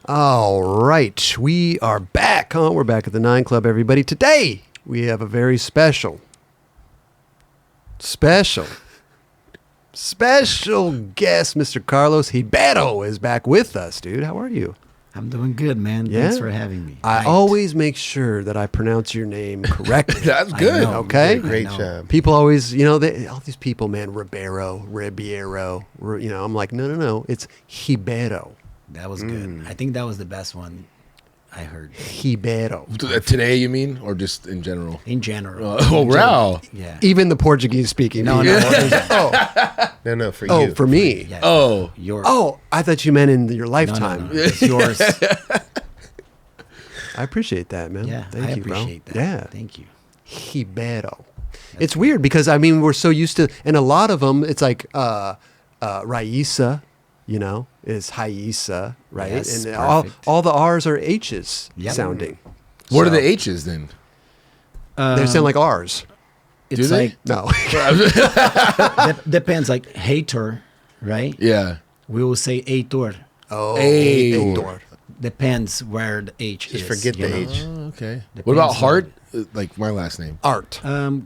All right, we are back, huh? We're back at the 9 Club, everybody. Today, we have a very special guest. Mr. Carlos Ribeiro is back with us, dude. How are you? I'm doing good, man. Yeah? Thanks for having me. I always make sure that I pronounce your name correctly. That's good. Okay? Great job. People always, all these people, man, Ribeiro, I'm like, no, it's Ribeiro. That was good. I think that was the best one I heard. Ribeiro. Today, you mean? Or just in general? In general. Wow. Yeah. Even the Portuguese speaking. No, No, for you. For me. Yeah. Oh. Yours. Oh, I thought you meant in your lifetime. No. It's yours. I appreciate that, man. Yeah, Thank I you, bro. appreciate that. Yeah. Thank you. Ribeiro. It's weird because, we're so used to, and a lot of them, it's like Raisa, is Haisa, right? Yes, and perfect. all the R's are H's sounding. What are So, the H's then? They sound like R's. It's Do they? like, No. depends, like hater, right? Yeah. We will say hater. Oh, Heitor. Depends where the H Just is. forget the you know? H. Okay. Depends What about on- Hart? Like my last name. Art.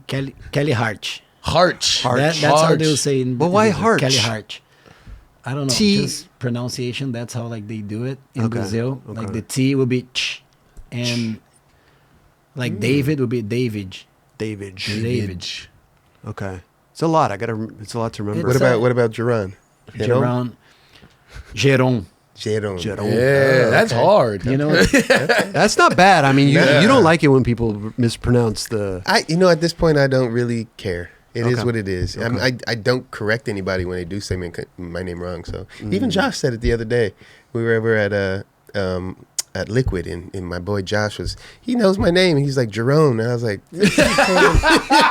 Kelly Harch. Harch. That's how they will say in But why in Harch? Kelly Harch. I don't know. T- Just pronunciation. That's how like they do it in Okay, Brazil. okay. Like the T will be ch, and like David will be David. David. Okay. It's a lot. It's a lot to remember. It's What about Geron? Geron. Jeron. Yeah, that's hard. You know, That's not bad. You don't like it when people mispronounce the... At this point, I don't really care. It is Okay. what it is. Okay. I don't correct anybody when they do say my name wrong. So even Josh said it the other day. We were over at Liquid, and my boy Josh he knows my name. And he's like Jerome, and I was like,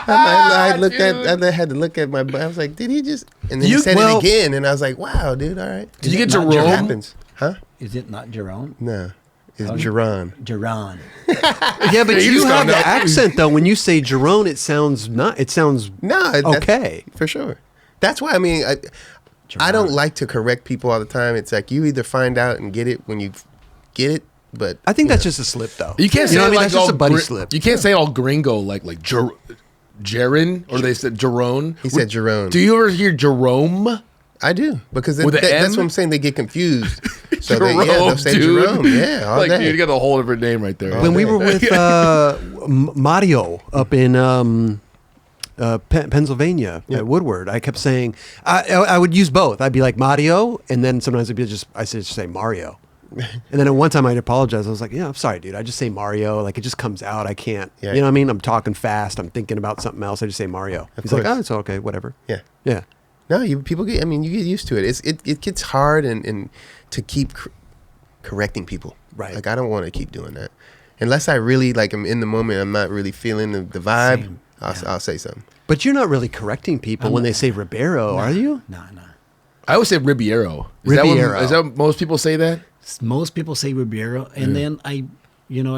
I had to look at my. I was like, did he just? And then he said it again, and I was like, wow, dude, all right. Did you get not Jerome? Jerome? Happens, huh? is it not Jerome? No, it's Jeron. Geron. Yeah, but you just have don't the know. accent, though. When you say Jerome, it sounds not... It sounds No, okay. for sure. That's why I don't like to correct people all the time. It's like you either find out and get it when you get it, but I think that's just a slip, though. you can't say know what I mean? like That's just all a buddy slip. You can't say all gringo like Jaron, or they said Jerome. he said Jerome. Mm-hmm. Do you ever hear Jerome? I do, because With a that's M? what I'm saying. They get confused. So Jerome, they'll say dude. Jerome. Yeah, all Like, day. you got a whole different name right there. When we were with Mario up in Pennsylvania at Woodward, I kept saying I would use both. I'd be like Mario, and then sometimes I should say Mario. And then at one time I'd apologize. I was like, "Yeah, I'm sorry, dude. I just say Mario. Like it just comes out. I can't. Yeah. You know what I mean? I'm talking fast. I'm thinking about something else. I just say Mario." He's like, "Oh, it's okay. Whatever." Yeah. Yeah. No, people get. I mean, you get used to it. It gets hard and to keep correcting people. Right. Like I don't want to keep doing that unless I really like. I'm in the moment. I'm not really feeling the vibe. Same. I'll say something. But you're not really correcting people when they say Ribeiro, are you? No. I always say Ribeiro. Ribeiro. Is that most people say that? Most people say Ribeiro, and then I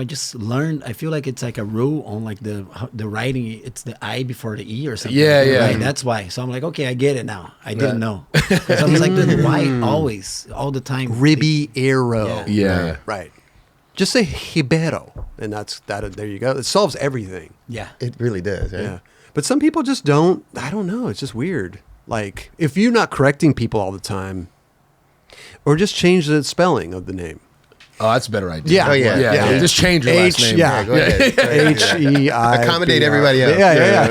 just learned. I feel like it's like a rule on like the writing. It's the I before the E or something. Yeah, yeah. Right, that's why. So I'm like, okay, I get it now. I didn't know. So I was like, then why always, all the time? Ribeiro. Yeah. Right. Just say Ribeiro, and that's that. There you go. It solves everything. Yeah. It really does. Right? Yeah. But some people just don't. I don't know. It's just weird. Like if you're not correcting people all the time, or just change the spelling of the name. Oh, that's a better idea. Yeah. Oh, yeah. Just change your last name. Yeah. Go ahead. H-E-I. Accommodate everybody else. Yeah.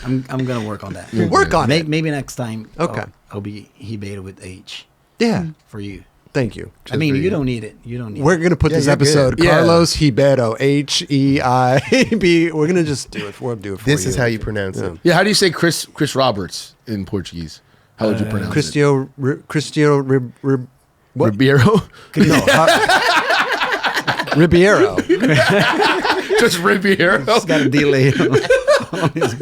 I'm gonna work on that. Work on it. Maybe next time. Okay. I'll be Ribeiro with H Yeah. for you. Thank you. I mean, you don't need it. You don't need We're it. going to put this you're episode, good. Yeah. Carlos Ribeiro, H-E-I-B. We're going to just do it. We'll do it for you. This is how you pronounce it. Yeah. Yeah. How do you say Chris Roberts in Portuguese? How would you pronounce Cristiano it? Ribeiro? No. Ribeiro. Just Ribeiro? It's got a delay on his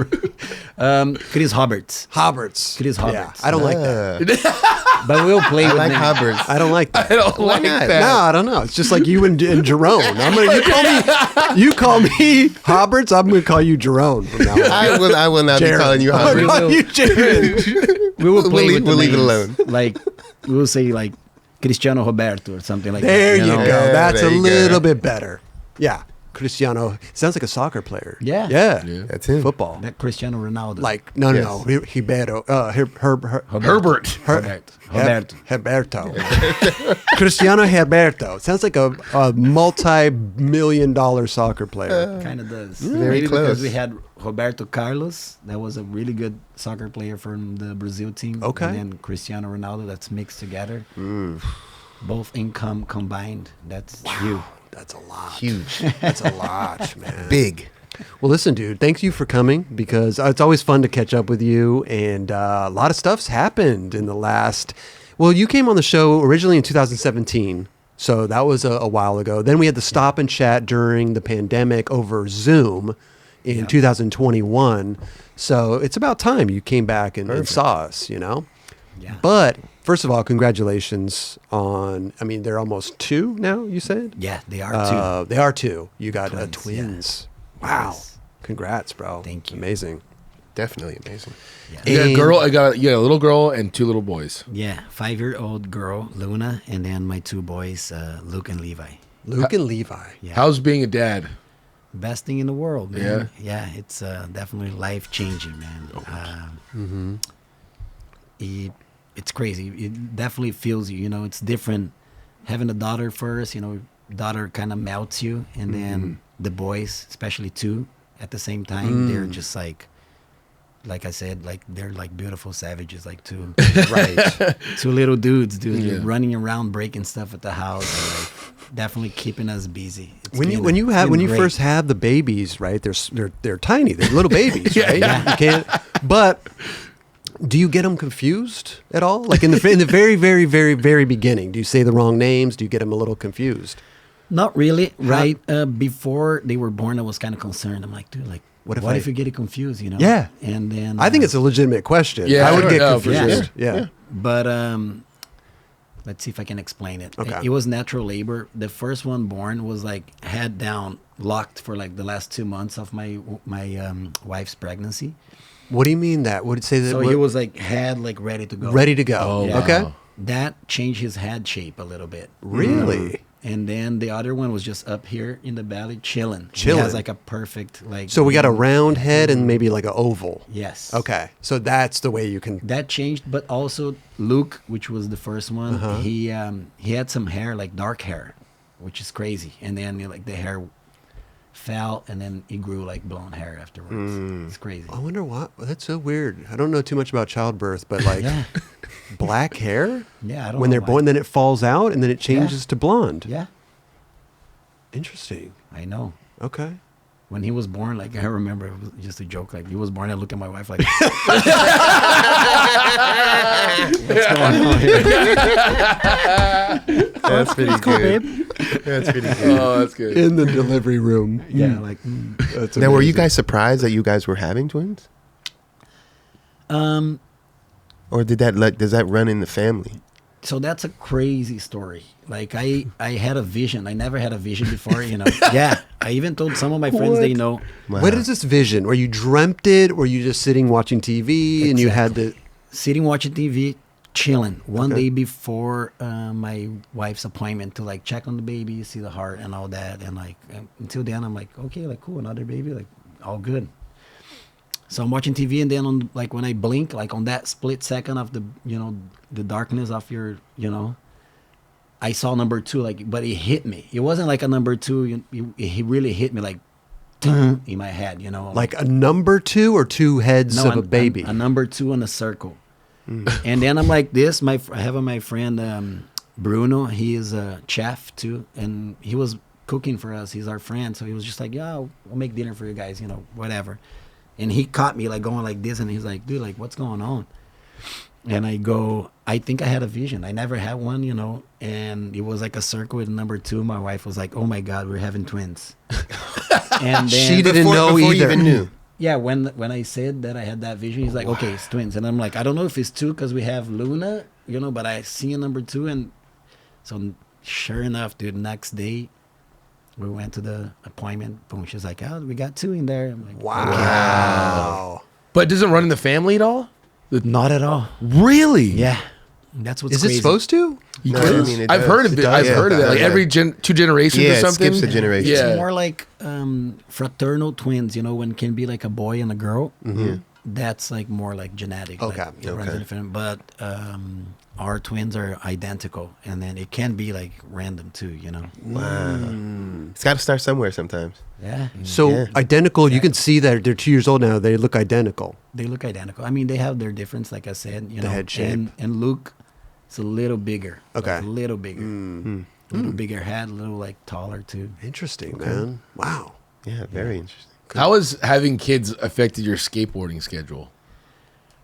Chris Roberts. Hobbarts. Chris Yeah, Roberts. I don't like that. But we'll play I with like names. Hubbard's. I don't like that. I don't like No, that. I don't know. It's just like you and Jerome. You call me Hobbarts, I'm going to call you Jerome from now on. I will not be Jared. calling you I'm Hubbard. gonna call you Jared. We will play leave- with the we'll leave it names. alone. Like we will say like Cristiano Roberto or something like There that. you go. Yeah, That's there a you go. little bit better. Yeah. Cristiano sounds like a soccer player. Yeah. Yeah. Yeah. That's him. Football. That Cristiano Ronaldo. Like no, Yes. Ribeiro. Herbert. Roberto. Herberto. Cristiano Herberto. Sounds like a multi-million-dollar soccer player. Kind of does. Very Maybe close. because we had Roberto Carlos. That was a really good soccer player from the Brazil team. Okay. And then Cristiano Ronaldo. That's mixed together. Both income combined. That's you. That's a lot. Huge. That's a lot, man. Big. Well, listen, dude, thanks you for coming because it's always fun to catch up with you. And a lot of stuff's happened in the last. Well, you came on the show originally in 2017. So that was a while ago. Then we had the stop and chat during the pandemic over Zoom in 2021. So it's about time you came back and saw us, you know? Yeah. But first of all, congratulations on, I mean, they're almost 2 now, you said? Yeah, they are too. They are 2. You got Twins, twins. yeah. Wow. Yes. Congrats, bro. Thank you. Amazing. Definitely amazing. Yeah. You got a And- girl. I got a little girl and 2 little boys. Yeah, 5-year-old girl, Luna, and then my 2 boys, Luke and Levi. Luke and Levi. Yeah. How's being a dad? Best thing in the world, man. Yeah, it's definitely life-changing, man. It's crazy. It definitely feels you, you know, it's different having a daughter first, you know, daughter kind of melts you, and then the boys, especially 2, at the same time, they're just like I said, like they're like beautiful savages, like 2 Right. 2 little dudes, dude, Yeah. running around breaking stuff at the house, and like definitely keeping us busy. It's When been you great. first have the babies, right? They're tiny. They're little babies, right? Yeah. You can't. But do you get them confused at all? Like in the very, very, very, very beginning, do you say the wrong names? Do you get them a little confused? Not really, right? Before they were born, I was kind of concerned. I'm like, dude, like, What what if if I- you get it confused, you know? Yeah. And then I think it's a legitimate question. Yeah, I would sure. get No, for confused. sure. Yeah. But let's see if I can explain it. Okay. It was natural labor. The first one born was like head down, locked for like the last 2 months of my wife's pregnancy. What do you mean that? Would it say that? So what- he was like head like ready to go. ready to go. Oh, Yeah. Okay. wow. That changed his head shape a little bit. Really? And then the other one was just up here in the belly, chilling. He Chilling. has like a perfect like. So we got a round head and maybe like an oval. Yes. Okay. So that's the way you can. That changed, but also Luke, which was the first one, he had some hair, like dark hair, which is crazy. And then like the hair fell, and then he grew like blonde hair afterwards. It's crazy. I wonder what. That's so weird. I don't know too much about childbirth, but like Yeah, black hair yeah. I don't when know they're why. born, then it falls out and then it changes to blonde. Yeah, Interesting. I know. Okay. When he was born, like I remember, it was just a joke. Like he was born, I look at my wife like, "What's going on here?" That's pretty good. That's pretty good. Oh, that's good. In the delivery room. Yeah, like. That's Now, were you amazing. guys surprised that you guys were having twins, or does that run in the family? So that's a crazy story. Like I had a vision. I never had a vision before, you know. Yeah. I even told some of my friends they know. Wow. What is this vision? Were you dreamt it? Were you just sitting watching TV and you had to? Sitting watching TV, chilling. One Okay. day before my wife's appointment to like check on the baby, see the heart and all that. And like until then I'm like, okay, like cool, another baby, like all good. So I'm watching TV, and then on like when I blink, like on that split second of the the darkness of your I saw number 2, like, but it hit me. It wasn't like a number 2. He really hit me like in my head, you know. Like a number 2 or 2 heads of a baby? A number 2 in a circle. And then I'm like this. I have my friend Bruno. He is a chef too, and he was cooking for us. He's our friend, so he was just like, "Yeah, I'll make dinner for you guys, whatever." And he caught me like going like this, and he's like, "Dude, like, what's going on?" And I go, "I think I had a vision. I never had one, And it was like a circle with number 2. My wife was like, "Oh my God, we're having twins." And then She didn't know before you either. even knew. yeah, when I said that I had that vision, he's like, "Okay, it's twins." And I'm like, "I don't know if it's 2 because we have Luna, but I see a number 2." And so sure enough, dude, next day we went to the appointment. Boom, she's like, "Oh, we got 2 in there." I'm like, Wow. But does it run in the family at all? "Not at all." Really? Yeah. That's what's Is crazy. it supposed to? No, I mean, it I've does. heard of It it. does. I've Yeah, heard of it. Like yeah. every 2 generations Yeah, or it something. skips a generation. It's Yeah. more like fraternal twins, when it can be like a boy and a girl. Yeah. That's like more like genetic. like, Okay, it runs in the family. But our twins are identical, and then it can be like random too. Wow. It's got to start somewhere sometimes. Yeah, So Yeah. identical. You can see that they're 2 years old now. They look identical. they look identical. I mean, they have their difference, like I said. The head shape. and Luke, it's a little bigger. Okay. like, a little bigger. A little bigger head, a little like taller too. Interesting, man. Wow. Yeah, very interesting. How has having kids affected your skateboarding schedule?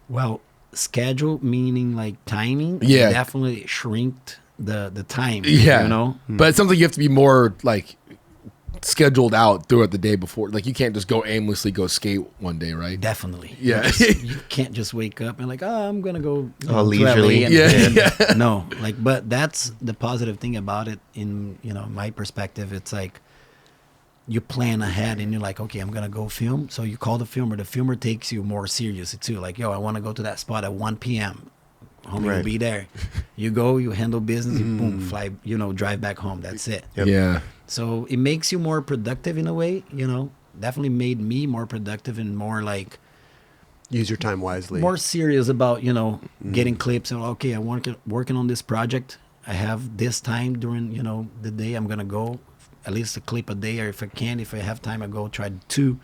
Well, schedule meaning like timing. Yeah. definitely shrinked the time. Yeah. But it's something you have to be more like scheduled out throughout the day before. Like you can't just go aimlessly go skate one day, right? Definitely. Yeah. You can't just wake up and like, I'm gonna go All to leisurely. LA and- Yeah. and- No, like, but that's the positive thing about it. In my perspective, it's like you plan ahead and you're like, okay, I'm gonna go film. So you call the filmer. The filmer takes you more seriously too. Like, yo, I want to go to that spot at 1 p.m. Homie will Right. be there. You go, you handle business, you boom, fly, drive back home. That's it. Yep. Yeah. So it makes you more productive in a way, definitely made me more productive and more like Use your time wisely. more serious about, getting clips and okay, I'm working on this project. I have this time during, the day I'm going to go at least a clip a day, or if I have time, I go try 2.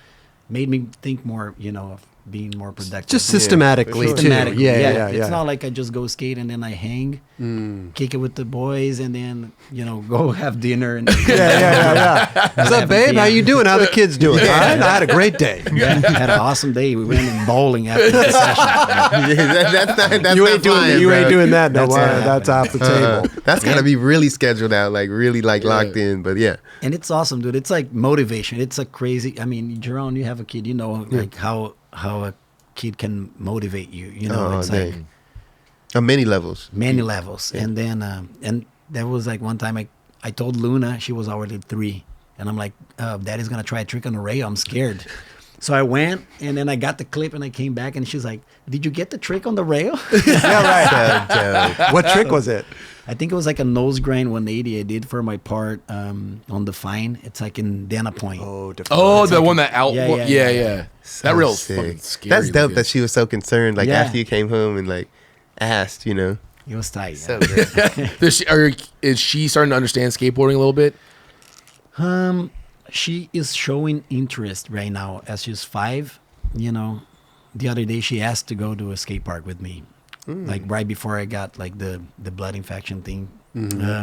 Made me think more, of being more productive. Just systematically, sure. too. Systematically, Yeah. It's not like I just go skate and then I hang, kick it with the boys, and then go have dinner. And Yeah. What's up, babe? How you doing? How the kids doing? All right? I had a great day. had an awesome day. We went in bowling after the session. That's You not ain't doing flying, you bro. ain't doing that no That's more. not That's off the table. That's got to be really scheduled out, like really like locked in. But yeah, And it's awesome, dude. It's like motivation. It's a crazy. I mean, Jerome, you have a kid. Like how a kid can motivate you. It's like dang. On many levels. many levels. And then and there was like one time I told Luna, she was already 3, and I'm like, Daddy's gonna try a trick on the rail. I'm scared. So I went, and then I got the clip, and I came back, and she's like, "Did you get the trick on the rail?" Yeah, right. What trick was it? I think it was like a nose grind 180 I did for my part on the Fine. It's like in Dana Point. Oh, the one that out. Yeah, Yeah. yeah. That reel's sick. fucking scary. That's dope looking. that she was so concerned. Like Yeah. after you came home and like asked, It was tight. So yeah. good. Is she starting to understand skateboarding a little bit? She is showing interest right now as she's 5. The other day she asked to go to a skate park with me, like right before I got like the blood infection thing.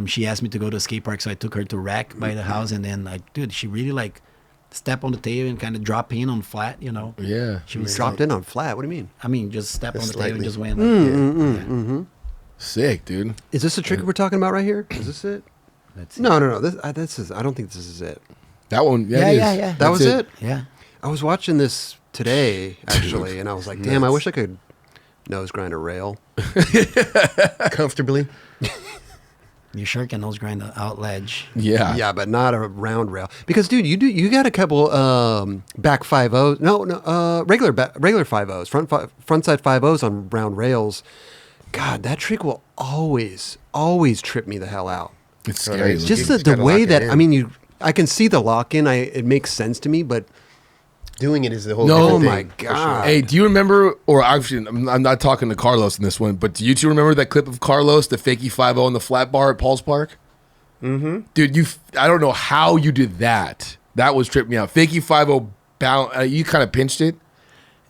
She asked me to go to a skate park, so I took her to Rack by the house, and then like, dude, she really like step on the table and kind of drop in on flat. Yeah. She was Dropped in on flat. What do you mean? I mean, just step on the table and slightly. just went. Like, Sick, dude. Is this the trick we're talking about right here? Is this it? Let's see. No. This is. I don't think this is it. That one. Yeah, it is. yeah, yeah. That was it. Yeah. I was watching this today actually, and I was like, "Damn, I wish I could nose grind a rail." Comfortably. You sure can nose grind the out ledge. Yeah. Yeah, but not a round rail. Because, dude, you got a couple back 5-0s. No, regular 5-0s, frontside 5-0s on round rails. God, that trick will always trip me the hell out. It's Oh, scary. nice. looking. Just You the gotta way lock it that in. I mean, I can see the lock in. It makes sense to me, but Doing it is the whole No, different oh thing, my for God. Hey, do you remember? Or actually, I'm not talking to Carlos in this one, but do you two remember that clip of Carlos, the fakie 5-0 on the flat bar at Paul's Park? Mm-hmm. Dude, I don't know how you did that. That was tripping me out. Fakie 5-0 bound. You kind of pinched it.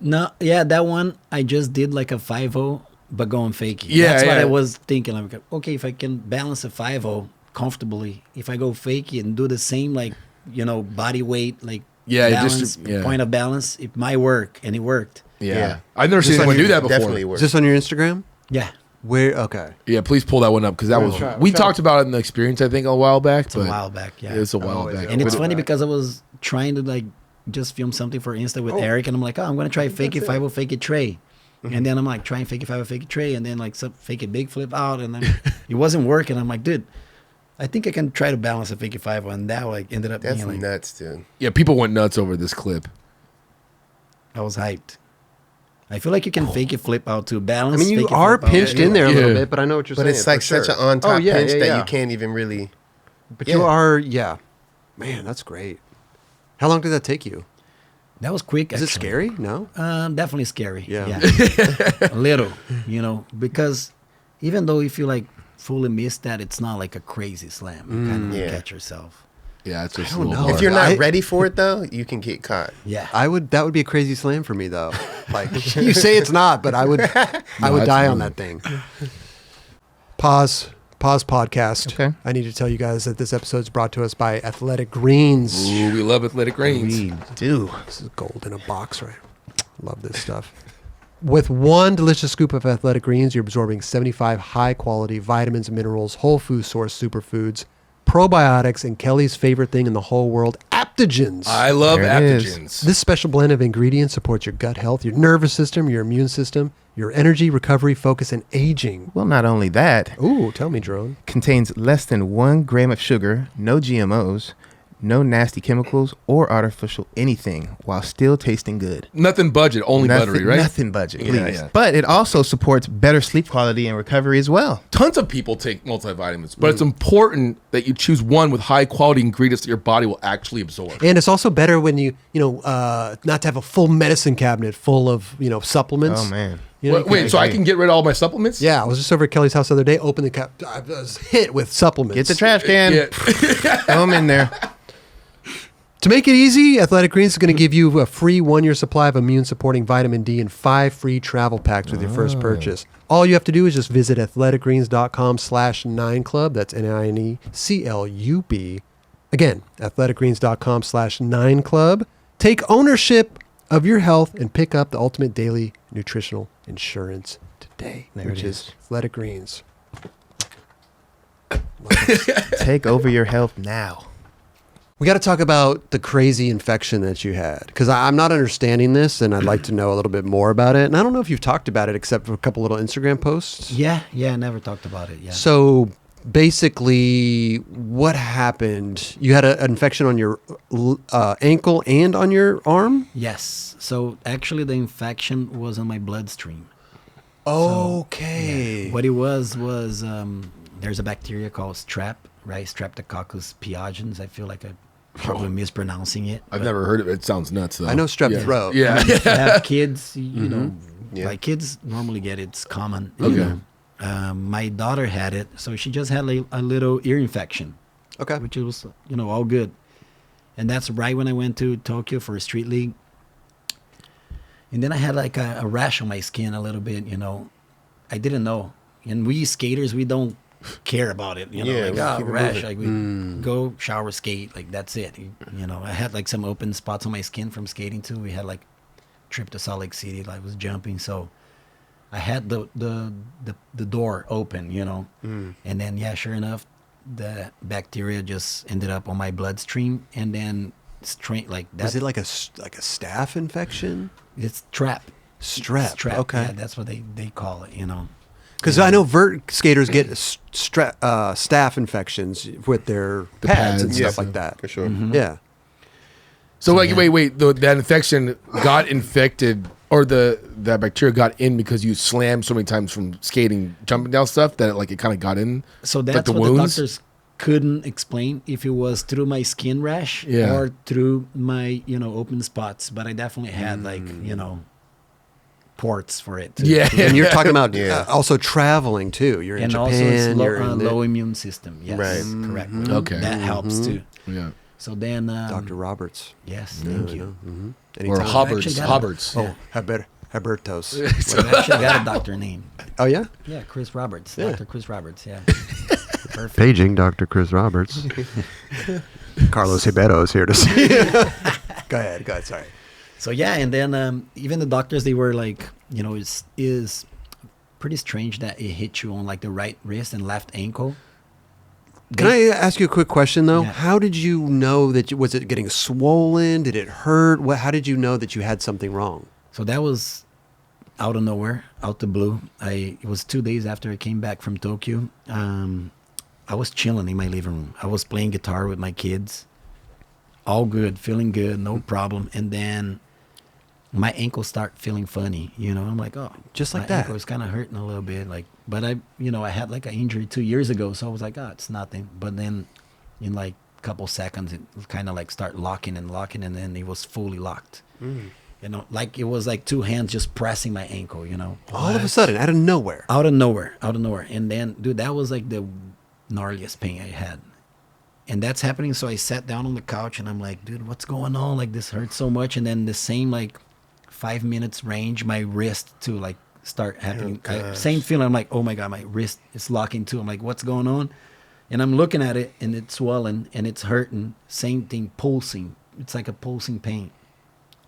No, yeah, that one I just did like a 5-0, but going fakie. Yeah, That's what yeah. I was thinking. Like, okay, if I can balance a 5-0 comfortably, if I go fakie and do the same, like, body weight, like, Yeah, balance, yeah. point of balance, it might work, and it worked. Yeah. Yeah. I've never seen Just anyone like do that before. Definitely is works. this on your Instagram? Yeah, Where? Okay. Yeah, please pull that one up because that was. try- we we'll try. talked about it in the experience, I think, a while back. it's a while back. Yeah, It's a while back. and it's But- funny because I was trying to like just film something for Insta with Eric, and I'm like, I'm gonna try fake it 5-0, fake it tray. And then I'm like trying fake it 5-0, fake it tray, and then like some fake it big flip out, and then it wasn't working. I'm like, dude, I think I can try to balance a fake it 5-0, and that like ended up That's being like nuts, dude. Yeah, people went nuts over this clip. I was hyped. I feel like you can fake a flip out to balance. I mean, you fake a are flip out. pinched in there a little Yeah. bit, but I know what you're But saying. it's like for sure. such an on-top yeah, pinch yeah, that yeah. you can't even really. But Yeah. you are, yeah. Man, that's great. How long did that take you? That was quick. Is it actually. scary? No. Definitely scary. Yeah. A little, because even though if you like fully miss that, it's not like a crazy slam. You kind of Yeah. catch yourself. Yeah, it's just I a don't little know. hard. If you're not I- ready for it though, you can get caught. Yeah. That would be a crazy slam for me though. Like you say it's not, but I would die on absolutely. that thing. Pause podcast. Okay. I need to tell you guys that this episode is brought to us by Athletic Greens. Ooh, we love athletic greens. We do. This is gold in a box, right? Love this stuff. With one delicious scoop of Athletic Greens, you're absorbing 75 high-quality vitamins, minerals, whole food source superfoods, probiotics, and Kelly's favorite thing in the whole world, adaptogens. I love There it is. adaptogens. This special blend of ingredients supports your gut health, your nervous system, your immune system, your energy, recovery, focus, and aging. Well, not only that, Ooh, tell me, Drone. contains less than 1 gram of sugar, no GMOs, no nasty chemicals or artificial anything, while still tasting good. Nothing budget, only buttery, right? Nothing budget, Yeah, please. yeah. But it also supports better sleep quality and recovery as well. Tons of people take multivitamins, but it's important that you choose one with high quality ingredients that your body will actually absorb. And it's also better when not to have a full medicine cabinet full of, supplements. Oh man. You know, Wait, so I can get rid of all my supplements? Yeah, I was just over at Kelly's house the other day, opened the cap. I was hit with supplements. Get the trash can. Yeah. Throw them in there. To make it easy, Athletic Greens is going to give you a free 1-year supply of immune-supporting vitamin D and 5 free travel packs with your first purchase. All you have to do is just visit athleticgreens.com/9club. That's NINECLUB. Again, athleticgreens.com/9club. Take ownership of your health and pick up the ultimate daily nutritional insurance today, There which it is is. Athletic Greens. Take over your health now. We got to talk about the crazy infection that you had, because I'm not understanding this, and I'd like to know a little bit more about it. And I don't know if you've talked about it except for a couple little Instagram posts. Yeah. I never talked about it. Yeah. So basically, what happened? You had an infection on your ankle and on your arm? Yes. So actually, the infection was on my bloodstream. Okay. What it was there's a bacteria called strep, right? Streptococcus pyogenes. I feel like I'm probably mispronouncing it. I've never heard of it. It sounds nuts, though. I know strep Yeah. throat. Yeah. If you have kids, you know, Yeah. like kids normally get it. It's common. Okay. My daughter had it, so she just had a little ear infection, Okay. which was, all good. And that's right when I went to Tokyo for a street league. And then I had like a rash on my skin a little bit, I didn't know. And we skaters, we don't care about it, Yeah, like, we keep it rash, moving. like we go shower, skate, like that's it. I had like some open spots on my skin from skating too. We had like trip to Salt Lake City, like was jumping, so I had the door open, and then sure enough, the bacteria just ended up on my bloodstream, and then like that. Was it like a staph infection? It's strep. Strep. Strep. Okay. Yeah, that's what they call it. Because I know vert skaters get staph infections with their pads and pads, stuff yeah. like that. For sure. Yeah. So, like, wait, that infection got infected, or that bacteria got in because you slammed so many times from skating, jumping down stuff that it kind of got in. So Like that's the what wounds? the doctors couldn't explain if it was through my skin rash Yeah. or through my open spots. But I definitely had ports for it. Too. Yeah. And you're talking about Yeah. also traveling too. You're in And Japan. also it's you're in the- low immune system. Yes, Right. correct. Okay. That helps too. Yeah. So then, Dr. Roberts. yes, thank you. Or I've Hubbards. actually got Hubbards. Yeah. Herbertos. Well, I actually got a doctor name. Oh, yeah? Yeah, Chris Roberts. Yeah. Dr. Chris Roberts. Yeah. Perfect. Paging Dr. Chris Roberts. Carlos Ribeiro is here to see. Go ahead. Sorry. So yeah, and then even the doctors, they were like, is pretty strange that it hit you on like the right wrist and left ankle. Can I ask you a quick question, though? Yeah. How did you know that was it getting swollen? Did it hurt? How did you know that you had something wrong? So that was out of nowhere, out the blue. It was 2 days after I came back from Tokyo. I was chilling in my living room. I was playing guitar with my kids. All good, feeling good, no problem. And then my ankle start feeling funny. I'm like, oh, Just like my that. ankle is kind of hurting a little bit. Like, but I had like an injury 2 years ago, so I was like, oh, it's nothing. But then in like a couple seconds, it kind of like start locking, and then it was fully locked. Like it was like two hands just pressing my ankle. All of a sudden, out of nowhere. Out of nowhere. And then, dude, that was like the gnarliest pain I had. And that's happening. So I sat down on the couch and I'm like, dude, what's going on? Like, this hurts so much. And then the same, like, 5 minutes range, my wrist to like start happening. Same feeling. I'm like, oh my God, my wrist is locking too. I'm like, what's going on? And I'm looking at it and it's swollen and it's hurting. Same thing, pulsing. It's like a pulsing pain.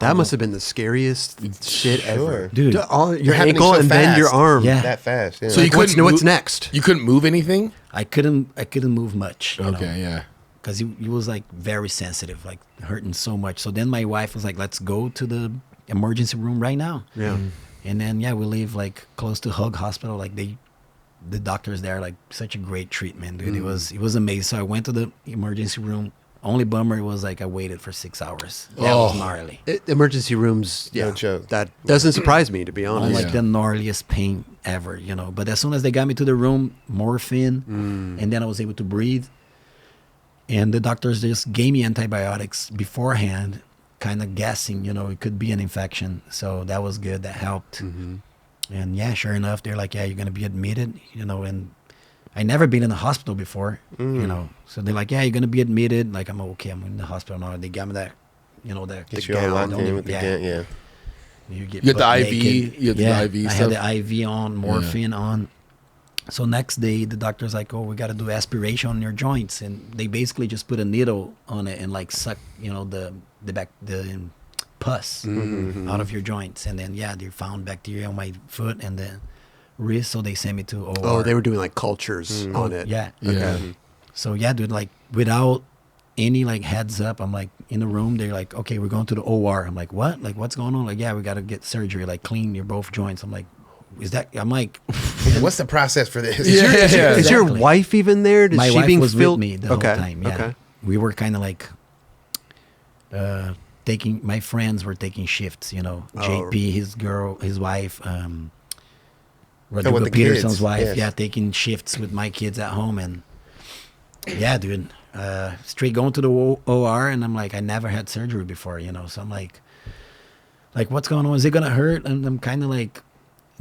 That must have been the scariest shit ever. Dude. Your happening ankle so and then your fast. arm. Yeah. That fast. Yeah. So you couldn't What's move- next? You couldn't move anything? I couldn't move much. Okay, yeah. Because he was like very sensitive, like hurting so much. So then my wife was like, let's go to the emergency room right now. Yeah. And then, we live like close to Hug Hospital. Like the doctors there, like such a great treatment, dude. It was amazing. So I went to the emergency room. Only bummer was like I waited for 6 hours. That was gnarly. Emergency rooms, No joke. that doesn't surprise me, to be On honest. like the gnarliest pain ever, But as soon as they got me to the room, morphine, and then I was able to breathe. And the doctors just gave me antibiotics beforehand, kind of guessing, it could be an infection. So that was good. That helped. And sure enough, they're like, you're going to be admitted, and I never been in the hospital before, So they're like, you're going to be admitted. Like, I'm okay. I'm in the hospital now. They got me that, that. Get you all locked in with the gown. Yeah. You get You got the butt IV? naked. You got the IV I stuff? had the IV on, morphine on. So next day, the doctor's like, oh, we got to do aspiration on your joints. And they basically just put a needle on it and like suck, the pus out of your joints. And then, they found bacteria on my foot and the wrist. So they sent me to OR. Oh, they were doing like cultures on it. Yeah. Yeah. So dude, like without any like heads up, I'm like in the room. They're like, okay, we're going to the OR. I'm like, what? Like, what's going on? Like, we got to get surgery, like clean your both joints. I'm like, is that? I'm like, What's the process for this? Yeah. Is your Exactly. wife even there? Is my she wife being was filled? with me the whole time. Yeah. Okay. We were kind of like my friends were taking shifts. JP, his wife, Rodrigo with the Peterson's kids, wife, yes. taking shifts with my kids at home, and dude, straight going to the OR, and I'm like, I never had surgery before, so I'm like, what's going on? Is it gonna hurt? And I'm kind of like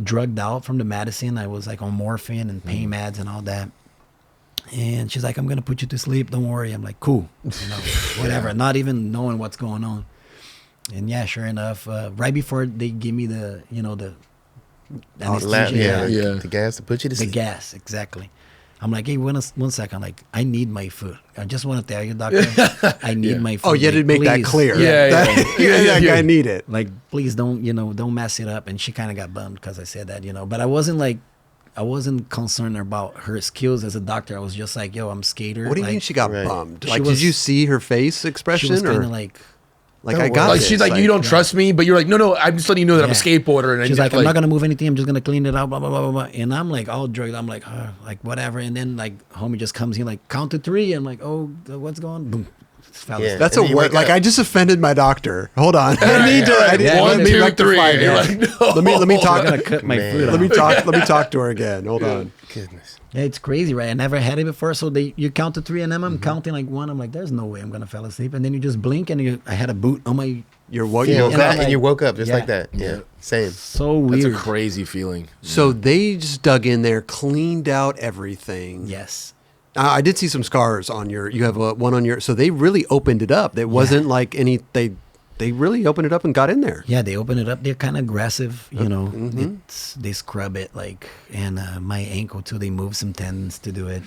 drugged out from the medicine. I was like on morphine and pain meds and all that. And she's like, I'm gonna put you to sleep. Don't worry. I'm like, cool, whatever. Not even knowing what's going on. And sure enough, right before they give me the anesthesia, The gas to put you to the sleep. gas, exactly. I'm like, hey, one second. I'm like, I need my food. I just want to tell you, doctor, I need my food. Oh, you had to Like, make that please. clear. Yeah, That guy need it. Like, please don't mess it up. And she kind of got bummed because I said that, But I wasn't concerned about her skills as a doctor. I was just like, yo, I'm a skater. What do you like, mean she got Right. bummed? She Like, did was- you see her face expression? She was kind or of like, I got Like this. she's like, you don't trust me, but you're like, no, I'm just letting you know that I'm a skateboarder. And she's I, like, I'm not gonna move anything. I'm just gonna clean it out. Blah blah blah blah blah. And I'm like all drugged. I'm like, like whatever. And then like homie just comes in like count to 3. I'm like, oh, what's going on? Boom. Fell Yeah. asleep. That's And a you word. wake Like up. I just offended my doctor. Hold on. I need to. Yeah, One, let me 2, rectify 3. You're that. like, no. Let me talk. I'm gonna cut my Man. food Let me off. talk. Let me talk to her again. Hold on. Goodness. Yeah, it's crazy, right? I never had it before. So you count to 3, and then I'm counting like 1. I'm like, there's no way I'm gonna fall asleep. And then you just blink, and I had a boot on my. You're what? Yeah, you and I'm and you like- woke up just Yeah. like that. Yeah. Same. So That's weird. a crazy feeling. So they just dug in there, cleaned out everything. Yes. I did see some scars on your. You have one on your. So they really opened it up. It wasn't like any. They really opened it up and got in there. Yeah, they open it up. They're kind of aggressive, They scrub it and my ankle too. They move some tendons to do it,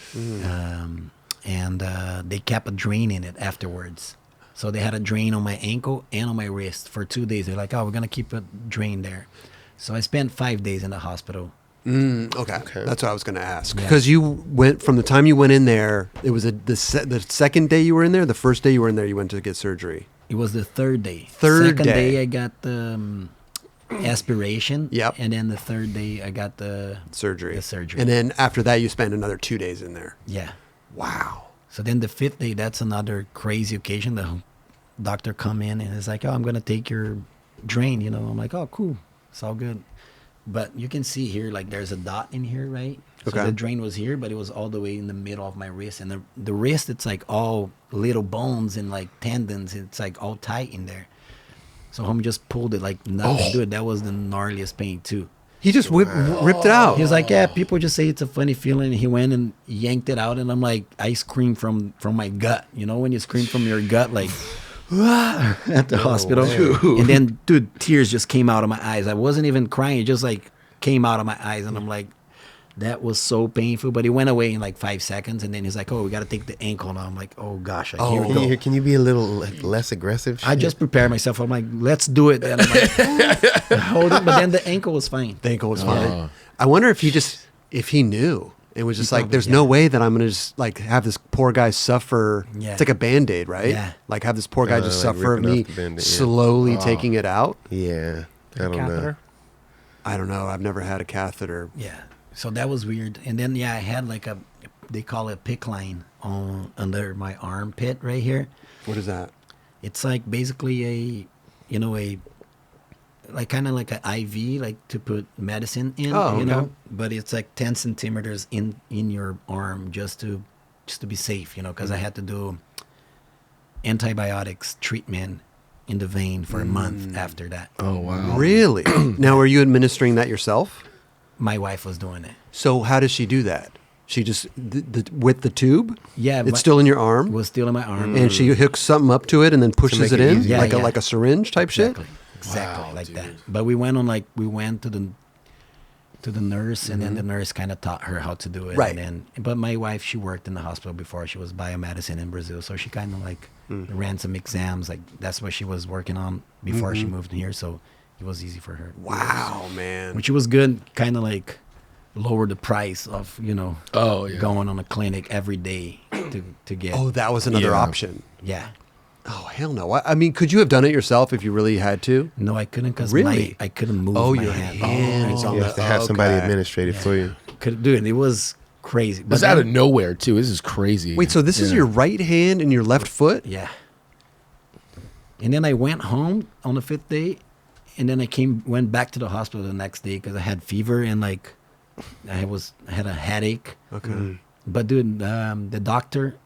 and they kept a drain in it afterwards. So they had a drain on my ankle and on my wrist for 2 days. They're like, oh, we're gonna keep a drain there. So I spent 5 days in the hospital. Okay. That's what I was going to ask. Yeah. Because you went from the time you went in there. It was the second day you were in there. The first day you were in there, you went to get surgery. It was the third day. Third Second day. I got the aspiration. Yep. And then the third day I got the Surgery. The surgery. And then after that, you spent another 2 days in there. Yeah. Wow. So then the 5th day, that's another crazy occasion. The doctor come in and is like, oh, I'm going to take your drain, you know. I'm like, oh, cool. It's all good. But you can see here, like there's a dot in here, right? Okay. So the drain was here, but it was all the way in the middle of my wrist. And the wrist, it's like all little bones and like tendons. It's like all tight in there. So homie just pulled it like nothing. Dude, that was the gnarliest pain too. He just ripped it out. He was like, yeah, people just say it's a funny feeling. He went and yanked it out. And I'm like, I screamed from my gut. You know, when you scream from your gut, like, at the hospital. And then, dude, tears just came out of my eyes. I wasn't even crying. It just like came out of my eyes. And I'm like, that was so painful. But it went away in like 5 seconds. And then he's like, oh, we got to take the ankle now. I'm like, oh, gosh. Like, here we go. Can you be a little like, less aggressive? I just prepared myself. I'm like, let's do it. And I'm like, hold it. But then the ankle was fine. The ankle was fine. I wonder if he knew. It was just like, probably, there's no way that I'm going to just like have this poor guy suffer. Yeah. It's like a Band-Aid, right? Yeah. Like have this poor guy just like suffer of ripping me off the Band-Aid, yeah. slowly taking it out. Yeah. I don't know. Catheter? I don't know. I've never had a catheter. Yeah. So that was weird. And then, I had like they call it a PICC line under my armpit right here. What is that? It's like basically like kind of like an IV, like to put medicine in, Oh, you know, okay. but it's like 10 centimeters in your arm just to be safe, you know, because I had to do antibiotics treatment in the vein for a month after that. Oh wow. Really? Now, are you administering that yourself? My wife was doing it. So how does she do that? She just with the tube? Yeah, It's still in your arm? It was still in my arm. And she hooks something up to it and then pushes make it it in easier. Yeah, like a syringe type Exactly. shit. Exactly Wow, like dude. that. But we went to the nurse, and then the nurse kind of taught her how to do it. Right. But my wife, she worked in the hospital before. She was biomedicine in Brazil, so she kind of like ran some exams. Like that's what she was working on before she moved here. So it was easy for her. Wow, man. Which was good. Kind of like lower the price of Oh yeah. going on a clinic every day to get. Oh, that was another Yeah. option. Yeah. Oh, hell no. I mean, could you have done it yourself if you really had to? No, I couldn't because Really? I couldn't move Oh, my your hand. hands on You the have to have somebody okay. administrate it for you. Could do it. It was crazy. It's then- out of nowhere too. This is crazy. Wait, so this is Yeah. your right hand and your left foot? Yeah. And then I went home on the 5th day, and then went back to the hospital the next day because I had fever and like I had a headache. Okay. But dude, the doctor,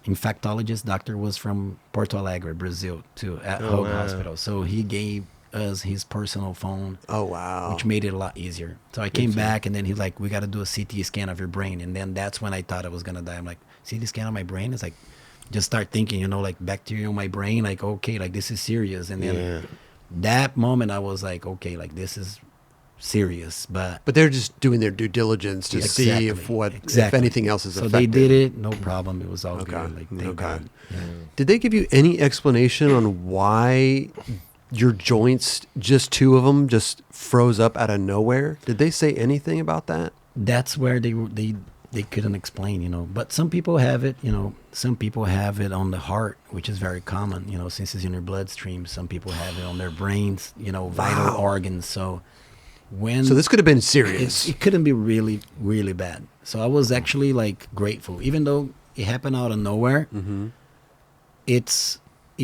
infectologist doctor, was from Porto Alegre, Brazil, too, at Hope Hospital. So he gave us his personal phone, Oh, wow. which made it a lot easier. So I came back, and then he's like, "We got to do a CT scan of your brain." And then that's when I thought I was gonna die. I'm like, "CT scan of my brain?" It's like, just start thinking, like bacteria in my brain. Like, okay, like this is serious. And then that moment, I was like, okay, like this is serious. But But they're just doing their due diligence to see if anything else is so affected. they did it, no problem. It was all Okay. good. Like, thank Okay. God. Yeah. Did they give you any explanation on why your joints, just two of them, just froze up out of nowhere? Did they say anything about that? That's where they couldn't explain, But some people have it, Some people have it on the heart, which is very common, since it's in your bloodstream. Some people have it on their brains, vital organs. So So this could have been serious. it couldn't be really, really bad. So I was actually like grateful, even though it happened out of nowhere. It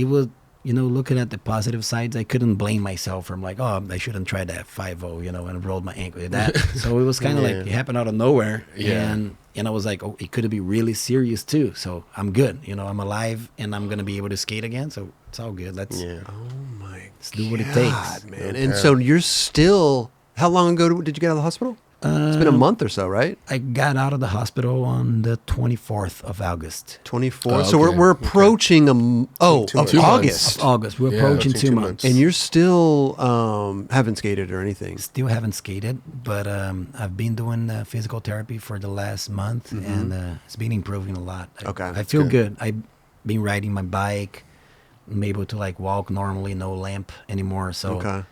was, looking at the positive sides, I couldn't blame myself from like, oh, I shouldn't try that 5-0, and rolled my ankle. That so it was kind of like it happened out of nowhere, and I was like, oh, it could be really serious too. So I'm good, I'm alive, and I'm gonna be able to skate again. So it's all good. Let's do what it takes. Man. And so you're still. How long ago did you get out of the hospital? It's been a month or so, right? I got out of the hospital on the 24th of August. 24. Oh, So okay. we're approaching of 2 months. August. Of August. We're Yeah, approaching approaching 2 2 months. months. And you're still haven't skated or anything. Still haven't skated, but I've been doing physical therapy for the last month, and it's been improving a lot. Okay, I feel good. good. I've been riding my bike. I'm able to like walk normally, no limp anymore. So Okay.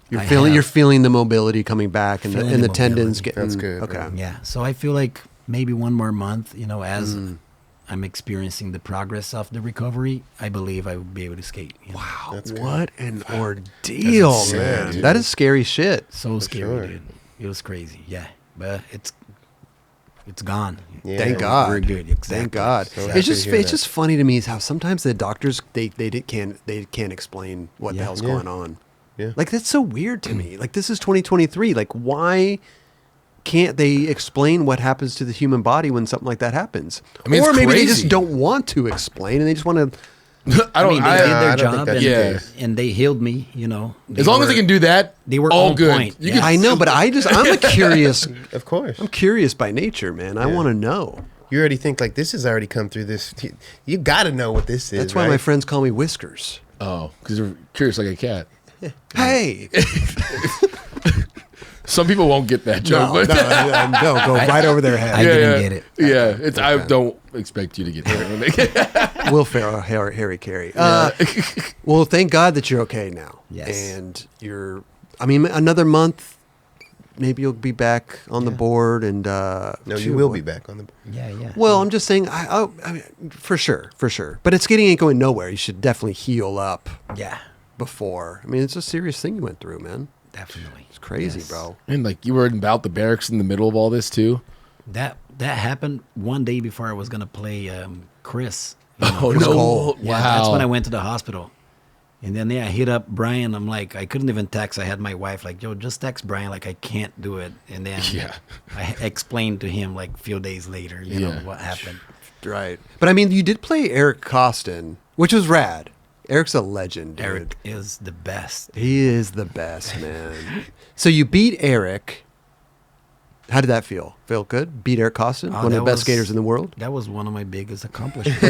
I You're have- feeling the mobility coming back and the, Feeling and the the tendons mobility. getting That's good, Okay. man. yeah, so I feel like maybe one more month, as I'm experiencing the progress of the recovery, I believe I will be able to skate. Wow. That's good. What an ordeal, That's insane, man. dude. That is scary shit. So scary, sure. dude. It was crazy. Yeah, but it's gone. Yeah. Thank God. We're good. Exactly. Thank God. So happy It's just to hear it's that. just funny to me is how sometimes the doctors they can't explain what the Yeah. hell's Yeah. going on. Yeah. Like, that's so weird to me. Like, this is 2023. Like, why can't they explain what happens to the human body when something like that happens? I mean, or it's maybe they crazy. just don't want to explain and they just want to. I mean, they did their I don't think job that's and, the Yeah. case. and they healed me, As long as they can do that, they were all on good. point. You Yeah. can- I know, but I'm a curious. Of course. I'm curious by nature, man. I want to know. You already think like this has already come through this. You got to know what this is. That's why right? my friends call me Whiskers. Oh, because they're curious like a cat. Hey, Some people won't get that joke, no, but go right over their I head. didn't get it. Yeah, it's. I don't expect you to get that. Will Ferrell, Harry Carey. Well, thank God that you're okay now. Yes. And you're. I mean, another month, maybe you'll be back on the board, and No, you shoot, will what- be back on the. Yeah. Well, I'm just saying, I mean, for sure. But it's ain't going nowhere. You should definitely heal up Yeah, before. I mean, it's a serious thing you went through, man. definitely. It's crazy, Yes. bro. And like you were in Battle At The Berrics in the middle of all this too. That happened one day before I was gonna play Chris. Oh Chris no! Cole. Yeah, Wow. that's when I went to the hospital. And then I hit up Brian. I'm like, I couldn't even text. I had my wife like, yo, just text Brian. Like, I can't do it. And then Yeah. I explained to him like a few days later, you know, Yeah. what happened. Right. But I mean, you did play Eric Koston, which was rad. Eric's a legend, dude. Eric is the best. He is the best, man. So you beat Eric. How did that feel? Feel good? Beat Eric Koston, Oh, one of the that best was- skaters in the world? That was one of my biggest accomplishments.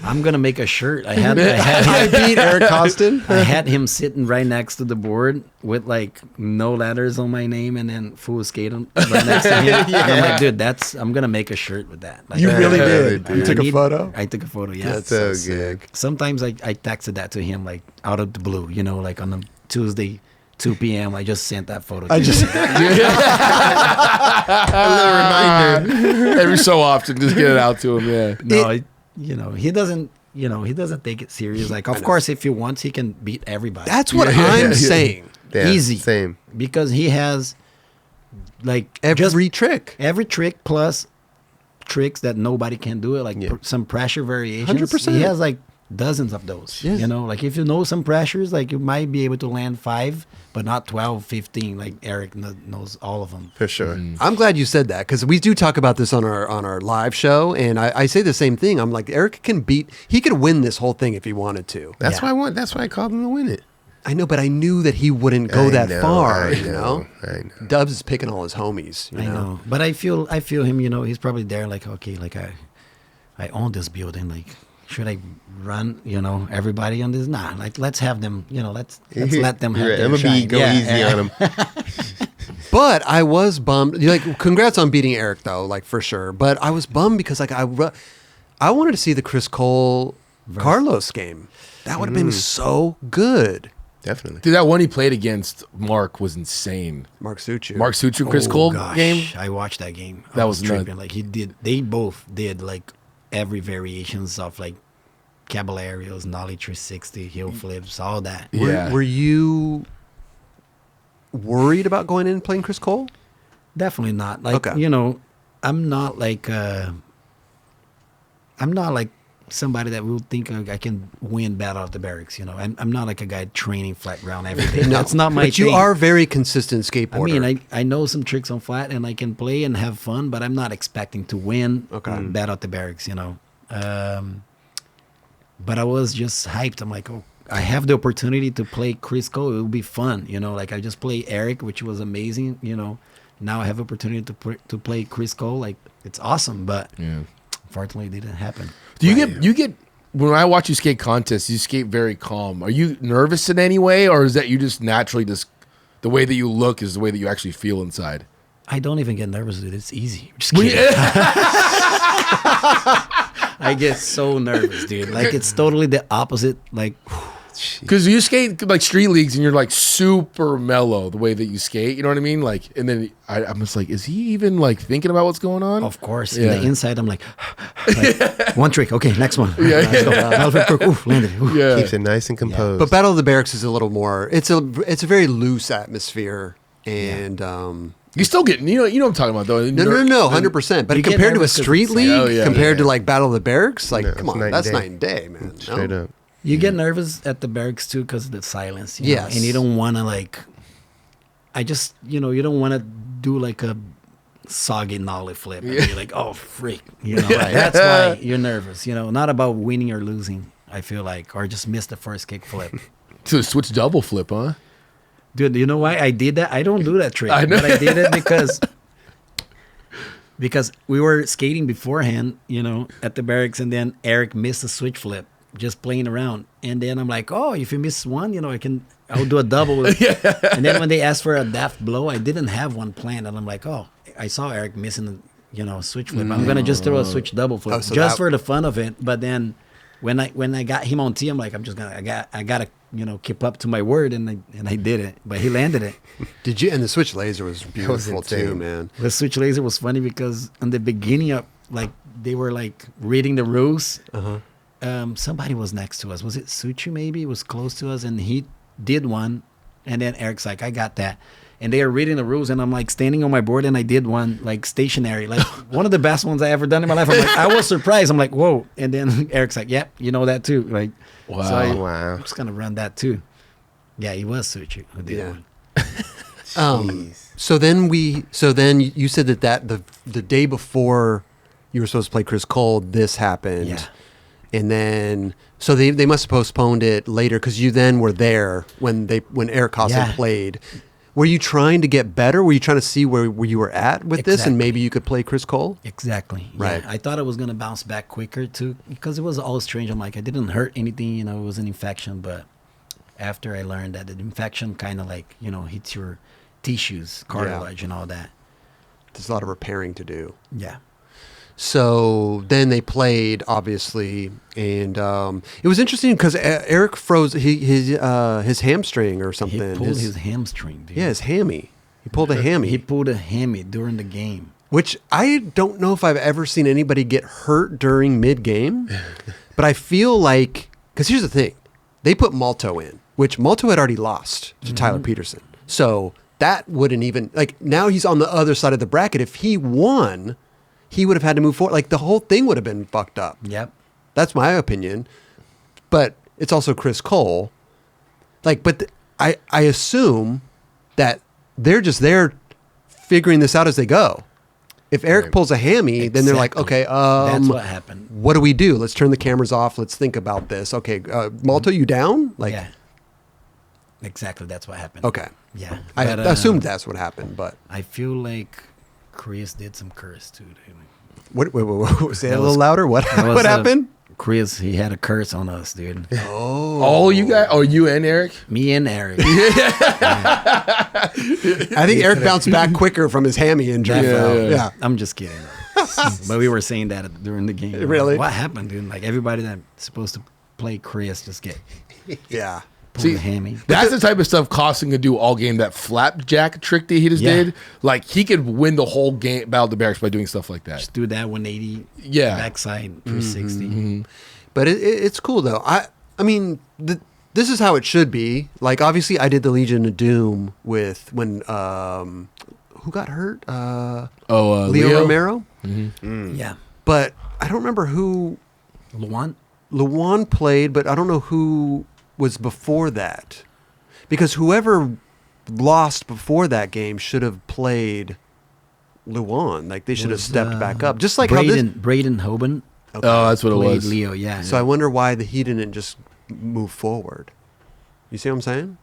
I'm gonna make a shirt. I had I beat Eric Koston? I had him sitting right next to the board with like no letters on my name and then full skating right next to him. And I'm like, dude, I'm gonna make a shirt with that. Like, You really Yeah, did. dude. You took a photo? I took a photo. Yeah. That's so so good. sick. Sometimes I texted that to him like out of the blue, you know, like on a Tuesday, 2 p.m. I just sent that photo. I to just him. A little reminder. Every so often, just get it out to him. Yeah. no, he doesn't. He doesn't take it serious. Like, of course, if he wants, he can beat everybody. That's what Yeah, I'm yeah. saying. Yeah, Easy. Same. Because he has like Every trick. every trick plus tricks that nobody can do it, like Yeah. some pressure variations. 100%. He has like dozens of those. Yes. You know, like if you know some pressures, like you might be able to land 5, but not 12, 15. Like Eric knows all of them. For sure. I'm glad you said that because we do talk about this on our live show, and I say the same thing. I'm like, Eric he could win this whole thing if he wanted to. That's Yeah. why That's why I called him to win it. I know, but I knew that he wouldn't go that far. I You know, I know. Dubs is picking all his homies. You I know, but I feel him. You know, he's probably there. Like, okay, like I own this building. Like, should I run? You know, everybody on this? Nah, like let's have them. You know, let's let them have You're their right. I'm shine. gonna go easy on him. But I was bummed. Like, congrats on beating Eric, though, like for sure. But I was bummed because like I wanted to see the Chris Cole Carlos game. That would have been so good. Definitely. Dude, that one he played against Mark was insane. Mark Suchu. Mark Suchu, Chris Cole Gosh, game. I watched that game. I That was tripping. nuts. Like they both did like every variations of like caballerios, nollie 360, heel flips, all that. Yeah. Were you worried about going in and playing Chris Cole? Definitely not. Like, Okay. you know, I'm not like somebody that will think I can win Battle At The Berrics. You know, I'm not like a guy training flat ground every day. That's not my But you thing. are a very consistent I skateboarder. mean, I know some tricks on flat and I can play and have fun, but I'm not expecting to win Battle At The Berrics, you know. But I was just hyped. I'm like, oh, I have the opportunity to play Chris Cole. It will be fun, you know. Like I just played Eric, which was amazing, you know. Now I have opportunity to play Chris Cole. Like it's awesome, but Yeah. unfortunately, it didn't happen. Do you get when I watch you skate contests, you skate very calm. Are you nervous in any way, or is that you just naturally just the way that you look is the way that you actually feel inside? I don't even get nervous, dude. It's easy. Just kidding. I get so nervous, dude. Like it's totally the opposite. Like Because you skate like street leagues and you're like super mellow the way that you skate. You know what I mean? Like, and then I'm just like, is he even like thinking about what's going on? of course, Yeah. in the inside, I'm like one trick. Okay, next one. Yeah, Let's go. Alfred Crook. Oof, landed. Oof. Yeah. Keeps it nice and composed. but Battle of the Barracks is a little more. It's a very loose atmosphere, and You still getting, you know what I'm talking about though. no, 100%. But You get compared to a nervous 'cause street it's like- league, Oh, yeah, compared yeah. to like Battle of the Barracks, like No, come it's on, night and that's day. night and day, man. Straight No. up. You get nervous at the barracks too because of the silence. You know, Yes. and you don't want to like. I just you don't want to do like a soggy nollie flip. And you're like, oh freak, that's why you're nervous. Not about winning or losing. I feel like, or just miss the first kick flip. So switch double flip, huh? Dude, you know why I did that? I don't do that trick, I know. but I did it because we were skating beforehand, at the barracks, and then Eric missed a switch flip just playing around, and then I'm like, oh, if you miss one, I'll do a double. And then when they asked for a daft blow, I didn't have one planned, and I'm like, oh, I saw Eric missing, switch flip. I'm gonna just throw a switch double flip just for the fun of it. But then when I got him on tee, I'm like, I gotta keep up to my word, and I did it. But he landed it. Did you? And the switch laser was beautiful too, insane. man. The switch laser was funny because in the beginning of they were reading the rules. Somebody was next to us. Was it Suchu? Maybe it was close to us, and he did one, and then Eric's like, I got that. And they are reading the rules, and I'm standing on my board, and I did one stationary, one of the best ones I ever done in my life. I'm I was surprised. I'm like, whoa. And then Eric's like, yep, you know that too. Wow. So Wow. I'm just gonna run that too. Yeah, he was Suchu who did one. Jeez. So then you said that the day before you were supposed to play Chris Cole, this happened. Yeah. And then so they must have postponed it later because you then were there when Eric Koston played. Were you trying to get better? Were you trying to see where you were at with this, and maybe you could play Chris Cole? Exactly. Right. Yeah. I thought it was going to bounce back quicker, too, because it was all strange. I'm like, I didn't hurt anything, it was an infection. But after I learned that the infection kind of hits your tissues, cartilage, and all that. There's a lot of repairing to do. Yeah. So then they played, obviously, and it was interesting because Eric froze his hamstring or something. He pulled his hamstring, dude. Yeah, his hammy. He pulled a hammy. He pulled a hammy during the game. Which I don't know if I've ever seen anybody get hurt during mid-game. But I feel like, because here's the thing. They put Malto in, which Malto had already lost to Tyler Peterson. So that wouldn't even, now he's on the other side of the bracket. If he won, he would have had to move forward. The whole thing would have been fucked up. Yep. That's my opinion. But it's also Chris Cole. I assume that they're just there figuring this out as they go. If Eric pulls a hammy, then they're like, okay, that's what happened. What do we do? Let's turn the cameras off. Let's think about this. Okay, Malto, you down? Yeah. Exactly, that's what happened. Okay. Yeah. I But, assumed that's what happened, but I feel like Chris did some curse too, dude. what say it a That little was- louder? What That was, what happened? Chris, he had a curse on us, dude. Oh, you guys? Oh, you and Eric? Me and Eric. I think Eric bounced back quicker from his hammy injury. Yeah. I'm just kidding. But we were saying that during the game. Really? What happened, dude? Everybody that's supposed to play Chris just get Yeah. pulled a hammy. That's the type of stuff Koston could do all game. That flapjack trick that he just did. He could win the whole game, Battle At The Berrics, by doing stuff like that. Just do that 180 Yeah. backside 360. But it's cool though. I mean, this is how it should be. Obviously, I did the Legion of Doom with when who got hurt? Leo Romero. Yeah. But I don't remember who Luan? played. But I don't know who was before that, because whoever lost before that game should have played Luan. They should have stepped back up, just like Braden Hoban Oh, that's what it played was. Leo, yeah. So I wonder why he didn't just move forward. You see what I'm saying?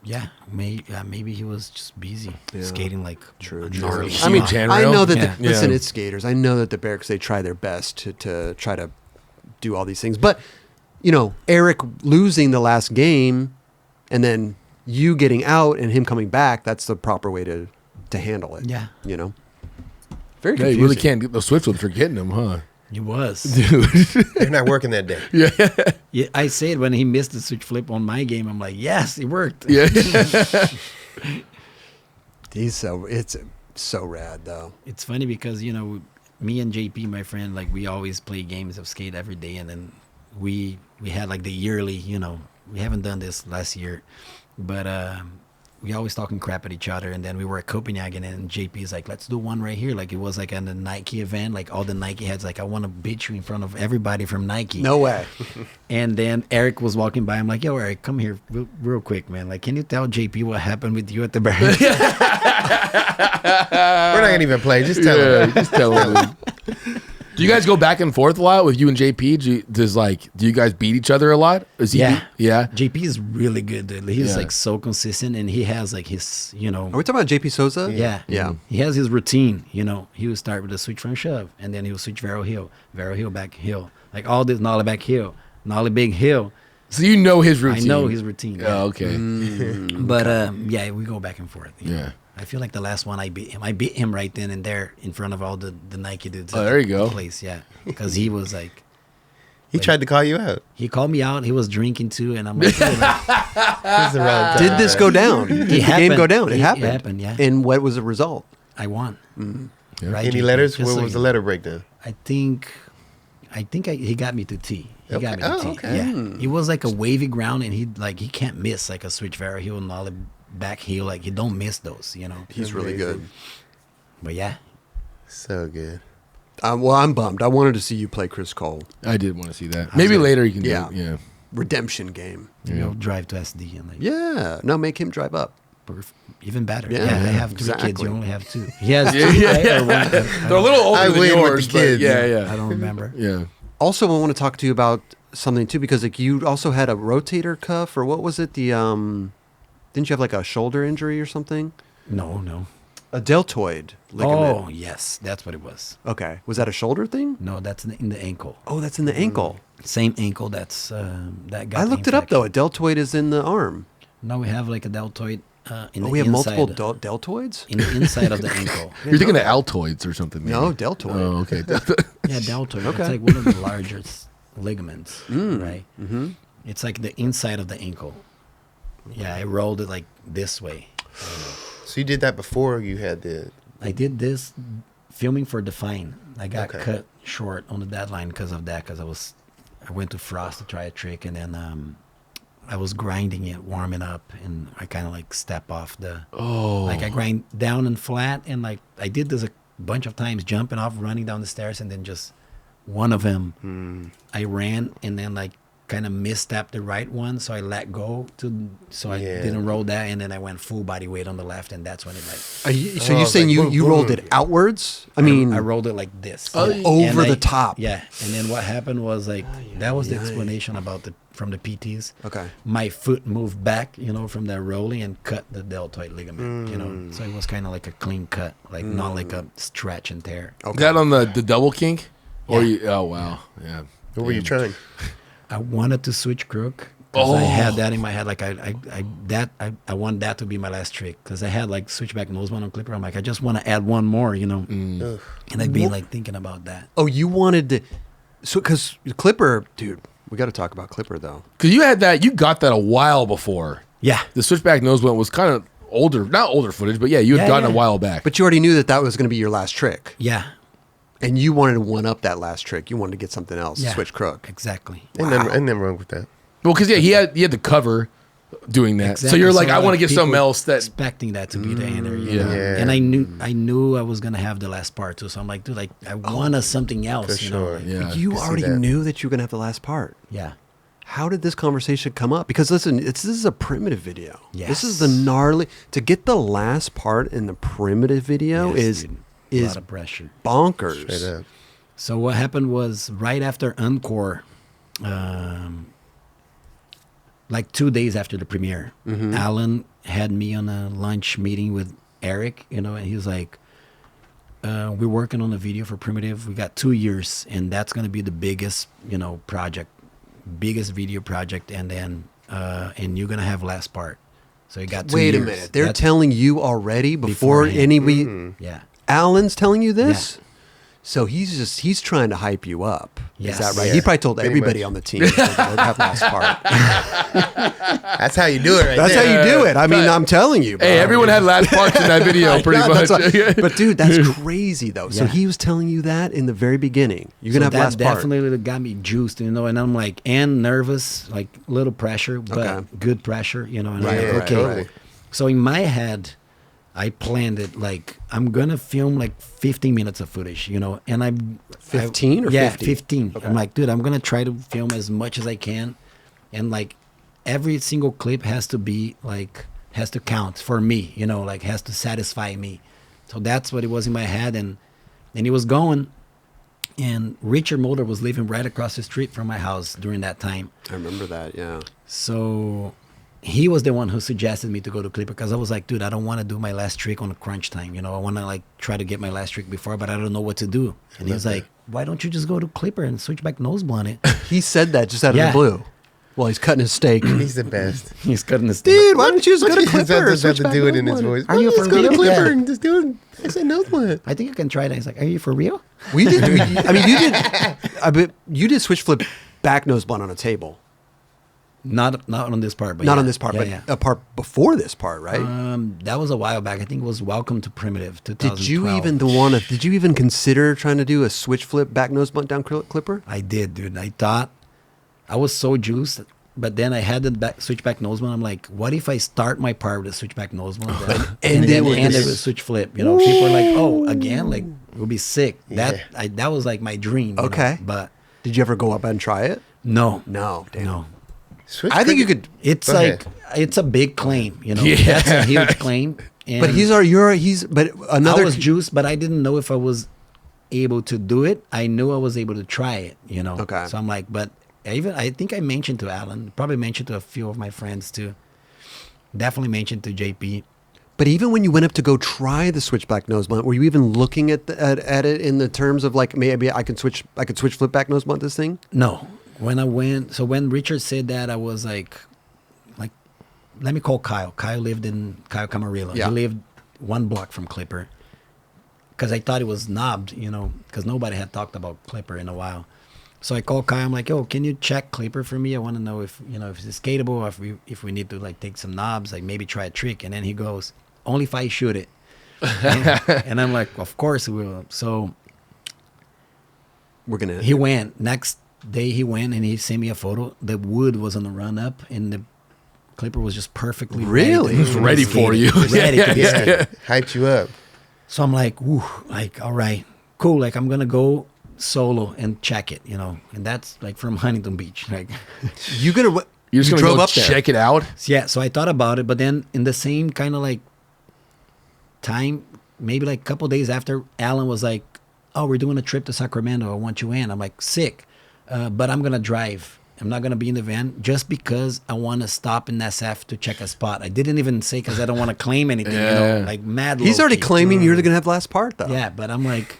Yeah, maybe he was just busy skating True. gnarly. I mean, I know that. Yeah. Listen, it's skaters. I know that the Berrics, they try their best to try to do all these things. But Eric losing the last game, and then you getting out and him coming back. That's the proper way to handle it. Yeah. Very Yeah, confusing. you really can't get those switch flips for getting them, huh? He was. They're not working that day. Yeah, I said when he missed the switch flip on my game, I'm like, yes, it worked. Yeah. It's so rad though. It's funny because me and JP, my friend, we always play games of skate every day, and then we had the yearly. We haven't done this last year, but we always talking crap at each other, and then we were at Copenhagen, and JP's like, let's do one right here. Like it was like at the Nike event, like all the Nike heads, like I want to beat you in front of everybody from Nike. No way. And then Eric was walking by. I'm like, yo, Eric, come here real quick, man. Like, can you tell JP what happened with you at the Berrics? We're not gonna even play. Just tell him. Just tell him. Do you guys go back and forth a lot with you and JP? Do you guys beat each other a lot? Yeah. Yeah. JP is really good, dude. He's Yeah. like so consistent, and he has like his, you know. Are we talking about JP Souza? Yeah. Yeah. He has his routine, you know. He would start with a switch front shove, and then he would switch Vero heel, back heel. Like all this nollie back heel, nollie big heel. So you know his routine. I know his routine. Yeah. Oh, okay. But yeah, we go back and forth. you know. Yeah. I feel like the last one I beat him right then and there in front of all the Nike dudes. Oh, at there you the go. Place, yeah. Because he was like, He tried to call you out. he called me out. He was drinking too, and I'm like, This is the wrong time. Did this go down? Did the game happened. go down? It It happened. happened, yeah. And what was the result? I won. Yeah. Right, Any JP? letters? Just What so was you the letter breakdown? I think he got me to T. He got me to Okay. T. Oh, okay. Yeah. It was like a wavy ground, and he can't miss like a switch Vero heel and nollie back heel. Like he don't miss those, you know. He's really good. But yeah, So good. Well, I'm bummed. I wanted to see you play Chris Cole. I did want to see that. Maybe later you can Yeah. do it. Yeah. Redemption game. you know, drive to SD and like Yeah. No, make him drive up. even better. Yeah, Yeah, I have 3 kids. exactly. You only have 2. He has 2, Yeah, right? yeah. Or one? They're a little older I than win with yours, the but kids. yeah, I yeah. don't remember. Yeah. Also, I want to talk to you about something too, because like you also had a rotator cuff, or what was it? Didn't you have like a shoulder injury or something? No. A deltoid ligament. Oh yes, that's what it was. Okay. Was that a shoulder thing? No, that's in the ankle. Oh, that's in the ankle. Same ankle. That's that got. I the looked it up though. A infection. deltoid is in the arm. Now we have like a deltoid in the We have inside, multiple deltoids? in the inside of the ankle. You're thinking of Altoids or something. Maybe. No, deltoid. Oh, okay. Yeah, deltoid. Okay. It's like one of the largest ligaments, right? Mm-hmm. It's like the inside of the ankle. Yeah, I rolled it like this way. So you did that before you had the. I did this filming for Define. I got Okay. cut short on the deadline because of that. Because I went to Frost to try a trick, and then I was grinding it, warming up, and I kind of like step off the. Oh. Like I grind down and flat, and like I did this a bunch of times, jumping off, running down the stairs, and then just one of them, I ran and then like kind of misstepped the right one, so I let go so I Yeah. didn't roll that, and then I went full body weight on the left, and that's when it like. So Oh, you're it's saying like you, boom, you rolled boom. it outwards? I mean, I rolled it like this. Oh, And over I- the top. Yeah, and then what happened was like that was the explanation about from the PTs. Okay. My foot moved back, from that rolling and cut the deltoid ligament. So it was kind of like a clean cut, like not like a stretch and tear. Is that on the double kink? Or Yeah. you, oh wow, yeah. What were you trying? I wanted to switch crook. 'Cause I Oh. had that in my head, like I want that to be my last trick, because I had like switchback noseblunt on clipper. I'm like, I just want to add one more, Ugh. and I've been like thinking about that. Oh, you wanted to. So, because Clipper, dude, we got to talk about Clipper though. Because you got that a while before. Yeah, The switchback nose blunt was kind of older, not older footage, but yeah, you had Yeah, gotten yeah. a while back. But you already knew that was going to be your last trick. yeah, And you wanted to one up that last trick. You wanted to get something else, yeah. switch crook. Exactly. Ain't nothing wrong with that. well, because yeah, he had the cover doing that, so Exactly. you're like, So, I want to get people something else that. expecting that to be the ender, yeah. Yeah. And I knew I was gonna have the last part too. So I'm like, dude, like I wanted something else. For you know? sure. Like, Yeah. You I see already that. knew that you were going to have the last part. yeah. How did this conversation come up? Because listen, this is a Primitive video. This is the Yes. gnarly. To get the last part in the Primitive video Yes, is dude. A is lot of pressure. bonkers. Straight up. So what happened was right after Encore, like 2 days after the premiere, Alan had me on a lunch meeting with Eric, and he was like, we're working on a video for Primitive. We got 2 years, and that's going to be the biggest, biggest video project. And then, and you're going to have last part. So you got 2 Wait years. a minute. They're That's- telling you already before Beforehand. anybody. Yeah. Alan's telling you this? So he's trying to hype you up. Yes. Is that right? Yeah, He probably told pretty everybody much. on the team that would have last part. That's how you do it right That's there. how you do it. I mean, I'm telling you. bro. Hey, everyone had last parts in that video, pretty Yeah, much. that's right. But dude, that's crazy though. So Yeah. he was telling you that in the very beginning. You're gonna have that last part. definitely got me juiced, and I'm like, and nervous, like little pressure, but Okay. good pressure, and I'm Right, like, right, okay. right. So in my head, I planned it like I'm gonna film like 15 minutes of footage, you know, and I'm 15 or yeah, 50? 15. Okay. I'm like, dude, I'm gonna try to film as much as I can, and like every single clip has to be like has to count for me, you know, like has to satisfy me. So that's what it was in my head, and it was going. And Richard Mulder was living right across the street from my house during that time. I remember that. Yeah. So he was the one who suggested me to go to Clipper because I was like, dude, I don't want to do my last trick on a crunch time. You know, I want to like try to get my last trick before, but I don't know what to do. And he was like, why don't you just go to Clipper and switch back nose blunt it? He said that just out of Yeah. the blue. Well, he's cutting his steak. He's the best. He's cutting his Dude, why don't you just go to Clipper? Does have switch to back do it nose in his blunt? voice. Are you Let's for go to real? Clipper Yeah. and just do it. I said nose blunt. I think I can try that. He's like, are you for real? We did. I mean, you did. I bet you did switch flip back nose blunt on a table. Not on this part, but Not yeah. on this part, Yeah, but yeah. a part before this part, right? That was a while back. I think it was Welcome to Primitive 2012. Did you even Did you even consider trying to do a switch flip back nose blunt down Clipper? I did, dude. I thought I was so juiced, but then I had the switchback nose blunt. I'm like, what if I start my part with a switchback nose blunt and then with end it this- with switch flip? You know, people are like, oh, again, like it would be sick. Yeah. That was like my dream. You know? Okay. But Did you ever go up and try it? no, No, damn. no. Switch I think you cricket- could. It's Go like ahead. it's a big claim. You know, Yeah. that's a huge claim. And But but another. I was juiced, but I didn't know if I was able to do it. I knew I was able to try it, you know. Okay. So I'm like, but I think I mentioned to Alan, probably mentioned to a few of my friends too. Definitely mentioned to JP. But even when you went up to go try the switchback nose blunt, were you even looking at at it in the terms of like maybe I could switch flip back nose blunt this thing? No, when I went, so when Richard said that, I was like, let me call Kyle. Kyle lived in Camarillo. Yeah. He lived 1 block from Clipper. Because I thought it was knobbed, you know, because nobody had talked about Clipper in a while. So I called Kyle. I'm like, yo, can you check Clipper for me? I want to know if it's skatable, or if we need to like take some knobs, like maybe try a trick. And then he goes, only if I shoot it. And I'm like, of course we will. So We're gonna. he went. Next day he went and he sent me a photo. The wood was on the run up and the Clipper was just perfectly Really? ready, It was ready for you. Ready to be Yeah, skated. hyped you up. So I'm like, ooh, like, all right, cool. Like, I'm going to go solo and check it, you know. And that's like from Huntington Beach. Like, You gonna? You're just you gonna drove go up there. check it out. yeah. So I thought about it, but then in the same kind of like time, maybe like a couple days after, Alan was like, oh, we're doing a trip to Sacramento. I want you in. I'm like, sick. But I'm going to drive. I'm not going to be in the van just because I want to stop in SF to check a spot. I didn't even say because I don't want to claim anything, you know, Yeah. like mad He's already low-key. claiming you're gonna have last part though. Yeah, but I'm like,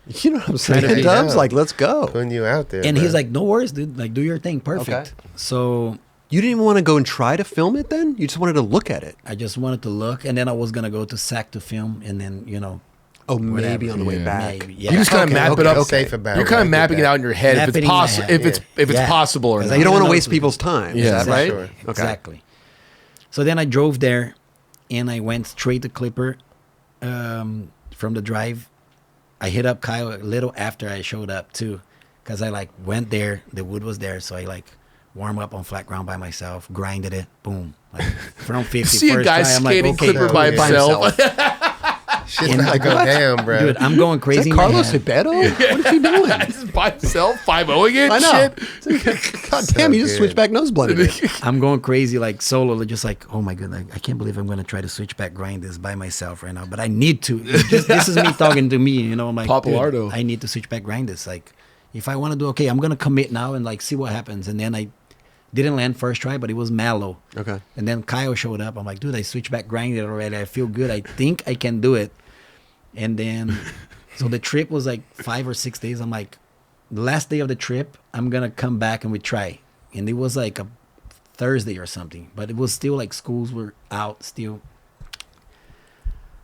You know what I'm Trying to saying? be Dubs, down. like, let's go. Putting you out there. and bro. he's like, no worries, dude. Like, do your thing. Perfect. Okay. So You didn't even want to go and try to film it then? You just wanted to look at it. I just wanted to look, and then I was going to go to SAC to film, and then, you know, Oh, maybe Whatever. on the way Yeah. back. maybe. Yeah. You just kind of Okay, map okay, it up. okay. Safe about You're it. kind I of get mapping it that. out in your head Map if it it's in my possible. head. If it's Yeah. possible or 'Cause not. I You don't even want to know waste if- people's time. Yeah. Is that For right? sure. Okay. Exactly. So then I drove there, and I went straight to Clipper from the drive. I hit up Kyle a little after I showed up, too, because I, like, went there. The wood was there, so I, like, warm up on flat ground by myself, grinded it, boom. Like, from 50 See a first guy try, I'm like, skating okay, Clipper cool. by Yeah. himself. Shit's about to go down, bro. dude, I'm going Is crazy. that in my Carlos head. Ribeiro? What is he doing? Just by himself, 5-0 again. I know. Shit. God damn, you just good. switched back nose blunted. I'm going crazy, like solo, just like, oh my god, I can't believe I'm gonna try to switch back grind this by myself right now, but I need to. This is me talking to me, you know. I'm like, Papalardo. dude, I need to switch back grind this. Like, if I want to do okay, I'm gonna commit now and like see what happens. And then I didn't land first try, but it was mellow. Okay. And then Kyle showed up. I'm like, dude, I switched back grind it already. I feel good. I think I can do it. And then, so the trip was like 5 or 6 days. I'm like, the last day of the trip, I'm going to come back and we try. And it was like a Thursday or something, but it was still like schools were out still.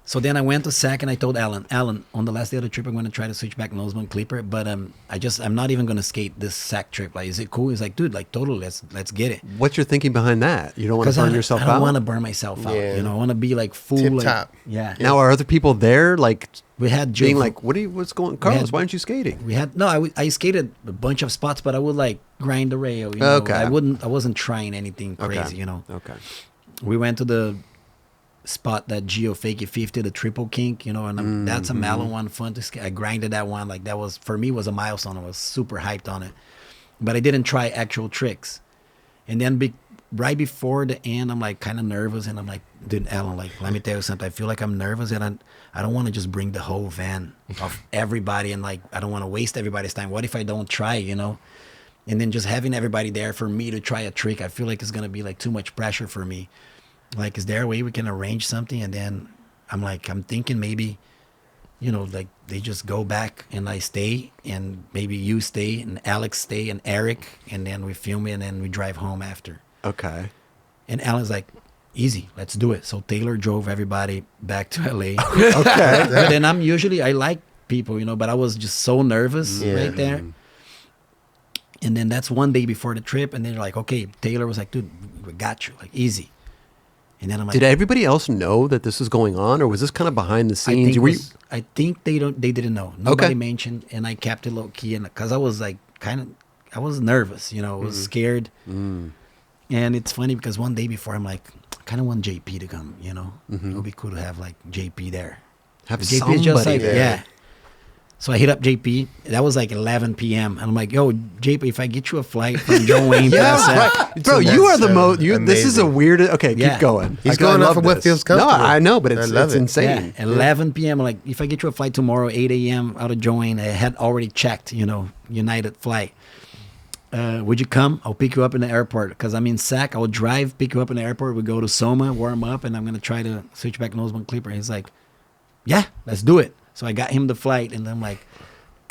So then I went to SAC and I told Alan, on the last day of the trip, I'm going to try to switch back noseblunt Clipper, but I'm not even going to skate this SAC trip. Like, is it cool? He's like, dude, like totally, let's get it. What's your thinking behind that? You don't want to burn yourself I don't out? want to burn myself out. Yeah. You know, I want to be like full. Tip like, top. Yeah. Now, are other people there, like, We had being Joe- like, what's going Carlos, had- why aren't you skating? We had I skated a bunch of spots, but I would like grind the rail. You know? Okay. I wasn't trying anything crazy. Okay. You know. Okay. We went to the spot that Geo Fakey 50, the triple kink, you know, and that's a mellow one, fun to I grinded that one. Like that was, for me, was a milestone. I was super hyped on it. But I didn't try actual tricks. And then right before the end, I'm like kind of nervous. And I'm like, dude, Alan, like, let me tell you something. I feel like I'm nervous and I don't want to just bring the whole van of everybody. And like, I don't want to waste everybody's time. What if I don't try, you know? And then just having everybody there for me to try a trick, I feel like it's going to be like too much pressure for me. Like, is there a way we can arrange something? And then I'm thinking maybe, you know, like they just go back and I stay and maybe you stay and Alex stay and Eric, and then we film it and then we drive home after. Okay. And Alan's like, easy, let's do it. So Taylor drove everybody back to LA. Okay. But then I like people, you know, but I was just so nervous right there. And then that's one day before the trip. And then you're like, okay, Taylor was like, dude, we got you, like easy. And then I'm like, did everybody else know that this was going on, or was this kind of behind the scenes? I think they didn't know. Nobody mentioned, and I kept it low key, and because I was like I was nervous, you know, I was scared. And it's funny because one day before, I'm like, I kind of want JP to come, you know. It would be cool to have like JP there. Have JP somebody is just like, there. So I hit up JP. That was like 11 p.m. And I'm like, yo, JP, if I get you a flight from John Wayne, Right. Bro, you are the most. This is a weird. Okay, keep going. He's going off of what feels comfortable. No, I know, but it's it. insane. Yeah, 11 p.m. Like, if I get you a flight tomorrow, 8 a.m. out of John Wayne, I had already checked, you know, United flight. Would you come? I'll pick you up in the airport because I'm in SAC. I'll drive, pick you up in the airport. We go to Soma, warm up, and I'm gonna try to switch back noseblunt clipper. He's like, yeah, let's do it. So I got him the flight, and I'm like,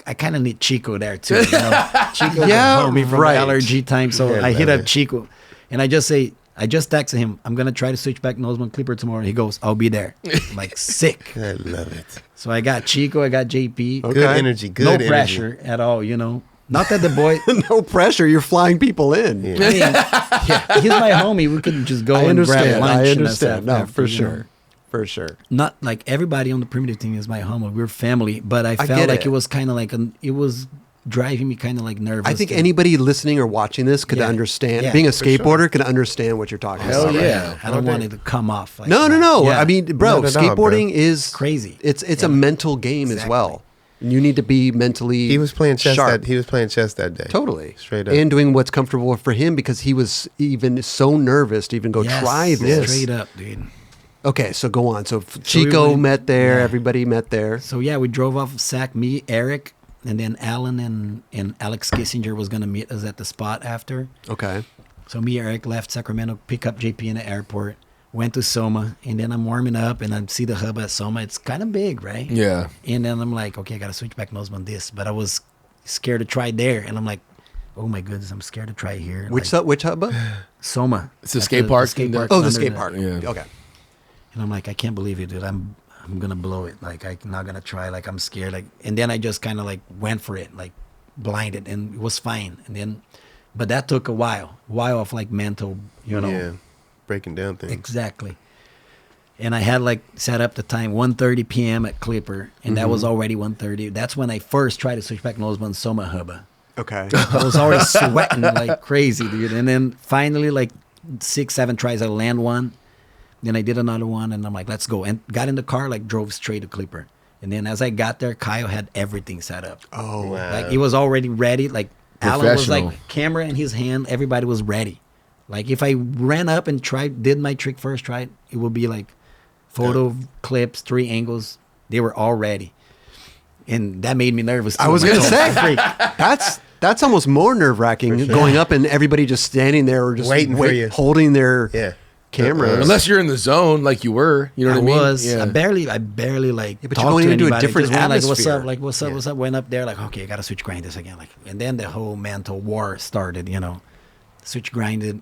I kind of need Chico there too. You know? Chico helped me from allergy time, so I hit up Chico, and I just texted him, I'm gonna try to switch back noseblunt clipper tomorrow. He goes, I'll be there. I'm like, sick. I love it. So I got Chico, I got JP. Okay. Good energy. Good energy. No pressure at all, you know. Not that the boy. No pressure. You're flying people in. I mean, he's my homie. We could just go and grab lunch. I understand. No, after, for sure. For sure. Not like everybody on the Primitve team is my homie. We're family, but I felt like it was kind of like it was driving me kind of like nervous. I think anybody listening or watching this could understand. Yeah, being a skateboarder could understand what you're talking about. Hell yeah. I don't want it to come off. Like No. Yeah. I mean, bro, skateboarding is crazy. It's a mental game as well. You need to be mentally. He was playing chess. Sharp. He was playing chess that day. Totally, straight up, and doing what's comfortable for him because he was even so nervous to even go try this. Straight up, dude. Okay, so go on. So Chico met there. Everybody met there. So yeah, we drove off of SAC. Me, Eric, and then Alan and Alex Kissinger was gonna meet us at the spot after. Okay. So me, Eric left Sacramento, pick up JP in the airport. Went to Soma, and then I'm warming up, and I see the hub at Soma. It's kind of big, right? Yeah. And then I'm like, okay, I got to switch back noseblunt this. But I was scared to try there. And I'm like, oh, my goodness, I'm scared to try here. Which hub? Soma. It's a skate park? The skate park. Yeah. Okay. And I'm like, I can't believe it, dude. I'm going to blow it. Like, I'm not going to try. Like, I'm scared. Like, and then I just kind of, like, went for it, like, blinded. And it was fine. And then, but that took a while of, like, mental, you know. Yeah. Breaking down things. Exactly. And I had like set up the time 1:30 p.m. at Clipper, and that was already 1:30. That's when I first tried to switch back noseblunt Soma hubba. Okay. I was already sweating like crazy, dude. And then finally, like 6-7 tries, I land one. Then I did another one, and I'm like, let's go. And got in the car, like drove straight to Clipper. And then as I got there, Kyle had everything set up. Oh, wow. Like he was already ready. Like Alan was like camera in his hand. Everybody was ready. Like if I ran up and did my trick first, it would be like photo clips, 3 angles. They were all ready. And that made me nervous too. I was going to say, that's almost more nerve-wracking going up and everybody just standing there or just waiting for you, holding their cameras. Unless you're in the zone like you were, you know what I mean? I barely like but you're going into a different atmosphere. Like, what's up? Went up there like, okay, I got to switch grind this again. Like, and then the whole mental war started, you know. Switch grinded.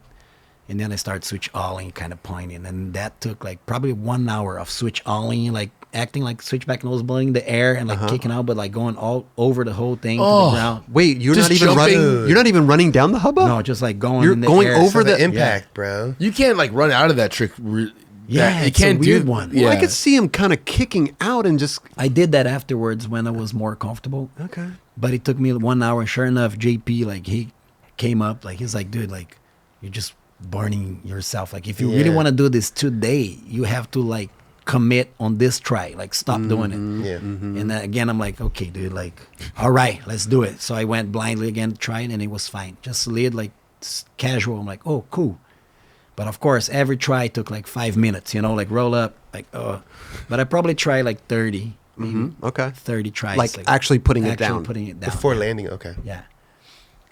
And then I started switch alling, kind of pointing. And that took like probably 1 hour of switch alling, like acting like switchback nose blowing the air and like kicking out, but like going all over the whole thing to the ground. Wait, you're Just not even jumping. running. You're not even running down the hubba. No, just like going. You're in the going air. over the impact, bro. You can't like run out of that trick. Yeah, you it's a can't weird do one. Well, I could see him kind of kicking out and just. I did that afterwards when I was more comfortable. Okay. But it took me 1 hour. Sure enough, JP, like he came up, like he's like, dude, like you just burning yourself. Like if you really want to do this today, you have to like commit on this try. Like stop doing it. Yeah. And then again, I'm like, okay, dude, like, all right, let's do it. So I went blindly again, tried, and it was fine. Just slid like casual. I'm like, oh, cool. But of course, every try took like 5 minutes, you know, like roll up, like, but I probably tried like 30, maybe Okay. 30 tries. Like actually putting it down. Putting it down. Before landing, okay. Yeah.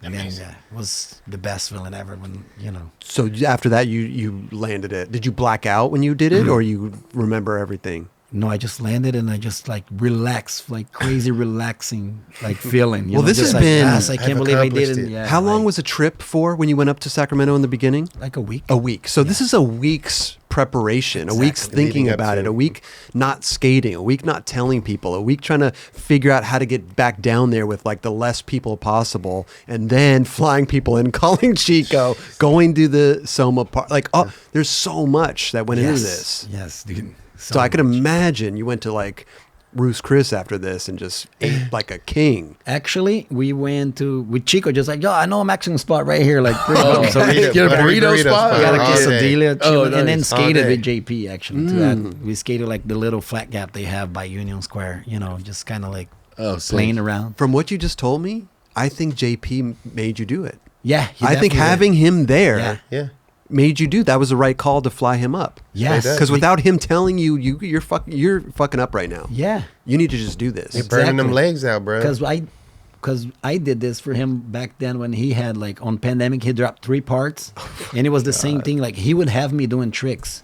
And then, yeah, it was the best feeling ever when, you know. So after that, you landed it. Did you black out when you did it, or you remember everything? No, I just landed and I just like relaxed, like crazy relaxing, like feeling. You Well, know, this just has like, been- "Yes, I can't I've believe I did accomplished it." it. Yeah, How long like- was the trip for when you went up to Sacramento in the beginning? Like a week. A week. So this is a week's preparation, a week's Exactly. thinking Leading up about to it, it. a week not skating, a week not telling people, a week trying to figure out how to get back down there with like the less people possible, and then flying people in, calling Chico, going to the Soma Park. Like, oh, there's so much that went into this. Yes, dude. So I could imagine you went to like Bruce Chris after this and just ate like a king. Actually, we went to with Chico, just like, yo, I know a Mexican spot right here, like. Oh, So we Get a Buttery burrito spot? We got a all day. quesadilla, Oh, chili, and then nice. skated All with day. JP actually to that. We skated like the little flat gap they have by Union Square, you know, just kind of like Oh, playing sick. around. From what you just told me, I think JP made you do it. Yeah, he I think definitely having did. him there Yeah. Yeah. made you do that was the right call to fly him up. Yes, does. Because without him telling you, you're fucking up right now. yeah, You need to just do this. You're burning them Exactly. legs out, bro. because I did this for him back then when he had like on pandemic he dropped 3 parts, and it was the same thing. Like he would have me doing tricks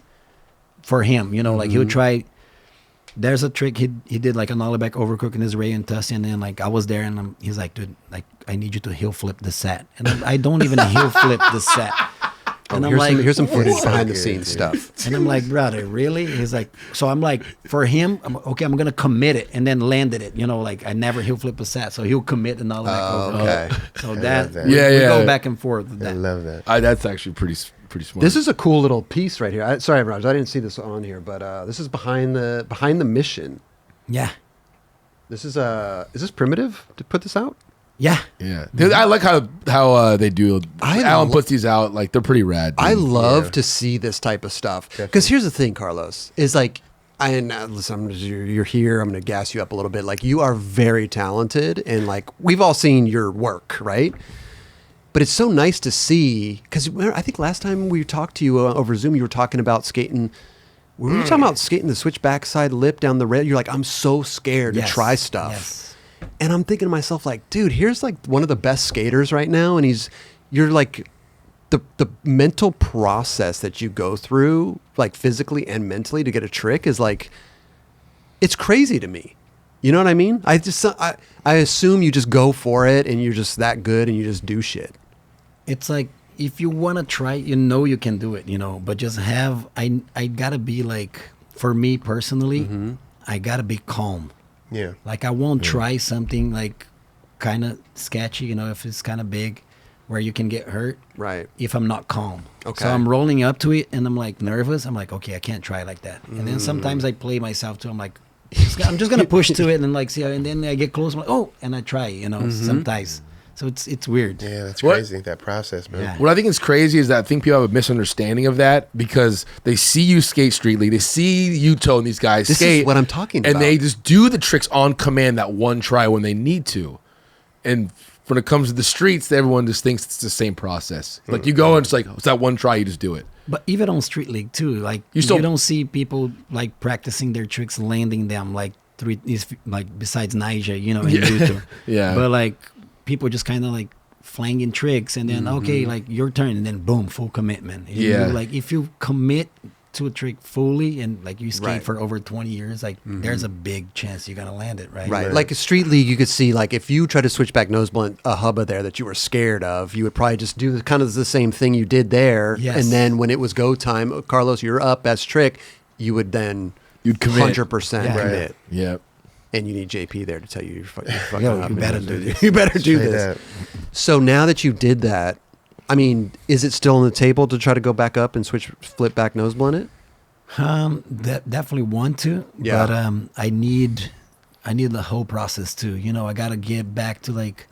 for him, you know, like he would try. There's a trick he did like an ollie back overcook in his Ray and Tussie, and then like I was there and he's like, dude, like I need you to heel flip the set, and I don't even heel flip the set. And I'm like, here's some footage so behind the good, scenes dude. stuff. and I'm like, brother, really? He's like, so I'm like, for him, I'm gonna commit it and then landed it. You know, like I never heel flip a set, so he'll commit and all back over. okay. So love that, that. we Yeah. go back and forth with I that. love that. That's actually pretty smart. This is a cool little piece right here. Sorry, Raj, I didn't see this on here, but this is behind the mission. Yeah, This is this Primitive to put this out? yeah. Yeah, dude, I like how they do. Alan puts these out like they're pretty rad. Dude. I love Yeah. to see this type of stuff. Definitely. Because here's the thing, Carlos, is like, listen, you're here. I'm going to gas you up a little bit. Like, you are very talented, and like we've all seen your work, right? But it's so nice to see, because I think last time we talked to you over Zoom, you were talking about skating. We were talking about skating the switch backside lip down the rail. You're like, I'm so scared to Yes, try stuff. yes. And I'm thinking to myself, like, dude, here's like one of the best skaters right now, and you're like, the mental process that you go through, like physically and mentally, to get a trick is like, it's crazy to me. You know what I mean? I assume you just go for it, and you're just that good, and you just do shit. It's like if you want to try, you know you can do it, you know. But just I gotta be like, for me personally, I gotta be calm. Yeah. Like I won't try something like kind of sketchy, you know, if it's kind of big, where you can get hurt. Right. If I'm not calm. Okay. So I'm rolling up to it and I'm like nervous. I'm like, okay, I can't try like that. And then sometimes I play myself too. I'm like, I'm just gonna push to it and like see how, and then I get close. I'm like, oh, and I try, you know, sometimes. So it's weird. Yeah, that's What? crazy, that process, man. Yeah. What I think is crazy is that I think people have a misunderstanding of that because they see you skate street league, they see Yuto and these guys This skate. is what I'm talking and about. they just do the tricks on command that one try when they need to. And when it comes to the streets, everyone just thinks it's the same process. Like you go and it's like, it's that one try, you just do it. But even on street league too, like You still- you don't see people like practicing their tricks, landing them like besides Naija, you know, in YouTube. Yeah. But like people just kind of like flanging tricks, and then okay, like your turn, and then boom, full commitment. You Yeah. know, like if you commit to a trick fully and like you skate Right. for over 20 years, like there's a big chance you're gonna land it, right? Right. Like a street league, you could see, like, if you try to switch back nose blunt a hubba there that you were scared of, you would probably just do kind of the same thing you did there. Yes. And then when it was go time, Carlos, you're up, best trick, you would then You'd commit. 100% Yeah. commit. Yeah. And you need JP there to tell you you're fucking Yo, up. you and better do this. You better do Straight this. up. So now that you did that, I mean, is it still on the table to try to go back up and flip back nose blunt it? Definitely want to, Yeah. but I need the whole process too. You know, I gotta get back to like,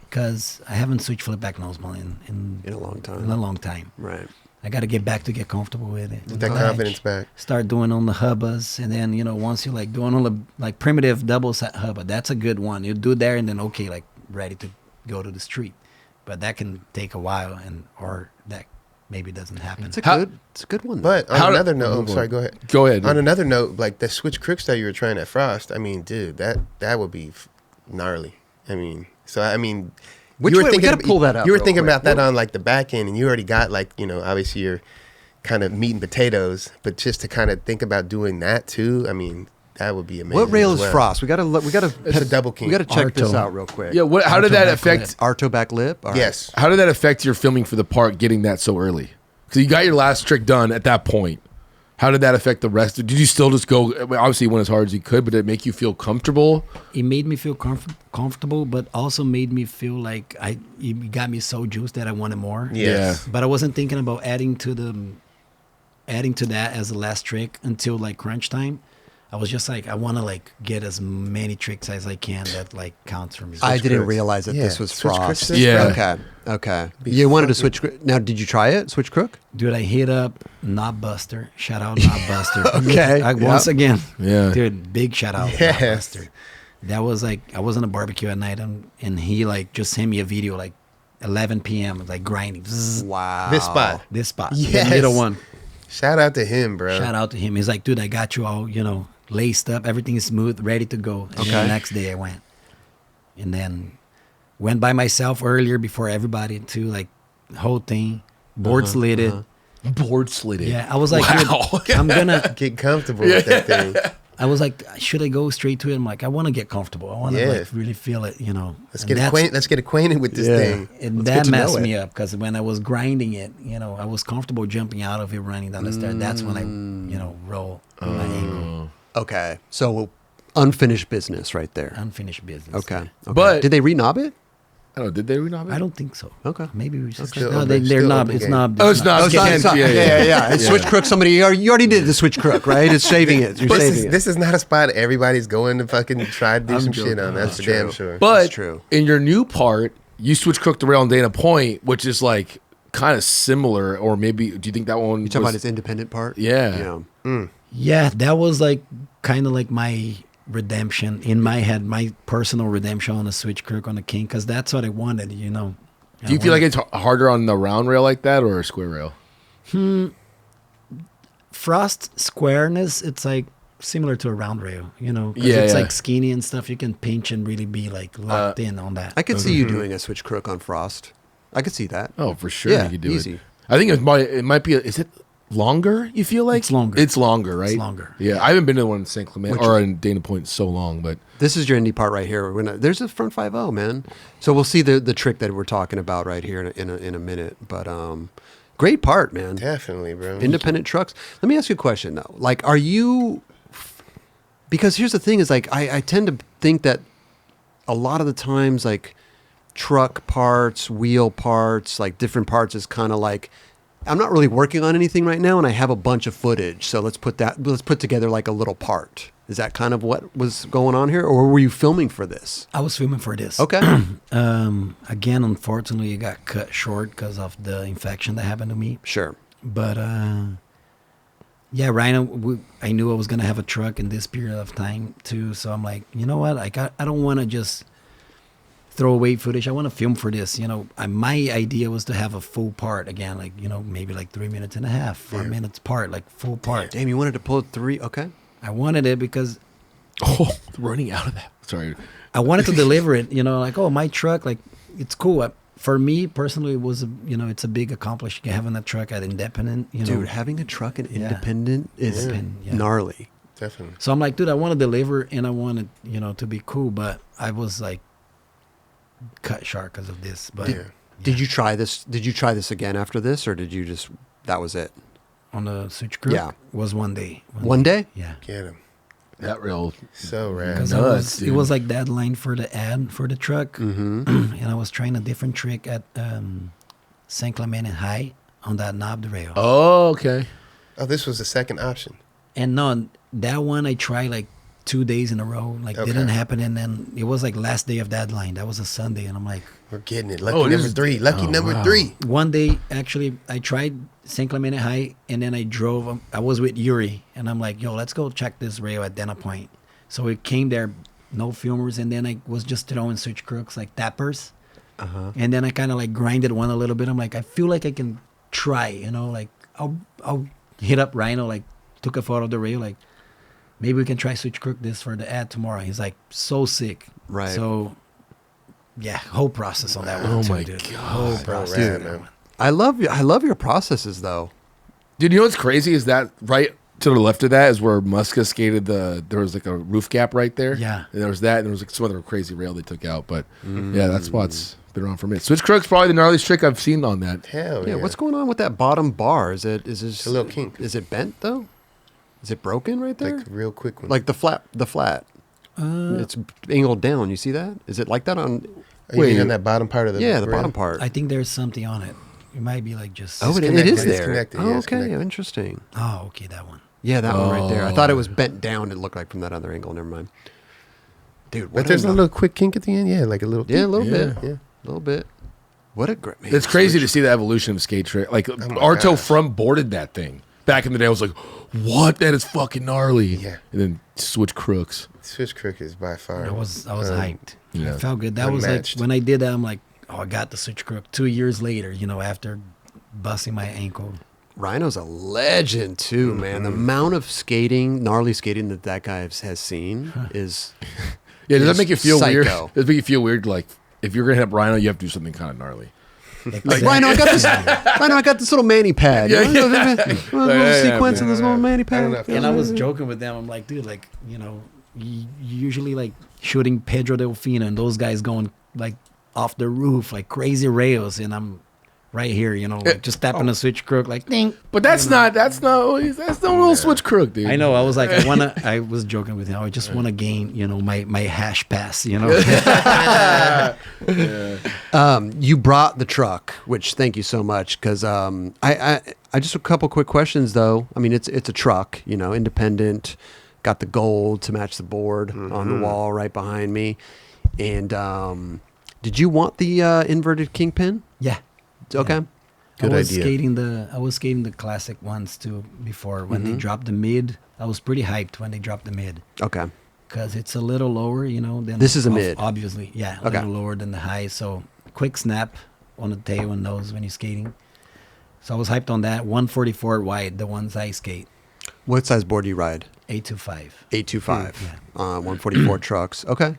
because I haven't switched flip back nose blunt in In a long time. in a long time. Right. I got to get back to get comfortable with it. Get that Like, confidence back. Start doing on the hubbas, and then once you like doing all the like primitive double set hubba, that's a good one. You do there, and then okay, like ready to go to the street, but that can take a while, or that maybe doesn't happen. It's a good one. But on another note, sorry, go ahead. Go ahead. On another note, like the switch crooks that you were trying at Frost, I mean, dude, that would be gnarly. I mean, Which way? We gotta pull that up You were real thinking quick. about that on like the back end, and you already got like, obviously you're kind of meat and potatoes, but just to kind of think about doing that too, I mean, that would be amazing. What rail as is well. Frost? We gotta. It's a double kink. We gotta check this Arto. out real quick. Yeah. How did that back affect? Arto back lip. All right. Yes. How did that affect your filming for the part? Getting that so early, because you got your last trick done at that point. How did that affect the rest? Did you still just go? Obviously, you went as hard as you could, but did it make you feel comfortable? It made me feel comfortable, but also made me feel like it got me so juiced that I wanted more. Yes. But I wasn't thinking about adding to that as the last trick until like crunch time. I was just like, I want to like get as many tricks as I can that like counts for me. I didn't crooks. realize that Yeah. this was Switch crooks Frost. is Yeah. Okay. Be You wanted to fucking- switch. Now, did you try it? Switch crook? Dude, I hit up Knob Buster. Shout out Knob Buster. Okay. Once again. Yeah. Dude, big shout out Yes. Knob Buster. That was like, I was on a barbecue at night and he like just sent me a video like 11 p.m. like grinding. Zzz, Wow. This spot. this spot. Yes. The middle one. Shout out to him, bro. Shout out to him. He's like, dude, I got you all, laced up. Everything is smooth, ready to go. And then Okay. the next day I went. And then went by myself earlier before everybody too, like whole thing. Board slid it. Board slid it. Yeah, I was like, Wow. dude, I'm gonna. Get comfortable with that thing. I was like, should I go straight to it? I'm like, I want to get comfortable. I want to Yeah. like really feel it, Let's And get that's- acquainted. Let's get acquainted with this Yeah. thing. And It's that good to know messed it. me up because when I was grinding it, I was comfortable jumping out of it, running down the stairs. That's when I, roll my angle. Okay. So unfinished business right there. Unfinished business. Okay. But- did they re-knob it? I don't know. Did they re-knob it? I don't think so. Okay. Maybe we should. Still No, open- they're still knob. open It's game. knob. Oh, it's not. Yeah. It's switch crook. Somebody you already did the switch crook, right? It's shaving it. You're This shaving is, it. this is not a spot everybody's going to fucking try to do I'm some shit joking. on. That's That's for damn true. sure. But That's true. in your new part, you switch crook the rail on Dana Point, which is like kind of similar, or maybe do you think that one? You talking about his independent part? Yeah. Yeah, that was like kind of like my redemption in my head, my personal redemption on a switch crook on a kink, because that's what I wanted. Do you feel like it's harder on the round rail like that or a square rail? Frost squareness? It's like similar to a round rail, 'cause Yeah, it's yeah. like skinny and stuff. You can pinch and really be like locked in on that. I could see you doing a switch crook on Frost. I could see that. Oh, for sure. Yeah, you could do easy. it. I think it might be. Is it longer? You feel like It's longer. It's longer, right? It's longer. Yeah, I haven't been to one in St. Clement Which- or in Dana Point in so long, but This is your indie part right here. There's a front 5.0, man. So we'll see the trick that we're talking about right here in a minute. But great part, man. Definitely, bro. Independent trucks. Let me ask you a question though. Like, are you? Because here's the thing: is like I tend to think that a lot of the times, like truck parts, wheel parts, like different parts is kind of like I'm not really working on anything right now, and I have a bunch of footage. So let's put together like a little part. Is that kind of what was going on here, or were you filming for this? I was filming for this. Okay. Again, unfortunately, it got cut short because of the infection that happened to me. Sure. But yeah, Ryan, I knew I was gonna have a truck in this period of time too. So I'm like, you know what? I don't want to just throw away footage. I want to film for this. My idea was to have a full part again, like maybe like 3 minutes and a half, 4 minutes part, like full part. Damn, you wanted to pull 3. Okay. I wanted it because running out of that. Sorry. I wanted to deliver it. Like, oh, my truck, like it's cool. For me personally, it was it's a big accomplishment having a truck at Independent. Dude, having a truck in Yeah. Independent is Independent, yeah. gnarly. Definitely. So I'm like, dude, I want to deliver and I want it, to be cool, but I was like cut short because of this. But Yeah. Did you try this? Did you try this again after this, or did you just that was it? on the switch crew, Yeah. was one day. One day? Yeah. Get him. That rail. So rad. Because Nuts, it dude. was like deadline for the ad for the truck, Mm-hmm. and I was trying a different trick at St. Clement and High on that knob rail. Oh, okay. Oh, this was the second option. And no, that one I tried like 2 days in a row. Like didn't happen, and then it was like last day of deadline. That was a Sunday, and I'm like, we're getting it. Lucky number 3. Lucky number 3. One day, actually, I tried San Clemente High, and then I drove. I was with Yuri, and I'm like, yo, let's go check this rail at Dana Point. So we came there, no filmers, and then I was just throwing switch crooks like tappers. And then I kind of like grinded one a little bit. I'm like, I feel like I can try, you know, like I'll hit up Rhino, like took a photo of the rail, like maybe we can try switch crook this for the ad tomorrow. He's like so sick. Right. So yeah, whole process on that one. Oh too, my dude. God. Whole process Dude. on that one. I love your processes though. Dude, you know what's crazy is that right to the left of that is where Muska skated. There was like a roof gap right there. Yeah. And there was that, and there was like some other crazy rail they took out. But yeah, that spot's been around for a minute. Switch crook's probably the gnarliest trick I've seen on that. Hell Yeah, what's going on with that bottom bar? Is this It's a little kink. Is it bent though? Is it broken right there? Like a real quick one. Like the flat. It's angled down. You see that? Is it like that on? you mean on that bottom part of the the rail? bottom part. I think there's something on it. It might be like just. Oh, it connected. is It's there. connected. Oh, Yeah, it's okay, connected. interesting. Oh, okay, that one. Yeah, that one right there. I thought it was bent down. It looked like from that other angle. Never mind. Dude, what But there's a little quick kink at the end. Yeah, like a little. yeah, a little bit, Yeah. a little bit. What a great man. It's crazy to see the evolution of skate trick. Like my Arto gosh. front boarded that thing back in the day. I was like, what? That is fucking gnarly. Yeah. And then switch crooks. Switch crook is by far. I was hyped. yeah. I felt good. That was like Unmatched. when I did that. I'm like, oh, I got the switch crook 2 years later. You know, after busting my ankle. Rhino's a legend too, man. The amount of gnarly skating that guy has seen is. Yeah, does that is make you feel weird? psycho. Does it make you feel weird? Like, if you're going to hit up Rhino, you have to do something kind of gnarly. Like, Rhino, I got this. Rhino, I got this little mani pad. Yeah, You know, yeah. little Yeah, sequence yeah, of this little mani I don't know pad. if And I was joking with them. I'm like, dude, like, you know, usually like shooting Pedro Delfino and those guys going like off the roof, like crazy rails. And I'm right here, you know, like just tapping a switch crook, like, ding. But that's not no little switch crook, dude. I know. I was like, I was joking with him. I just want to gain, you know, my hash pass, you know. You brought the truck, which thank you so much. Because I just a couple quick questions though. I mean, it's a truck, you know, independent. Got the gold to match the board on the wall right behind me. And did you want the inverted kingpin? Yeah. Okay. Good I was idea. I was skating the classic ones too before when they dropped the mid. I was pretty hyped when they dropped the mid Okay. because it's a little lower, you know. Than This is a mid. obviously. Yeah, a Okay. little lower than the high. So quick snap on the tail and nose when you're skating. So I was hyped on that. 144 wide, the ones I skate. What size board do you ride? 825. 825. Yeah. 144 trucks. Okay.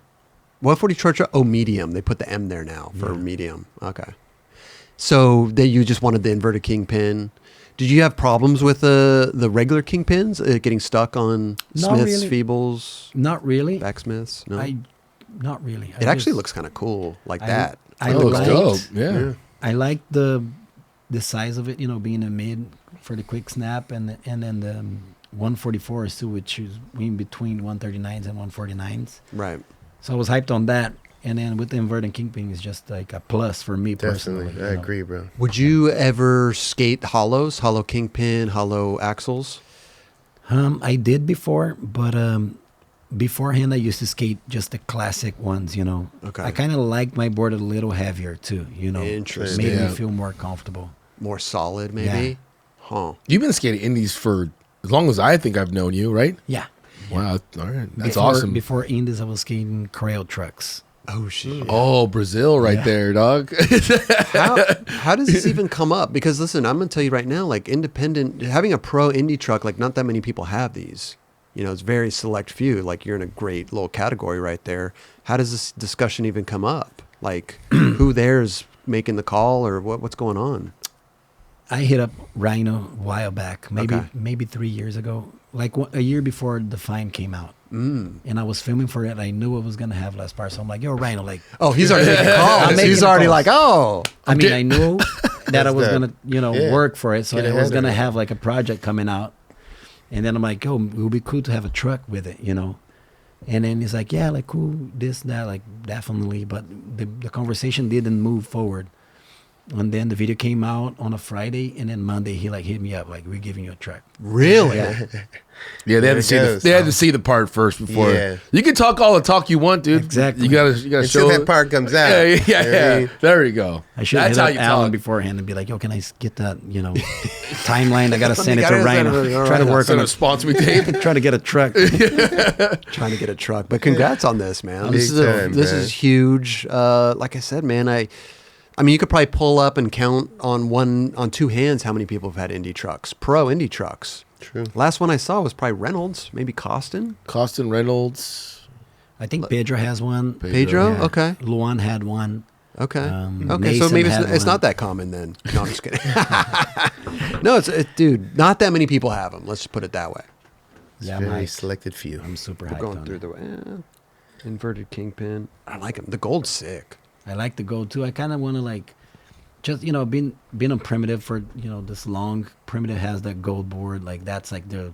144 truck. Oh, medium. They put the M there now for medium. Okay. So you just wanted the inverted kingpin. Did you have problems with the regular kingpins getting stuck on Not Smiths, really. Feebles, Not really. backsmiths? No. Not really. It actually looks kind of cool like that. I Oh, looks liked- dope. Yeah. I like the size of it, you know, being a mid for the quick snap, and then the 144s too, which is in between 139s and 149s. Right. So I was hyped on that, and then with the inverted kingpin is just like a plus for me Definitely. personally. I you know. agree, bro. Would you ever skate hollows, hollow kingpin, hollow axles? I did before, but beforehand I used to skate just the classic ones, you know. Okay. I kind of like my board a little heavier too, you know. Interesting. Made Yeah. me feel more comfortable. More solid, maybe? Huh. You've been skating indies for as long as I think I've known you, right? Yeah. Wow. All right. That's Before- awesome. Before Indies, I was skating trail trucks. Oh, shit. Oh, Brazil right Yeah. there, dog. How does this even come up? Because listen, I'm gonna tell you right now, like independent, having a pro indie truck, like not that many people have these. You know, it's very select few. Like you're in a great little category right there. How does this discussion even come up? Like who there's making the call or what's going on? I hit up Rhino a while back, Okay. maybe 3 years ago, like a year before the Fine came out. And I was filming for it. I knew it was gonna have less parts, so I'm like, "Yo, Rhino, like." Oh, he's already making calls. I'm making He's the already calls. like, oh, I mean, I knew that I was that. gonna, you know, Yeah. work for it, so Get I ahead was of gonna it. have like a project coming out. And then I'm like, "Yo, it would be cool to have a truck with it, you know." And then he's like, "Yeah, like cool, this, that, like definitely." But the conversation didn't move forward. And then the video came out on a Friday, and then Monday he like hit me up like, we're giving you a track. Really? Yeah, they had to see they had to see the part first before. Yeah. You can talk all the talk you want, dude. Exactly. You gotta Until show that part comes out. Yeah, You know what I mean? There you go. I should That's hit how up you Alan talk. beforehand and be like, yo, can I get that, timeline? I gotta send it to gotta Ryan. send it to Try to Ryan. work Send on a sponsor me tape. try to get a truck. Trying to get a truck, but congrats on this, man. Big This time, this man. is huge. Like I said, man, I mean, you could probably pull up and count on two hands how many people have had Indy trucks, pro Indy trucks. True. Last one I saw was probably Reynolds, maybe Koston. Koston Reynolds. I think Pedro has one. Pedro? Yeah. Okay. Luan had one. Okay. Um, Okay. So Mason maybe had it's one. not that common then. No, I'm just kidding. No, dude, not that many people have them. Let's just put it that way. Yeah, Very Mike. selected few. I'm super We're hyped going on through it. the inverted kingpin. I like them. The gold's sick. I like the gold too. I kind of want to just being on Primitive for this long. Primitive has that gold board. Like that's like their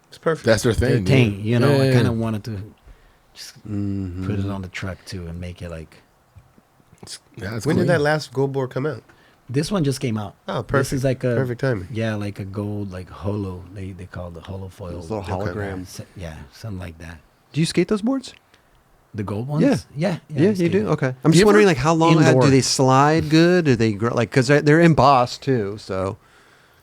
It's perfect. That's their thing. thing. dude. I Yeah. kind of wanted to just Mm-hmm. put it on the truck too and make it like. Yeah, that's When cool. did that last gold board come out? This one just came out. Oh, perfect. This is like a Perfect timing. Yeah, like a gold like holo. They call it the holo foil. Those little holograms. Yeah, something like that. Do you skate those boards? The gold ones. Yeah. Yeah. Yeah, I you skated. do. Okay. I'm You just ever- wondering, like, how long Indoor. do they slide good? Do they grow because they're embossed too? So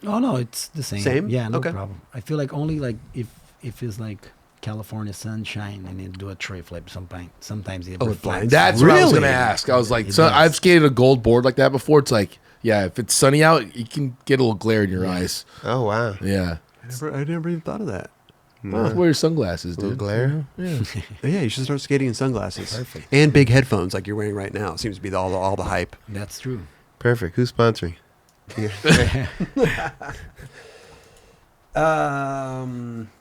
Oh no, it's the same. Same? Yeah, no Okay. problem. I feel like only like if it's like California sunshine and you do a tray flip, sometimes it Oh, it reflects. blinds. That's what I was Really? gonna ask. I was like, It so does. I've skated a gold board like that before. It's like, yeah, if it's sunny out, you can get a little glare in your eyes. Oh, wow. Yeah. I never even thought of that. Wear your sunglasses, Little dude. glare. Yeah. Yeah, you should start skating in sunglasses Perfect. and big headphones like you're wearing right now. Seems to be all the hype. That's true. Perfect. Who's sponsoring?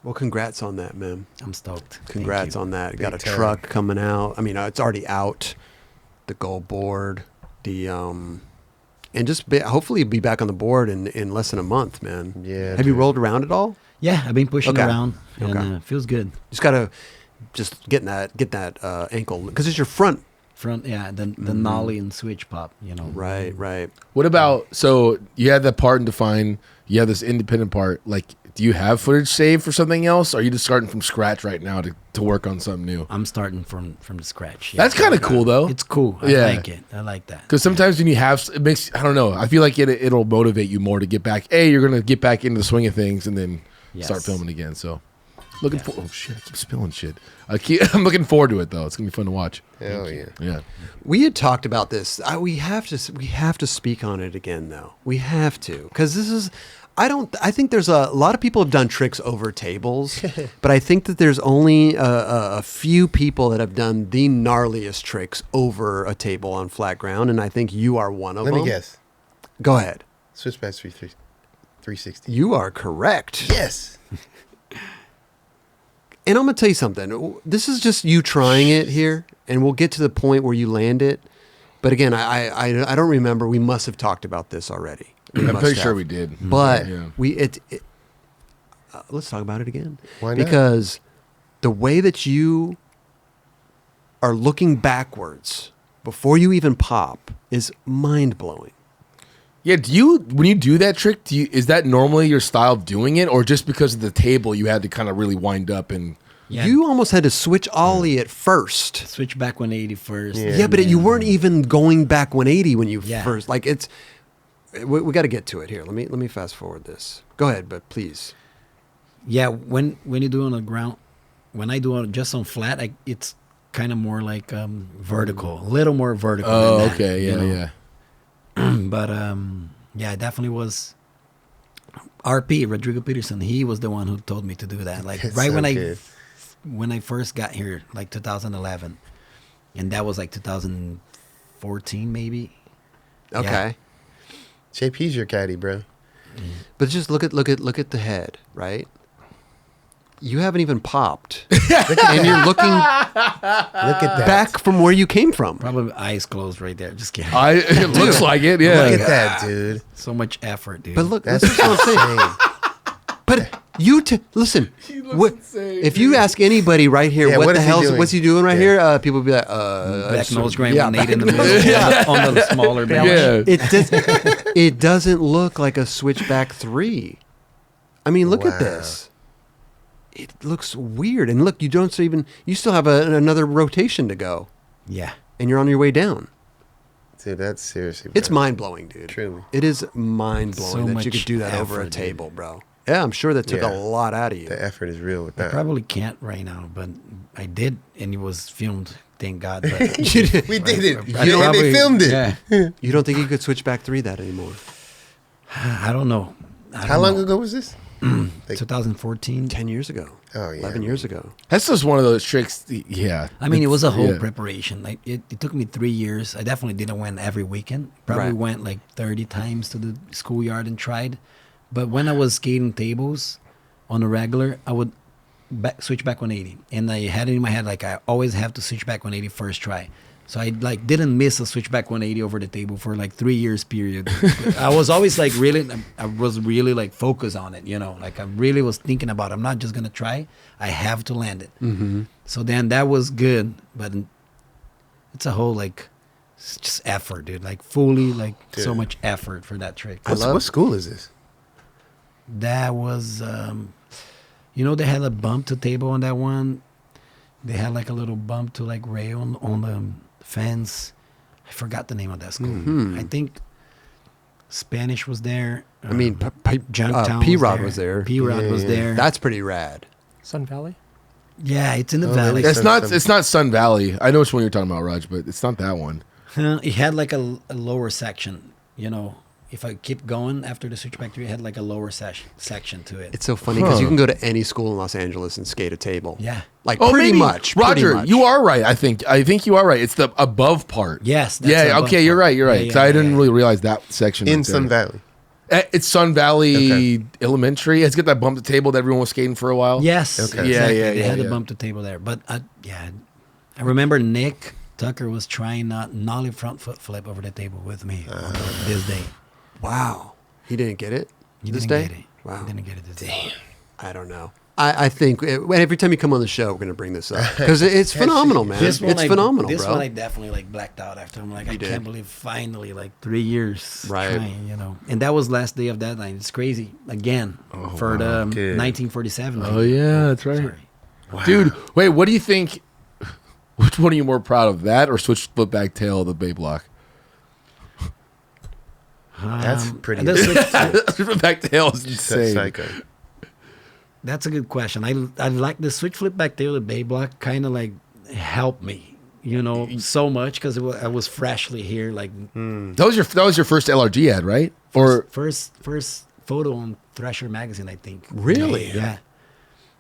Well, congrats on that, man. I'm stoked. Thank Congrats you. on that. Big Got a time. truck coming out. I mean, it's already out. The gold board, and just hopefully be back on the board in less than a month, man. Yeah. Have you dude. rolled around at all? Yeah, I've been pushing Okay. around and Okay. feels good. Just gotta get that ankle because it's your front. Front, yeah, the nollie and switch pop. Right. What about, so you had that part in Define, you have this independent part. Like, do you have footage saved for something else? Or are you just starting from scratch right now to work on something new? I'm starting from the scratch. Yeah. That's kind of cool, though. It's cool. I Yeah. like it. I like that. Because sometimes when you have, it makes, I don't know, I feel like it'll motivate you more to get back. Hey, you're going to get back into the swing of things and then start Yes. filming again. So looking for, oh shit, I keep spilling shit. I'm looking forward to it, though. It's going to be fun to watch. Hell yeah. Yeah. We had talked about this. We have to speak on it again, though. We have to because this is. I think there's a lot of people have done tricks over tables, but I think that there's only a few people that have done the gnarliest tricks over a table on flat ground, and I think you are one of Let them. me guess. Go ahead. Switchback 360. You are correct. Yes. And I'm gonna tell you something. This is just you trying it here, and we'll get to the point where you land it. But again, I don't remember. We must have talked about this already. We I'm must pretty have. sure we did. But Yeah. let's talk about it again. Why not? Because the way that you are looking backwards before you even pop is mind blowing. Yeah, when you do that trick, is that normally your style of doing it, or just because of the table you had to kind of really wind up and? Yeah. You almost had to switch ollie at first. Switch back 180 first. Yeah. Yeah, but you weren't even going back 180 when you Yeah. first. Like it's, we got to get to it here. Let me fast forward this. Go ahead, but please. Yeah, when you do on the ground, when I do it just on flat, it's kind of more like vertical, a little more vertical. Oh, than that, okay, you yeah, know? yeah. But yeah, it definitely was. RP Rodrigo Peterson. He was the one who told me to do that. Like It's right so when good. I first got here, like 2011, and that was like 2014 maybe. Okay. JP's your caddy, bro. But just look at the head, right? You haven't even popped, and you're looking Look at that. back from where you came from. Probably eyes closed right there. Just kidding. It looks like it, yeah. Look at that, dude. So much effort, dude. But look, That's this is what I'm saying. insane. But listen. He looks What, insane, if you dude. ask anybody right here, Yeah, what what the is he hell? doing? What's he doing right Yeah. here? People would be like, Back nose grind yeah, 180 in the back middle. nose- yeah. On the smaller bench. Yeah. It doesn't look like a switchback 3. I mean, look at Wow. this. It looks weird. And look, you still have another rotation to go, Yeah. and you're on your way down. Dude, that's seriously. It's bro. mind blowing, dude. Truly. It is mind blowing So that you much could do that over a effort, dude. table, bro. Yeah, I'm sure that took Yeah. a lot out of you. The effort is real with I that. probably can't right now, but I did, and it was filmed. Thank God. But We did it. I Yeah, probably- they filmed it. Yeah. You don't think you could switch back 3 that anymore? I don't know. How long ago was this? Like- 2014. 10 years ago. Oh, yeah. 11 years ago. That's just one of those tricks. Yeah. I mean, it was a whole Yeah. preparation. Like it took me 3 years. I definitely didn't win every weekend. Probably Right. went like 30 times to the schoolyard and tried. But when I was skating tables on a regular, I would switch back 180, and I had it in my head like I always have to switch back 180 first try. So I like didn't miss a switchback 180 over the table for like 3 years period. I was always like I was really like focused on it, you know, like I really was thinking about it. I'm not just gonna try, I have to land it. Mm-hmm. So then that was good, but it's a whole like it's just effort, dude. Like fully like so Dude. much effort for that trick. What school is this? That was you know, they had a bump to table on that one. They had like a little bump to like rail on the fence. I forgot the name of that school. Mhm. I think Spanish was there. I mean, Junktown P-Rod was there. P-Rod Yeah, was yeah. there. That's pretty rad. Sun Valley. Yeah, it's in the Oh, valley. really? It's not Sun Valley. I know which one you're talking about, Raj, but it's not that one. It had like a lower section, you know. If I keep going after the switchback 3, it had like a lower section to it. It's so funny because Huh. you can go to any school in Los Angeles and skate a table. Yeah. Like Oh, pretty maybe. much. Roger, pretty much. you are right. I think you are right. It's the above part. Yes. That's Yeah. the above Okay. You're part. right. You're right. Yeah, 'Cause I didn't yeah. really realize that section In right there. Sun Valley. It's Sun Valley Okay. Elementary. It's got that bump to table that everyone was skating for a while. Yes. Okay. Exactly. Yeah, They yeah, had yeah. a bump to table there. But I remember Nick Tucker was trying not nollie front foot flip over the table with me on this day. Wow. He didn't get it He this didn't day? get it. Wow. He didn't get it this day. I don't know. I think every time you come on the show, we're going to bring this up because it's phenomenal, man. This one It's I- phenomenal, This bro. one I definitely like blacked out after. I'm like, I did? can't believe finally like 3 years Right. trying, you know. And that was last day of that night. It's crazy again for the Dude. 1947. Oh yeah, that's right. Sorry. Dude, wait. What do you think? Which one are you more proud of, that or switch flip back tail of the Bay Block? That's pretty- and that's Flip back tail is That's insane. psycho. That's a good question. I like the switch flip back there, the Bay Block, kind of like helped me, you know, so much because I was freshly here, like That was your first LRG ad, right? Or first photo on Thrasher magazine, I think. Really? Yeah.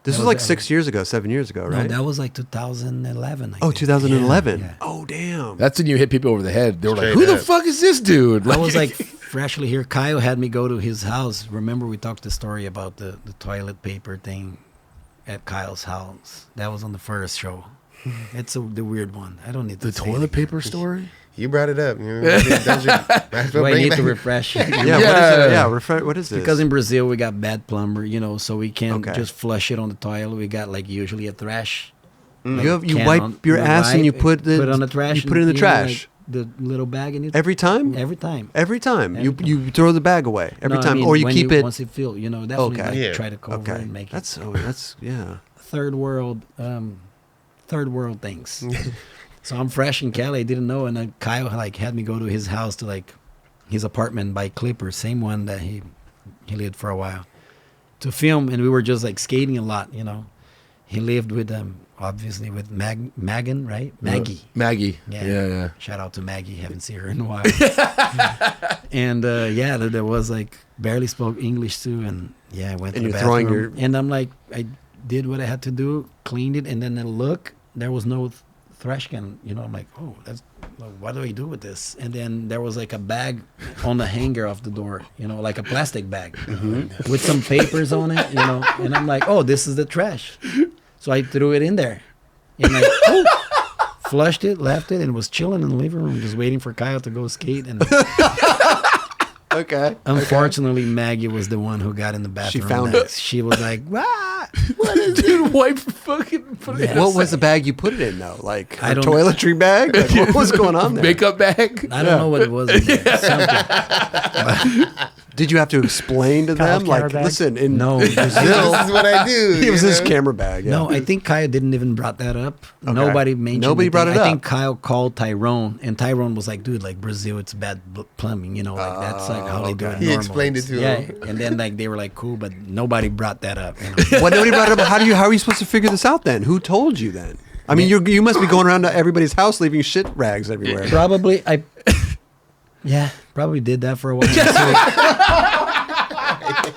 This That was was like 6 years ago, 7 years ago, right? No, that was like 2011. I Oh, think. 2011. Yeah, yeah. Oh, damn. that's when you hit people over the head. They were like, Straight "Who the up. fuck is this dude?" I was like freshly here. Kyle had me go to his house. Remember we talked the story about the toilet paper thing at Kyle's house. That was on the first show. It's the weird one. I don't need to the say toilet it. paper story. You brought it up. You know, might as well Do I bring it need to back. refresh? yeah, Yeah. what is this? Because in Brazil we got bad plumber, you know, so we can't Okay. just flush it on the toilet. We got like usually a trash. you can wipe on- your you ass and you wipe- put it on the trash. You put it in the and, trash like, the little bag and you every time. every time. Every time Every you time. you throw the bag away every No, I time, mean, or you when keep it. once it filled. You know, definitely Okay. like, Yeah. try to cover Okay, and make it. that's yeah. third world things. So I'm fresh in Cali. I didn't know, and then Kyle like had me go to his house to like his apartment by Clipper, same one that he lived for a while, to film, and we were just like skating a lot. You know, he lived with obviously with Megan, right? Maggie. Maggie. Yeah. Yeah. Shout out to Maggie. Haven't seen her in a while. And yeah, there was like barely spoke English too, and yeah, I went And to the you're throwing bathroom, and I'm like, I did what I had to do, cleaned it, and then I look, there was no thrash can. You know, I'm like, oh, what do I do with this? And then there was like a bag on the hanger of the door, you know, like a plastic bag with some papers on it, you know, and I'm like, oh, this is the trash. So I threw it in there, and flushed it, left it, and was chilling in the living room, just waiting for Kyle to go skate. And Okay. Unfortunately, Maggie was the one who got in the bathroom. found next. She was like, "Ah, What is dude? Wipe fucking. Yeah. What was the bag you put it in though? Like I a don't- toiletry bag? Like, what was going on there? Makeup bag. I don't know what it was. Something. Did you have to explain to Kyle's them? Like, camera bag? listen, in No, Brazil, This is what I do. it was you his know? camera bag. Yeah. No, I think Kyle didn't even brought that up. Nobody mentioned. Nobody brought it I up. think Kyle called Tyrone, and Tyrone was like, "Dude, like Brazil, it's bad plumbing. You know, like that's like how they do it." He normally. explained it to yeah, him. and then like they were like, "Cool," but nobody brought that up. You know? Well, nobody brought it up. How are you supposed to figure this out then? Who told you then? I mean, you must be going around to everybody's house leaving shit rags everywhere. Probably probably did that for a while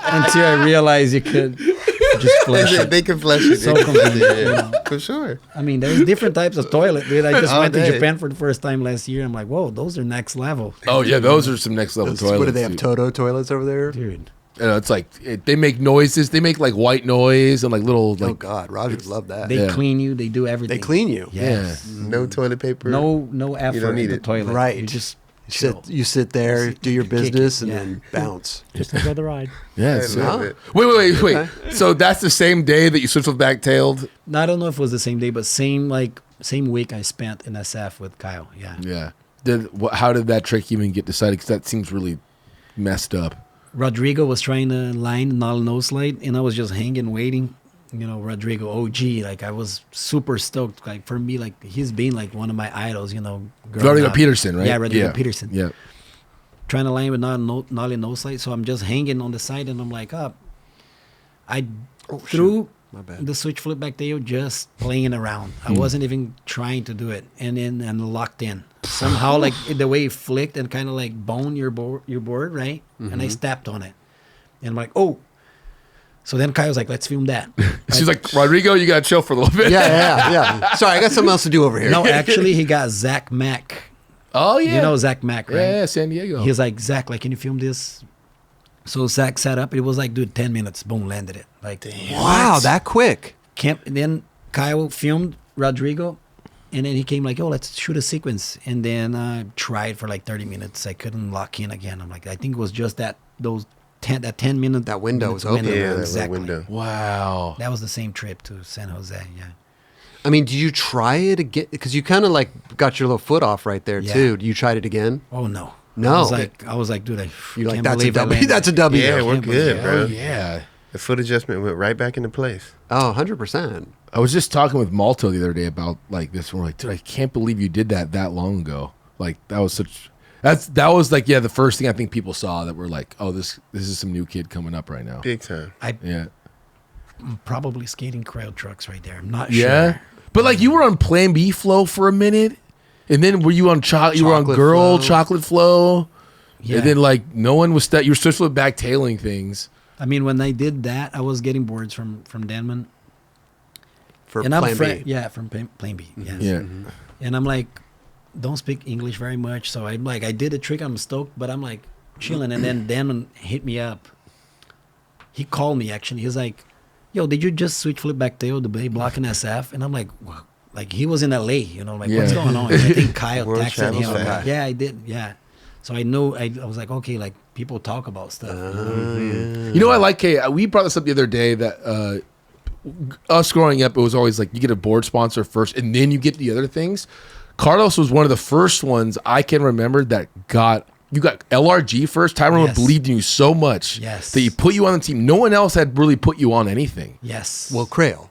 until I realized you could just flush it. They can flush it. So They can flush it, convenient, yeah, you know. for sure. I mean, there's different types of toilet, dude. I just All went to day. Japan for the first time last year. I'm like, whoa, those are next level, Oh yeah, those are some next level toilets. What do they have? dude. Toto toilets over there? dude. It's like they make noises. They make like white noise and like little Oh like God, Roger would love that. They Yeah. clean you. They do everything. They clean you. Yes. No toilet paper. No effort don't need in the it. toilet. Right. You just You sit there, do your kick it, business, and yeah. then bounce. Just enjoy the ride. yeah. I so- love it. Wait. Okay. So that's the same day that you switched with back-tailed. I don't know if it was the same day, but same week I spent in SF with Kyle. Yeah. Yeah. How did that trick even get decided? Because that seems really messed up. Rodrigo was trying to line null nose slide, and I was just hanging, waiting. You know, Rodrigo OG, like I was super stoked. Like for me, like he's been like one of my idols. You know, growing Rodrigo up. Peterson, right? Yeah, Rodrigo Peterson. Yeah. Trying to line with nollie nose slide, so I'm just hanging on the side, and I'm like up. I threw My bad. the switch flip back tail just playing around. I wasn't even trying to do it, and locked in somehow. Like the way it flicked and kind of like boned your board, right? And I stepped on it, and I'm like, oh. So then Kyle was like, let's film that. She's like, Rodrigo, you got to chill for a little bit. Yeah. Sorry, I got something else to do over here. No, actually, he got Zach Mack. Oh, yeah. You know Zach Mack, right? Yeah, San Diego. He was like, Zach, like, can you film this? So Zach set up. It was like, dude, 10 minutes. Boom, landed it. Like, Wow, that quick. and then Kyle filmed Rodrigo, and then he came like, oh, let's shoot a sequence. And then I tried for like 30 minutes. I couldn't lock in again. I'm like, I think it was just that 10 minute That window was open. Yeah, that little exactly. window. Wow. That was the same trip to San Jose. Yeah. I mean, did you try it again? Because you kind of like got your little foot off right there Yeah. too. You tried it again? Oh no. No. I was like, dude, I You're like, can't that's a believe I W. landed. That's a W. Yeah, we're can't good, believe bro. Oh, yeah. The foot adjustment went right back into place. Oh, 100%. I was just talking with Malto the other day about like this. We're like, dude, I can't believe you did that long ago. Like that was that was like, yeah, the first thing I think people saw that were like, oh, this is some new kid coming up right now. Big time. Yeah. I'm probably skating crowd trucks right there. I'm not Yeah. sure. But like you were on Plan B flow for a minute, and then were you on you were on Chocolate Girl Flow. Chocolate Flow, Yeah. and then like no one was you were supposed to back tailing things. I mean, when I did that, I was getting boards from Denman. For And I'm plan B. yeah, from Plan B. Yes. Yeah. And I'm like, don't speak English very much. So I'm like, I did a trick. I'm stoked, but I'm like chilling. And then Denman hit me up. He called me actually. He's like, yo, did you just switch flip back tail the bay blocking SF? And I'm like, what? Like he was in LA, you know, like what's Yeah. going on? And I think Kyle World texted travels him. fast. Yeah, I did. Yeah. So I know, I was like, okay, like people talk about stuff. you know? You know, I like we brought this up the other day that us growing up, it was always like you get a board sponsor first, and then you get the other things. Carlos was one of the first ones I can remember that you got LRG first. Tyrone Yes. believed in you so much Yes. that he put you on the team. No one else had really put you on anything. Yes. Well, Crail.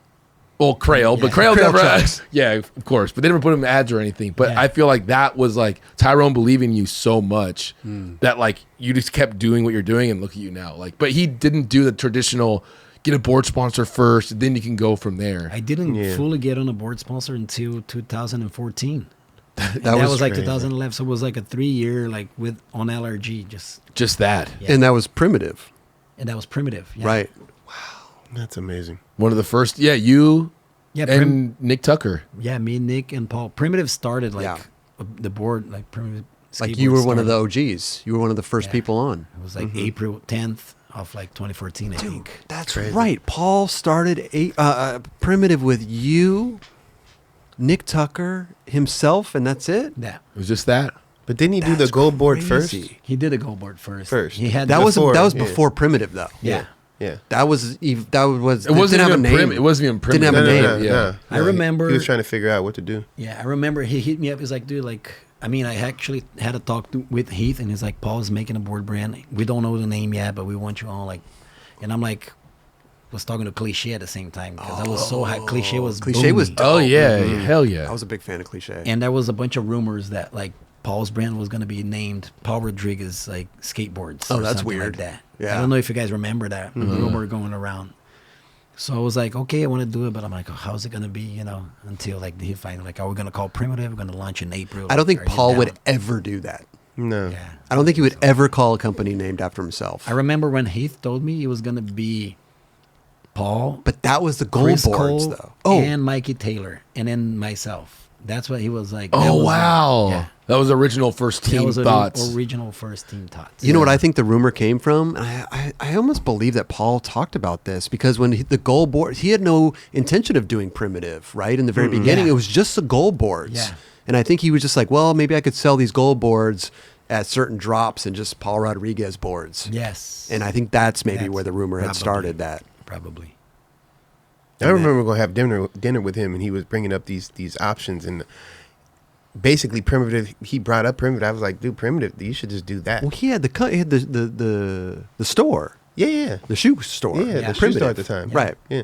Well, Crail, but Yeah. Crail Crail never. trucks. Yeah, of course, but they never put him in ads or anything. But Yeah. I feel like that was like Tyrone believing in you so much that like you just kept doing what you're doing, and look at you now. Like, but he didn't do the traditional get a board sponsor first, then you can go from there. I didn't Yeah. fully get on a board sponsor until 2014. That That was like crazy. 2011. So it was like a 3-year, like on LRG, Just that. Yeah. And that was primitive. and that was Primitve. Yeah. Right. That's amazing. One of the first, you Yeah. and Nick Tucker. Yeah. Me, Nick, and Paul. Primitve started like Yeah. the board, like Primitve. Like you were Skateboards one of the started. OGs. You were one of the first Yeah. people on. It was like April 10th of like 2014, I think. That's Crazy. right. Paul started Primitive with you, Nick Tucker, himself, and that's it? Yeah. It was just that. But didn't he do the That's gold board first? crazy. He did a gold board first. First. He had That was Before, yeah. before Primitive though. yeah. Yeah. That was It wasn't didn't have a even name. It wasn't even Didn't have primitive. a name. Yeah. I remember- He was trying to figure out what to do. Yeah, I remember he hit me up. He's like, dude, like, I mean, I actually had a talk with Heath, and he's like, Paul's making a board brand. We don't know the name yet, but we want you on, like, and I'm like, was talking to Cliche at the same time because I was so high. Cliche was booming. Oh yeah, hell yeah. I was a big fan of Cliche. And there was a bunch of rumors that like Paul's brand was going to be named Paul Rodriguez like Skateboards. Oh, or that's something weird. Like that. Yeah. I don't know if you guys remember that rumor going around. So I was like, okay, I want to do it, but I'm like, oh, how's it going to be? You know, until like he finally like, are we going to call Primitive? We're going to launch in April. I don't think Are you Paul would down? ever do that. No. Yeah. I don't think he would ever call a company named after himself. I remember when Heath told me it was going to be Paul, But that was the gold Chris boards, Cole, though. Oh, and Mikey Taylor, and then myself. That's what he was like. That Oh was, wow. Yeah. That was original first That team was thoughts. original first team thoughts. you know what I think the rumor came from? I almost believe that Paul talked about this because when the gold board, he had no intention of doing Primitive, right? In the very beginning, Yeah. it was just the gold boards. Yeah. And I think he was just like, well, maybe I could sell these gold boards at certain drops and just Paul Rodriguez boards. Yes. And I think that's maybe That's where the rumor had probably- started that. Probably. I remember going to have dinner with him, and he was bringing up these options, and basically Primitive. He brought up Primitive. I was like, dude, Primitive, you should just do that. Well, he had the store, Yeah. the shoe store. Yeah, Yeah. the shoe store at the time. Right. Yeah.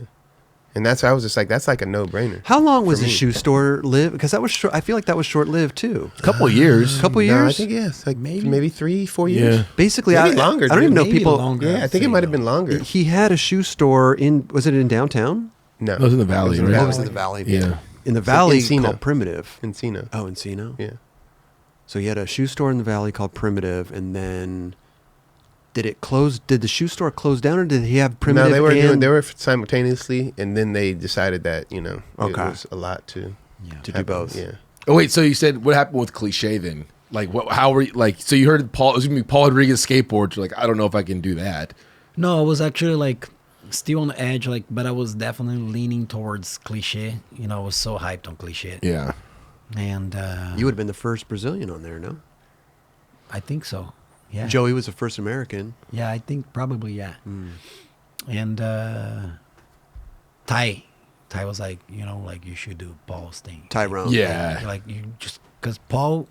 And that's why I was just like, that's like a no-brainer. How long was For the me. shoe store live? Because that was short. I feel like that was short-lived too. A couple of years. A couple No, I years. think, yeah, it's like Maybe. maybe 3-4 years. Yeah. Basically, Maybe I longer, I don't even dude. know Maybe people. longer. Yeah, I I'd think it say, might have though. been longer. He had a shoe store in. Was it in downtown? No. It was in the Valley, It was in right? the Oh, it Valley. was in the valley. Yeah. In the like valley Encino. called Primitive. Encino. Oh, Encino. Yeah. So he had a shoe store in the valley called Primitive, and then did it close? Did the shoe store close down, or did he have Primitive? No, they were and they were simultaneously, and then they decided that it Okay. was a lot to Yeah. to do happen. both. Yeah. Oh wait, so you said what happened with Cliche then? Like what? How were you, like? So you heard Paul? It was gonna be Paul Rodriguez Skateboards. You're like, I don't know if I can do that. No, I was actually like still on the edge, like, but I was definitely leaning towards Cliche. You know, I was so hyped on Cliche. Yeah. And You would have been the first Brazilian on there, no? I think so. Yeah. Joey was the first American. Yeah, I think probably, yeah. Mm. And Ty was like, like you should do Paul's thing. Tyrone. Yeah. Like you just, because Paul,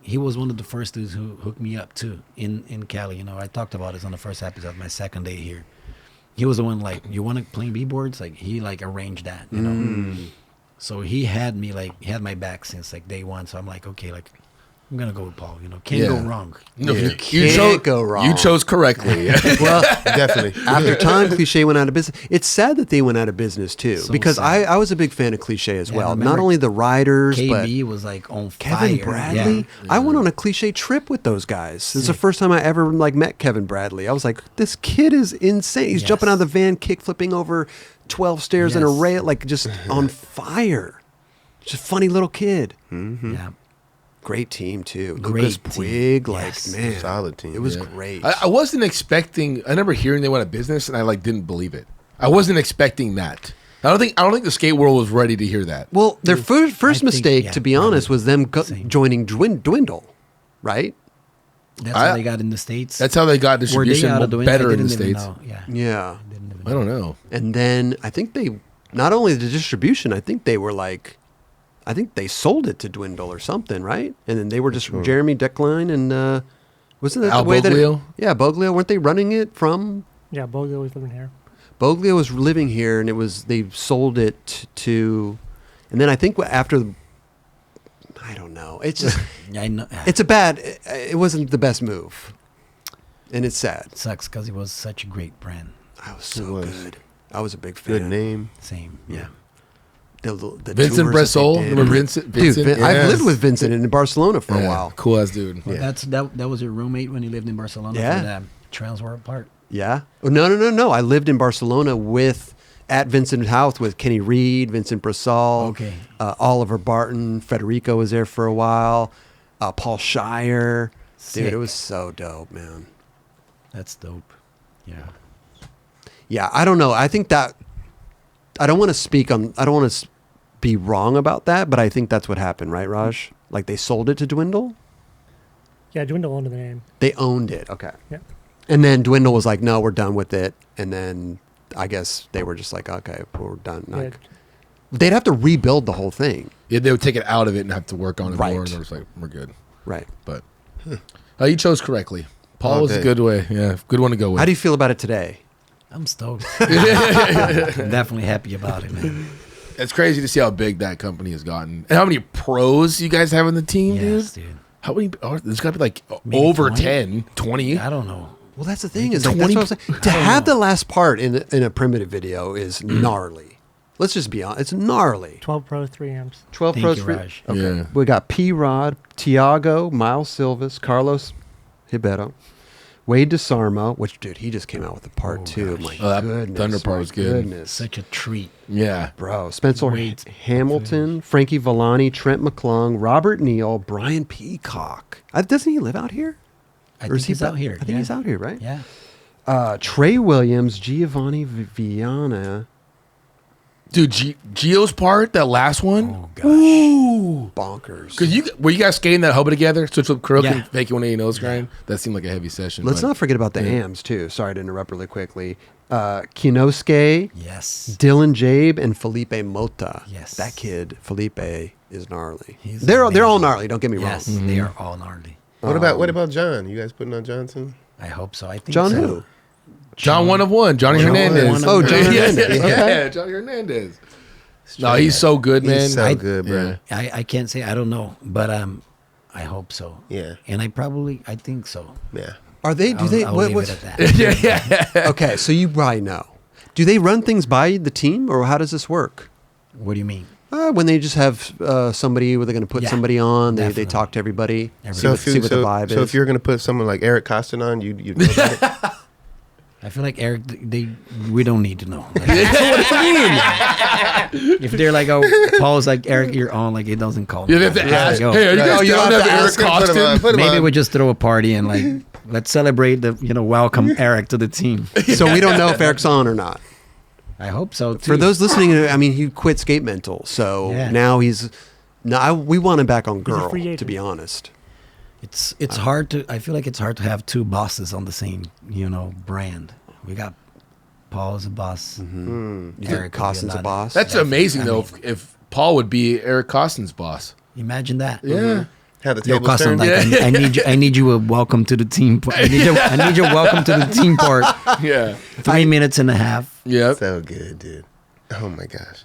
he was one of the first dudes who hooked me up too in Cali. I talked about this on the first episode, my second day here. He was the one like, you want to play b-boards? Like he like arranged that, So he had me like, he had my back since like day one. So I'm like, okay, like I'm gonna go with Paul. Can't go Yeah. wrong. No, You you can't chose, go wrong. You chose correctly. Well, Definitely. after time, Cliche went out of business. It's sad that they went out of business too, So because sad. I was a big fan of Cliche as Yeah, well. remember Not only the riders, KB was like on but Kevin fire. Bradley. Yeah. I went on a Cliche trip with those guys. This is the first time I ever like met Kevin Bradley. I was like, this kid is insane. He's Yes. jumping out of the van, kick flipping over 12 stairs in a Yes. rail, like just on fire. Just funny little kid. Yeah. Great team too. Great Lucas team. Puig, like Yes. man, Solid team. It was Yeah. great. I wasn't expecting. I remember hearing they went out of business, and I like didn't believe it. I wasn't expecting that. I don't think the skate world was ready to hear that. Well, their first think, mistake, yeah, to be honest, was them Same. joining Dwindle, right? That's I- how they got in the States. That's how they got Were they distribution out of the better I in the didn't even states. know. Yeah. Yeah. Didn't even I don't know. And then I think they, not only the distribution, I think they were like, I think they sold it to Dwindle or something, right? And then they were just Jeremy Deckline and wasn't that Al the way Boglio? that? Yeah, Boglio. Weren't they running it from? Yeah, Boglio was living here. Boglio was living here, and they sold it to, and then I think after, I don't know. It's just Yeah, I know. it's a bad. It wasn't the best move, and it's sad. It sucks because it was such a great brand. I was so was. good. I was a big fan. Good name. Same. Yeah. The Vincent tours that they Bressol. did. Remember Vincent? Dude, Vincent? I've Yes. lived with Vincent in Barcelona for a Yeah, while. Cool ass dude. Well, Yeah. that was your roommate when you lived in Barcelona. Yeah. For the Trails were apart. Yeah. Oh, no. I lived in Barcelona at Vincent's house with Kenny Reed, Vincent Bressol, Okay. Oliver Barton, Federico was there for a while, Paul Shire. Dude, Sick. it was so dope, man. That's dope. Yeah. Yeah, I don't know. I think that I don't want to be wrong about that, but I think that's what happened, right, Raj? Like they sold it to Dwindle. Yeah, Dwindle owned the name. They owned it. Okay. Yeah. And then Dwindle was like, no, we're done with it. And then I guess they were just like, okay, we're done. Like, they'd have to rebuild the whole thing. Yeah, they would take it out of it and have to work on it Right. more. And I was like, we're good. Right. But you chose correctly. Paul was a day. good way. Yeah, good one to go with. How do you feel about it today? I'm stoked. I'm definitely happy about it, man. It's crazy to see how big that company has gotten. And how many pros you guys have in the team, Yes, dude? dude. How many? Oh, there's got to be like Maybe over 20? 10, 20. I don't know. Well, that's the thing. Is like, that's 20 what I'm saying. To have the last part in a Primitive video is gnarly. Let's just be honest. It's gnarly. 12 Pro, 3 amps. 12 Thank pros. you, for- Raj. Okay. Yeah. We got P. Rod, Tiago, Miles Silvas, Carlos Ribeiro, Wade DeSarmo, which, dude, he just came out with the part two. gosh. My Oh, that goodness. Thunder part my was good. Goodness. Such a treat. Yeah. Bro, Spencer Wade's Hamilton, Frankie Villani, Trent McClung, Robert Neal, Brian Peacock. Doesn't he live out here? I Or think is he he's out here. I think he's out here, right? Yeah. Trey Williams, Giovanni Viana, Dude, Gio's part, that last one. Oh, gosh. Ooh. bonkers. Because were you guys skating that hubba together? Switch flip crook Yeah. and fake 180 nose grind? That seemed like a heavy session. Let's but- not forget about the AMs, too. Sorry to interrupt really quickly. Kinosuke, Yes. Dylan Jabe, and Felipe Mota. Yes. That kid, Felipe, is gnarly. He's They're all amazing. gnarly, don't get me Yes, wrong. they are all gnarly. What about John? You guys putting on Johnson? I hope so. I think John so. who? John one of one. Johnny John Hernandez. one of Oh, one. John Hernandez. Yeah, Okay. Johnny Hernandez. No, he's so good, man. He's so I- good, bro. yeah. I can't say. I don't know. But I hope so. Yeah. And I think so. Yeah. Are they, do they, I'll what, leave what's, it at that. yeah. okay, so you probably know. Do they run things by the team, or how does this work? What do you mean? When they just have somebody where they're going to put Yeah, somebody on, they definitely. talk to everybody, Everybody. see what the vibe so is. if you're gonna put someone like Eric Koston on, you'd know about it? I feel like Eric. We don't need to know. Like, if they're like, oh, Paul's like Eric, you're on. Like it doesn't call me. You have to Let's ask. go. Hey, are you guys you down don't to have have to Eric ask him, put him on, Koston? put him Maybe on. we just throw a party and like let's celebrate the welcome Eric to the team. So we don't know if Eric's on or not. I hope so too. For those listening, I mean, he quit Skate Mental, so Yeah. now he's. No, we want him back on a Girl, free to agent. be honest. it's hard to. I feel like it's hard to have two bosses on the same brand. We got Paul as a boss. You think Eric would be Costin's a lot- boss? That's Definitely. amazing, I though, mean- if Paul would be Eric Koston's boss. Imagine that. Yeah. How the Yo, tables Costin, turned? like I need you a welcome to the team. I need your welcome to the team part. Yeah. 3 minutes and a half. Yep. So good, dude. Oh my gosh.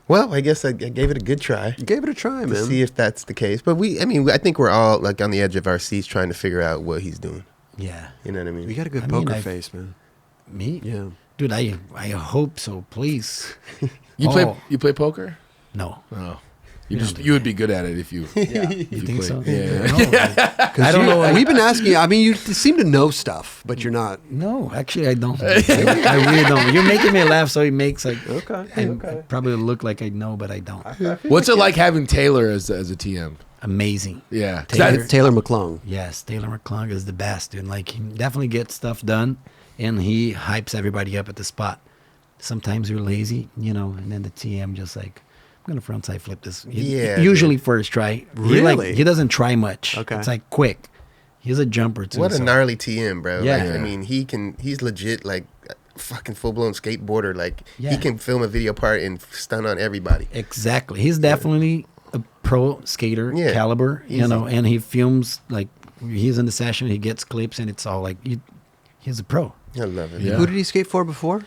Well, I guess I gave it a good try You gave it a try, to man. see if that's the case. But I think we're all like on the edge of our seats trying to figure out what he's doing. Yeah. You know what I mean? You got a good I mean, poker I've- face, man. Me? Yeah. Dude, I hope so. Please. You Oh. play poker? No. Oh. You would be good at it if you. You think so? Yeah. No, I don't know. We've been asking you. I mean, you seem to know stuff, but you're not. No, actually, I don't. I really don't. You're making me laugh, so it makes like Okay. I probably look like I know, but I don't. What's it like having Taylor as a TM? Amazing. Yeah. 'Cause Taylor- that- Taylor McClung. Yes, Taylor McClung is the best, dude. Like he definitely gets stuff done, and he hypes everybody up at the spot. Sometimes you're lazy, and then the TM just like, I'm gonna frontside flip this. Yeah, Usually first try. Really? He doesn't try much. Okay. It's like quick. He's a jumper too. What a so- gnarly TM, bro. Yeah. Like, I mean, he's legit like a fucking full blown skateboarder. Like Yeah. he can film a video part and stun on everybody. Exactly. He's definitely a pro skater Yeah, caliber, easy. and he films like he's in the session, he gets clips, and it's all like he's a pro. I love it. Yeah. Who did he skate for before?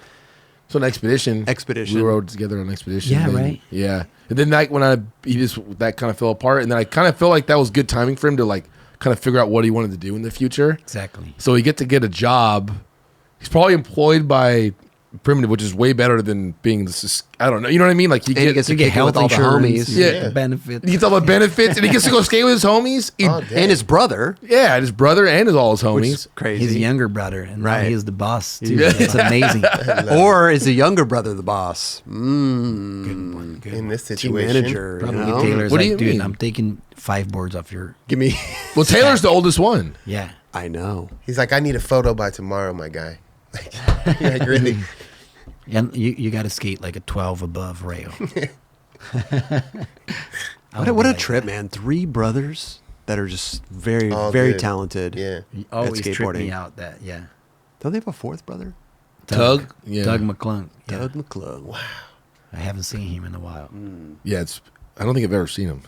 So an expedition. Expedition. We rode together on expedition. Yeah, and then- right. Yeah. And then that kind of fell apart. And then I kind of felt like that was good timing for him to like kind of figure out what he wanted to do in the future. Exactly. So he get a job. He's probably employed by Primitve, which is way better than being this. I don't know. You know what I mean? Like And he gets to You get kick it with health all the insurance, homies. you Yeah. get the benefits. he gets all the benefits, and he gets to go skate with his homies. Oh, damn. And his brother, Yeah, and his brother and all his which homies. is crazy. He's a younger brother, and now Right. he's the boss too. Yeah. It's amazing. Or is the younger brother the boss? Good one. Good In one. this Team situation, manager. You Probably know? Taylor's What do like, you dude, mean? I'm taking 5 boards off your. Give me. Well, Taylor's the oldest one. Yeah. I know. he's like, I need a photo by tomorrow, my guy. Like really? And you got to skate like a 12 above rail. What a trip, man. 3 brothers. that are just very, All very good. talented. Yeah. You always trip skateboarding. me out that, yeah. Don't they have a fourth brother? Tug? Yeah. Doug McClung. Yeah. Doug McClung. Wow. I haven't seen him in a while. Yeah, I don't think I've ever seen him.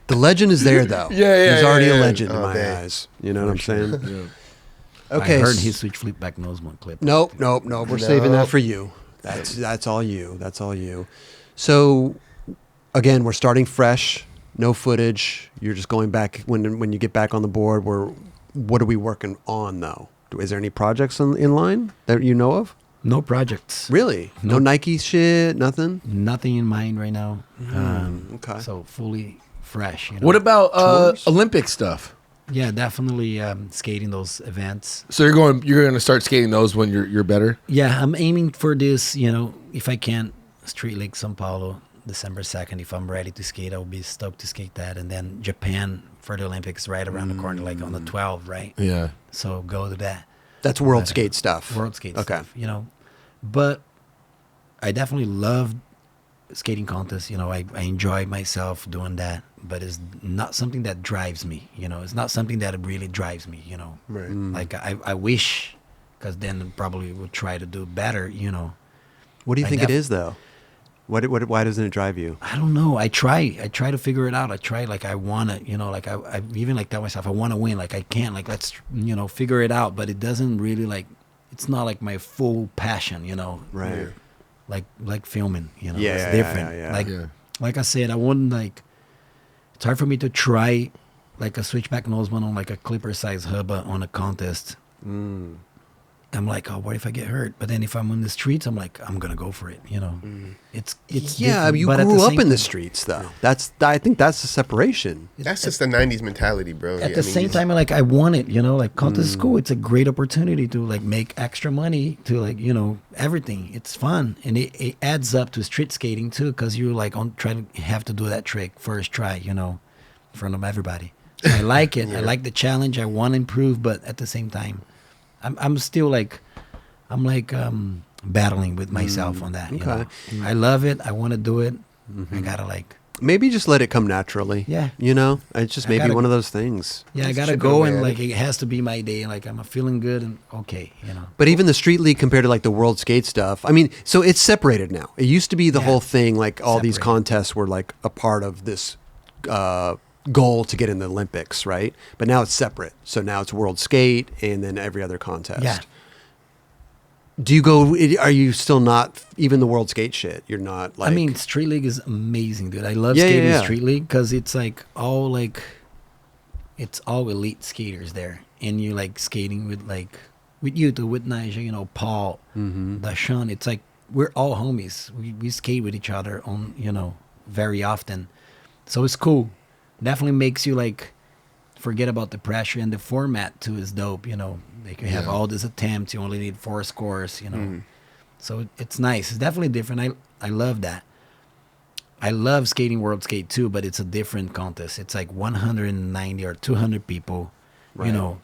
The legend is there, though. Yeah, He's already yeah, a yeah. legend in Oh, my dang. eyes. You know what I'm saying? Yeah. Okay. I heard his switch flip back noseblunt clip. Nope. We're saving that for you. That's all you. That's all you. So, again, we're starting fresh. No footage. You're just going back when you get back on the board. What are we working on though? Is there any projects in line that you know of? No projects. Really? No Nike shit. Nothing. Nothing in mind right now. Okay. So fully fresh. You know? What about Tours? Olympic stuff? Yeah, definitely skating those events. So you're going to start skating those when you're better? Yeah, I'm aiming for this. You know, if I can, Street League São Paulo, December 2nd. If I'm ready to skate, I'll be stoked to skate that. And then Japan for the Olympics right around the corner, like on the 12th, right? Yeah. So go to that. That's world skate stuff. World skate Okay. stuff, you know. But I definitely love skating contests. You know, I enjoy myself doing that, but it's not something that drives me. You know, it's not something that really drives me. You know, Right. like I wish, because then probably would try to do better. You know, What do you I think it def- is though? Why doesn't it drive you? I don't know. I try to figure it out. I try, like, I want to, you know, like I even like tell myself I want to win. Like I can't, like, let's, you know, figure it out. But it doesn't really, like, it's not like my full passion. You know, Right. like filming, you know, Yeah, it's yeah, different. yeah. Like, Yeah. like I said, I wouldn't, like, it's hard for me to try like a switchback noseblunt on like a clipper size hubba on a contest. I'm like, oh, what if I get hurt? But then if I'm on the streets, I'm like, I'm gonna go for it. You know, it's Yeah, different, you but at grew the up same in the time- streets though. I think that's the separation. That's just the '90s mentality, bro. At the same time, like, I want it, you know, like contest is cool. It's a great opportunity to like make extra money, to like, you know, everything. It's fun, and it adds up to street skating too, because you like try to have to do that trick first try, you know, in front of everybody. So I like it. I like the challenge. I want to improve, but at the same time, I'm still like, I'm like battling with myself on that. You Okay. know? I love it. I want to do it. I gotta like. Maybe just let it come naturally. Yeah. You know, it's just I maybe gotta- one of those things. Yeah, I Just gotta chip go away and at like it. it has to be my day. Like I'm feeling good and okay, you know. But even the street league compared to like the world skate stuff, I mean, so it's separated now. It used to be the Yeah. whole thing, like all these Separated. contests were like a part of this goal to get in the Olympics, right? But now it's separate. So now it's world skate and then every other contest. Yeah. Do you go? Are you still not even the world skate shit? You're not like. I mean, Street League is amazing, dude. I love Yeah, yeah, skating yeah. Street League because it's like all it's all elite skaters there, and you like skating with you too, with Nigel, you know, Paul, Dashawn. It's like we're all homies. We skate with each other on, you know, very often, so it's cool. Definitely makes you like forget about the pressure, and the format too is dope. You know, like you have all these attempts. You only need 4 scores. You know, so it's nice. It's definitely different. I love that. I love skating World Skate too, but it's a different contest. It's like 190 or 200 people. Right. You know,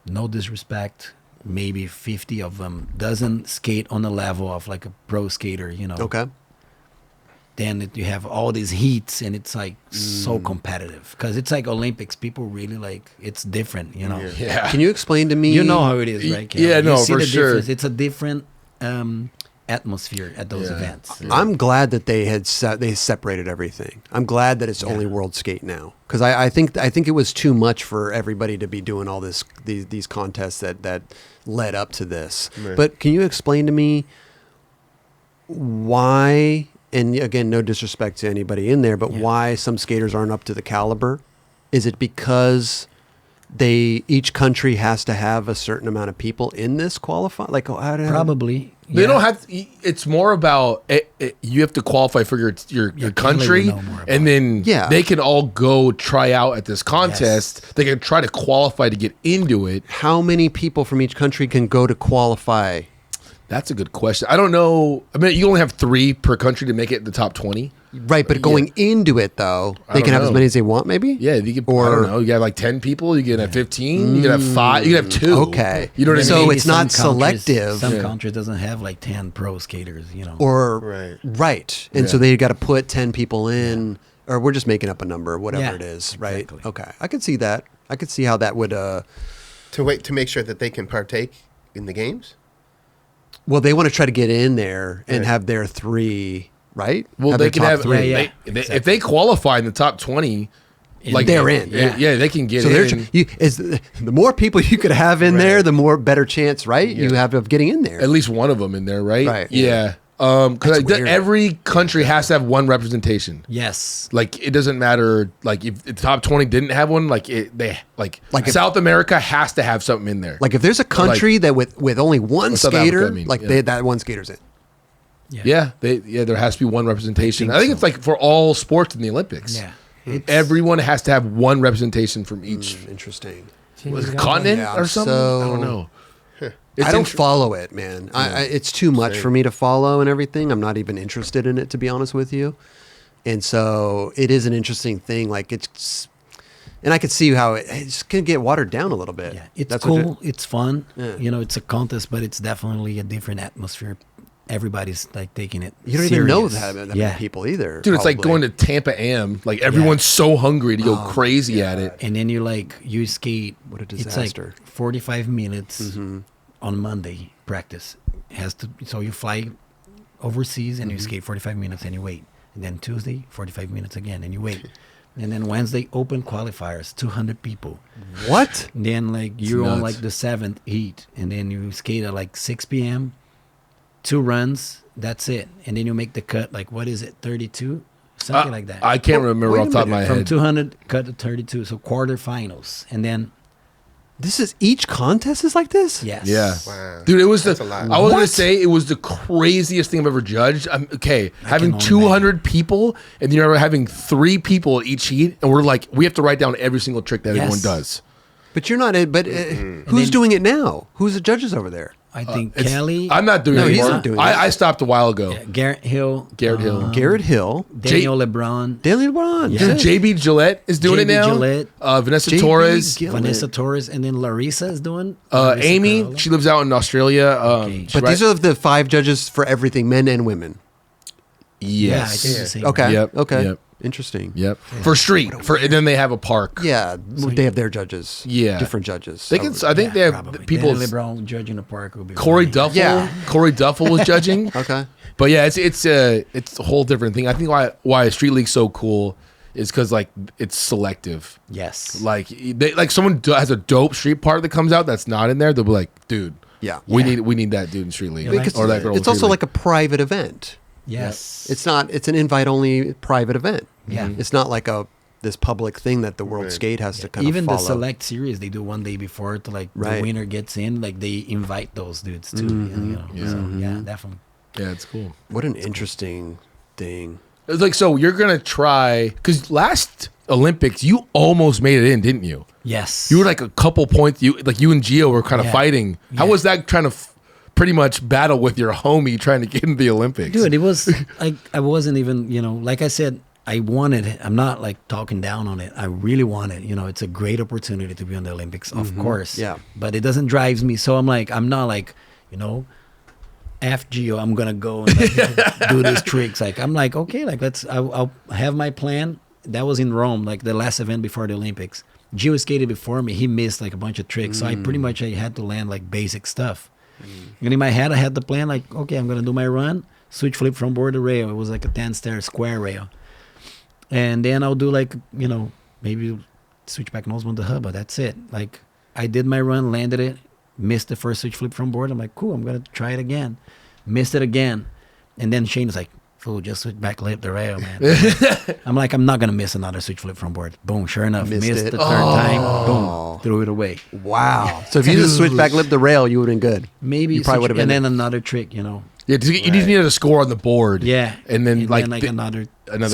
no disrespect. Maybe 50 of them doesn't skate on the level of like a pro skater. You know. Okay. Then you have all these heats, and it's like so competitive because it's like Olympics. People really like it's different. You know. Yeah. Can you explain to me? You know how it is, right? Kel? Yeah, You no, see for the sure. difference. It's a different atmosphere at those Yeah. events. I'm glad that they separated everything. I'm glad that it's only world skate now because I think it was too much for everybody to be doing all these contests that led up to this. Right. But can you explain to me why? And again, no disrespect to anybody in there, but why some skaters aren't up to the caliber? Is it because each country has to have a certain amount of people in this qualify? Like, how do Probably. They yeah. don't have. It's more about you have to qualify for your Kelly country, would know more about and then Yeah. they can all go try out at this contest. Yes. They can try to qualify to get into it. How many people from each country can go to qualify? That's a good question. I don't know. I mean, you only have 3 per country to make it in the top 20. Right, but going into it though, I they don't can have as know. many as they want, maybe. Yeah, you can. I Or- don't know. You got like 10 people. You can have 15. You can have 5. You can have 2. Okay. You know what I So mean? it's not selective. Some countries doesn't have like 10 pro skaters, you know. Or Right. right, and so Yeah. they got to put 10 people in, or we're just making up a number, whatever Yeah, it is, right? exactly. Okay, I could see that. I could see how that would. To make sure that they can partake in the games. Well, they want to try to get in there and Right. have their 3, right? Well, Have they their can top have 3. Yeah, if they qualify in the top 20, like they're in. Yeah, they can get So in. the more people you could have in there, the more better chance, right? You Yeah. have of getting in there. At least one of them in there, right? Right. Yeah. That's Because weird. every country has to have one representation. Yes. Like it doesn't matter. Like if the top 20 didn't have one, like Like if- South America has to have something in there. Like if there's a country that with only one South Africa, skater, I mean, like yeah. that one skater's in. there has to be one representation. I think so. it's like for all sports in the Olympics. Yeah. Everyone has to have one representation from each Interesting. was it continent Yeah, or something. so- I don't know. I don't follow it, man. It's too much for me to follow and everything. I'm not even interested in it, to be honest with you. And so it is an interesting thing. Like it's, and I could see how it's going to get watered down a little bit. Yeah, it's That's what cool. It's fun. Yeah. You know, it's a contest, but it's definitely a different atmosphere. Everybody's like taking it. you don't even know serious. that many people either. Dude, it's like probably. going to Tampa Am. Like everyone's so hungry to go crazy at it. And then you skate. What a It's disaster. like 45 minutes on Monday practice. So you fly overseas and you skate 45 minutes and you wait. And then Tuesday, 45 minutes again and you wait. And then Wednesday, open qualifiers, 200 people. What? And then like you're on nuts. like the 7th heat, and then you skate at like 6 p.m. 2 runs, that's it. And then you make the cut. Like what is it, 32, something like that. I can't remember wait off a the top of my minute. From head. 200 cut to 32, so quarterfinals, and then This is each contest is like this? yes, Yeah. Wow. Dude, it was That's a lot. I was gonna What? say it was the craziest thing I've ever judged. Having only 200 people, and then you're having 3 people at each heat, and we're like, we have to write down every single trick that Yes. everyone does. But you're not. But who's doing it now? Who's the judges over there? I think It's- Kelly. I'm not doing No, it he's anymore. not doing it. I stopped a while ago. Garrett Hill. Garrett Hill. Garrett Hill, Daniel LeBron. Daly LeBron. Yeah. Dude, JB Gillette is doing it JB now. Gillette. Vanessa JB Torres. Gillette. Vanessa Torres, and then Larissa is doing. Larissa Amy, Carolla. she lives out in Australia. Okay. But these are the 5 judges for everything, men and women. Yeah, I yes. think it's the same. Okay. Yep, Okay. yep. Interesting. Yep. For street. And then they have a park. Yeah, they have their judges. Yeah. different judges. They can. I think they have Probably. people. Daniel LeBron judging the park will be. Corey funny. Duffel. Yeah. Corey Duffel was judging. Okay. But yeah, it's a whole different thing. I think why a street league's so cool is because like it's selective. Yes. Like someone has a dope street part that comes out that's not in there. They'll be like, dude, Yeah. we need that dude in street league Because or that girl. in It's street also league. like a private event. Yes. It's not. It's an invite-only private event. Yeah. It's not like this public thing that the World Right. Skate has to kind Even of the follow. select series they do one day before to like Right. the winner gets in. Like they invite those dudes too. You know? So yeah, definitely. yeah, it's cool. What an interesting thing. It's like so you're gonna try because last Olympics you almost made it in, didn't you? Yes. You were like a couple points. You and Gio were kind of Yeah. fighting. How Yeah. was that trying to pretty much battle with your homie trying to get into the Olympics? Dude, it was like I wasn't even, like I said, I wanted it. I'm not like talking down on it. I really want it. It's a great opportunity to be on the Olympics, of course. Yeah. But it doesn't drive me. So I'm not like, F Geo, I'm gonna go and like, do these tricks. Like I'm like, okay, like I'll have my plan. That was in Rome, like the last event before the Olympics. Gio skated before me. He missed like a bunch of tricks. So I pretty much I had to land like basic stuff. And in my head, I had the plan like, okay, I'm going to do my run, switch flip from board to rail. It was like a 10-stair square rail. And then I'll do like, maybe switch back noseblunt to hubba. That's it. Like I did my run, landed it, missed the first switch flip from board. I'm like, cool, I'm going to try it again. Missed it again. And then Shane is like, fool, just switch back lip the rail, man. I'm like, I'm not going to miss another switch flip from board. Boom, sure enough, Missed missed it. the third time. Boom, threw it away. Wow. So if you just switch back lip the rail, you would have been good. Maybe You probably switch- would have and been. then another trick, Yeah, you just needed a score on the board. Yeah. and then like another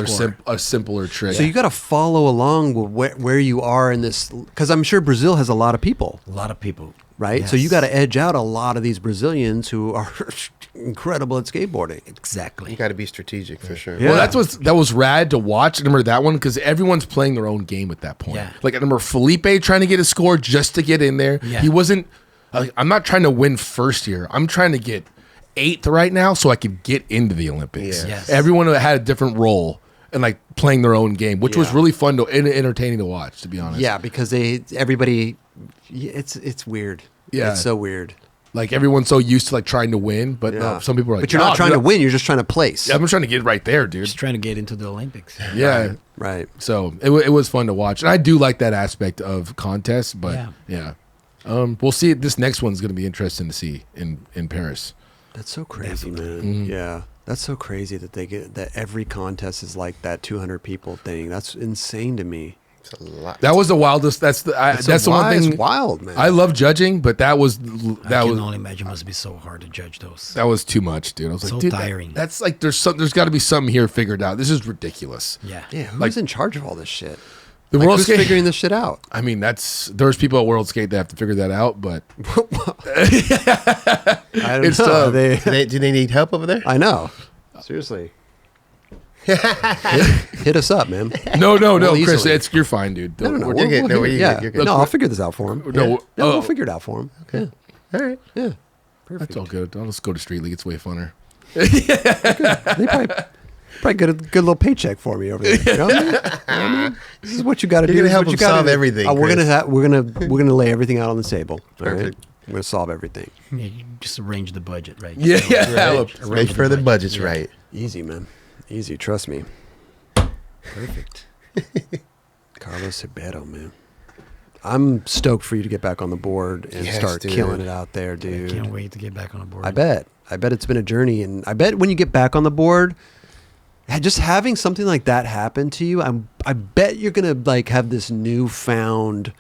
score. a simpler trick. So you got to follow along with where you are in this, because I'm sure Brazil has a lot of people, A lot of people. right? So you Yes. got to edge out a lot of these Brazilians who are incredible at skateboarding. Exactly. You got to be strategic for sure. Yeah. Well, that was rad to watch. I remember that one because everyone's playing their own game at that point. Yeah. Like I remember Felipe trying to get a score just to get in there. Yeah. He wasn't. I'm not trying to win first here. I'm trying to get 8th right now so I could get into the Olympics. Yeah. Yes. Everyone had a different role. and like playing their own game, which was Yeah. really fun to and entertaining to watch, to be honest. Yeah, because everybody, it's weird. Yeah. It's so weird. Like everyone's so used to like trying to win, but Yeah. no, some people are like, but you're not "Oh, trying dude, to win. You're just trying to place. I'm trying to get right there, dude. Just trying to get into the Olympics. Yeah. Right. So it was fun to watch, and I do like that aspect of contests. But yeah, we'll see. This next one's going to be interesting to see in Paris. That's so crazy, man. Mhm. Yeah. That's so crazy that every contest is like that 200 people thing. That's insane to me. It's a lot. That was the wildest. That's the one thing. It's wild, man. I love judging, but that was I can only imagine it must be so hard to judge those. that was too much, dude. I was So like, dude, tiring. that's like there's got to be something here figured out. This is ridiculous. Yeah. Yeah, who's like- in charge of all this shit? The Like, World who's Skate. figuring this shit out? I mean, there's people at World Skate that have to figure that out, but I don't It's know. tough. Do they need help over there? I know. Seriously. Hit us up, man. no, Well, Chris, easily. you're fine, dude. No, no, no. You're good. No, figure- you're yeah. good. You're good. No, I'll figure this out for him. No, Yeah. oh. We'll figure it out for him. Okay. All right. Yeah. Perfect. That's all good. I'll just go to Street League. It's way funner. They probably get a good little paycheck for me over there. You know what I mean? You know what I mean? This is what you got to do. You're gonna This is help what you them gotta solve do. everything, We're Chris. gonna lay everything out on the table. All right? Perfect. We're gonna solve everything. Yeah, you just arrange the budget, right? Yeah, Right. Make sure the budget's Yeah. right. Easy, man. Easy. Trust me. Perfect. Carlos Ribeiro, man. I'm stoked for you to get back on the board and Yes, start dude. killing it out there, I dude. can't wait to get back on the board. I bet it's been a journey, and I bet when you get back on the board, just having something like that happen to you, I bet you're gonna like have this newfound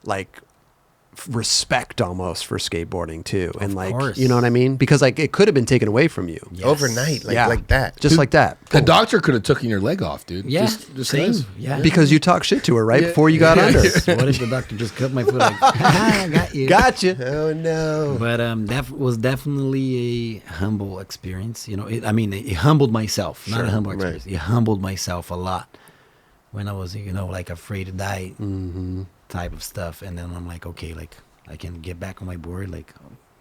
like respect almost for skateboarding too, and like course. you know what I mean? Because like it could have been taken away from you, Yes. Overnight, Yeah. like that. just like that. The doctor could have taken your leg off, dude. Yeah. Just same. guys. Yeah. Because you talked shit to her right Yeah. before you got under. What if the doctor just cut my foot? Like, I got you. Gotcha. Oh no. But that was definitely a humble experience. You know, it humbled myself, not a humble right. experience. It humbled myself a lot when I was, like afraid to die type of stuff. And then I'm like, okay, like I can get back on my board. Like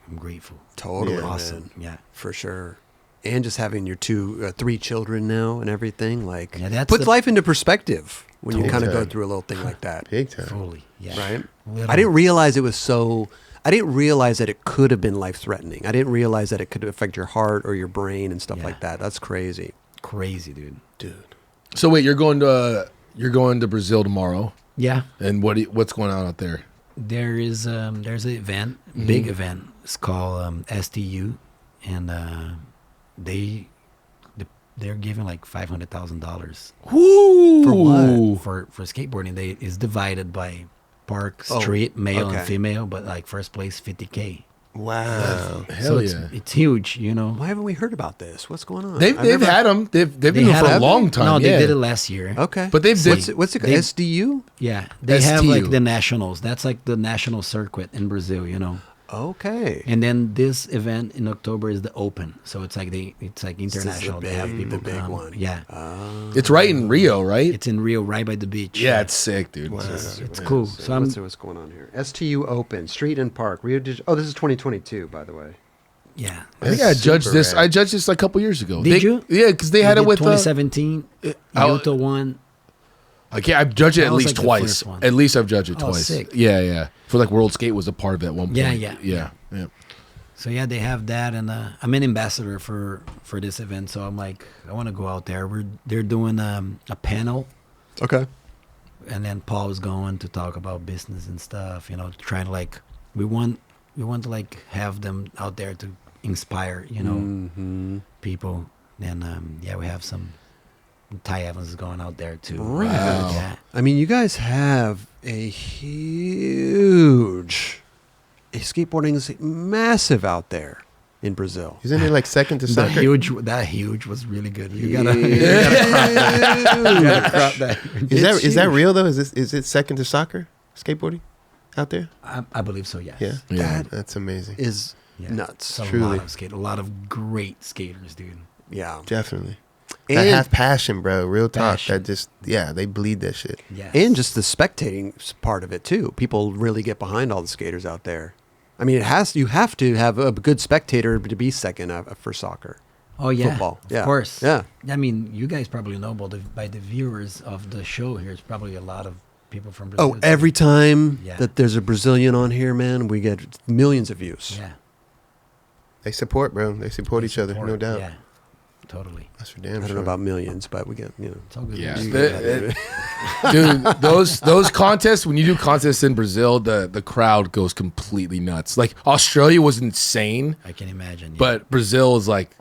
I'm grateful. Totally, Yeah. Awesome. man. Yeah. For sure. And just having your three children now and everything, like Yeah, that's puts the- life into perspective when you Big kind of go time. through a little thing like that, Big time. Fully. Yeah. right? Little- I didn't realize it was so. I didn't realize that it could have been life threatening. I didn't realize that it could affect your heart or your brain and stuff Yeah. like that. That's crazy, Crazy, dude. dude. So wait, you're going to Brazil tomorrow, Yeah. and what's going on out there? There's an event, big event. It's called STU, and they're giving like $500,000 Woo! For what? for skateboarding. It's divided by park, Oh, street, male okay. and female, but like first place $50K. Wow. Hell so yeah! it's huge, you know. Why haven't we heard about this? What's going on? They've I've never- had them. They've been They there had for a it- long time. No, yeah. they did it last year. Okay, But they've what's it? they- SDU? Yeah, they have STU. like the nationals. That's like the national circuit in Brazil, you know. Okay. And then this event in October is the Open, so it's like This is international. They have people the big come. one. Yeah, It's right in Rio, right? it's in Rio, right by the beach. Yeah, it's sick, dude. It's cool. So I'm Let's see what's going on here. STU Open Street and Park Rio. Oh, this is 2022, by the way. yeah. I think That's I judged super this. rad. I judged this like a couple years ago. Did you? Yeah, because they had We it did with 2017. I'll- Yoto won. I've judged it That at was least like the twice. first one. At least I've judged it Oh, twice. sick. Yeah. For like World Skate was a part of it at one point. Yeah. yeah. So yeah, they have that, and I'm an ambassador for this event. So I'm like, I want to go out there. They're doing a panel, Okay. and then Paul is going to talk about business and stuff. You know, trying to like we want to like have them out there to inspire, you know, Mm-hmm. people. And we have some Ty Evans is going out there too. Wow. Yeah. I mean, you guys have a huge. Skateboarding is massive out there in Brazil. Isn't it like second to That soccer? huge was really good. You Yeah. gotta, you gotta crop that. Is that real though? Is it second to soccer skateboarding out there? I believe so. Yes. Yeah. Yeah. That's amazing. Is Yeah. nuts. It's a Truly. lot of great skaters, dude. Yeah. Definitely. And- That have passion, bro. Real talk. Passion. They bleed that shit. Yeah. And just the spectating part of it too. People really get behind all the skaters out there. I mean, you have to have a good spectator to be second for soccer. Oh yeah, football. of Yeah. course. Yeah. I mean, you guys probably know by the viewers of the show here. It's probably a lot of people from Brazil. Oh, every time Yeah. that there's a Brazilian on here, man, we get millions of views. Yeah. They support, bro. They support each other, no Support, doubt. Yeah, totally. That's for damn I don't sure. know about millions, but we get, It's all good. Yeah. you The- get Dude, those contests, when you do contests in Brazil, the crowd goes completely nuts. Like Australia was insane, I can imagine. Yeah. but Brazil is like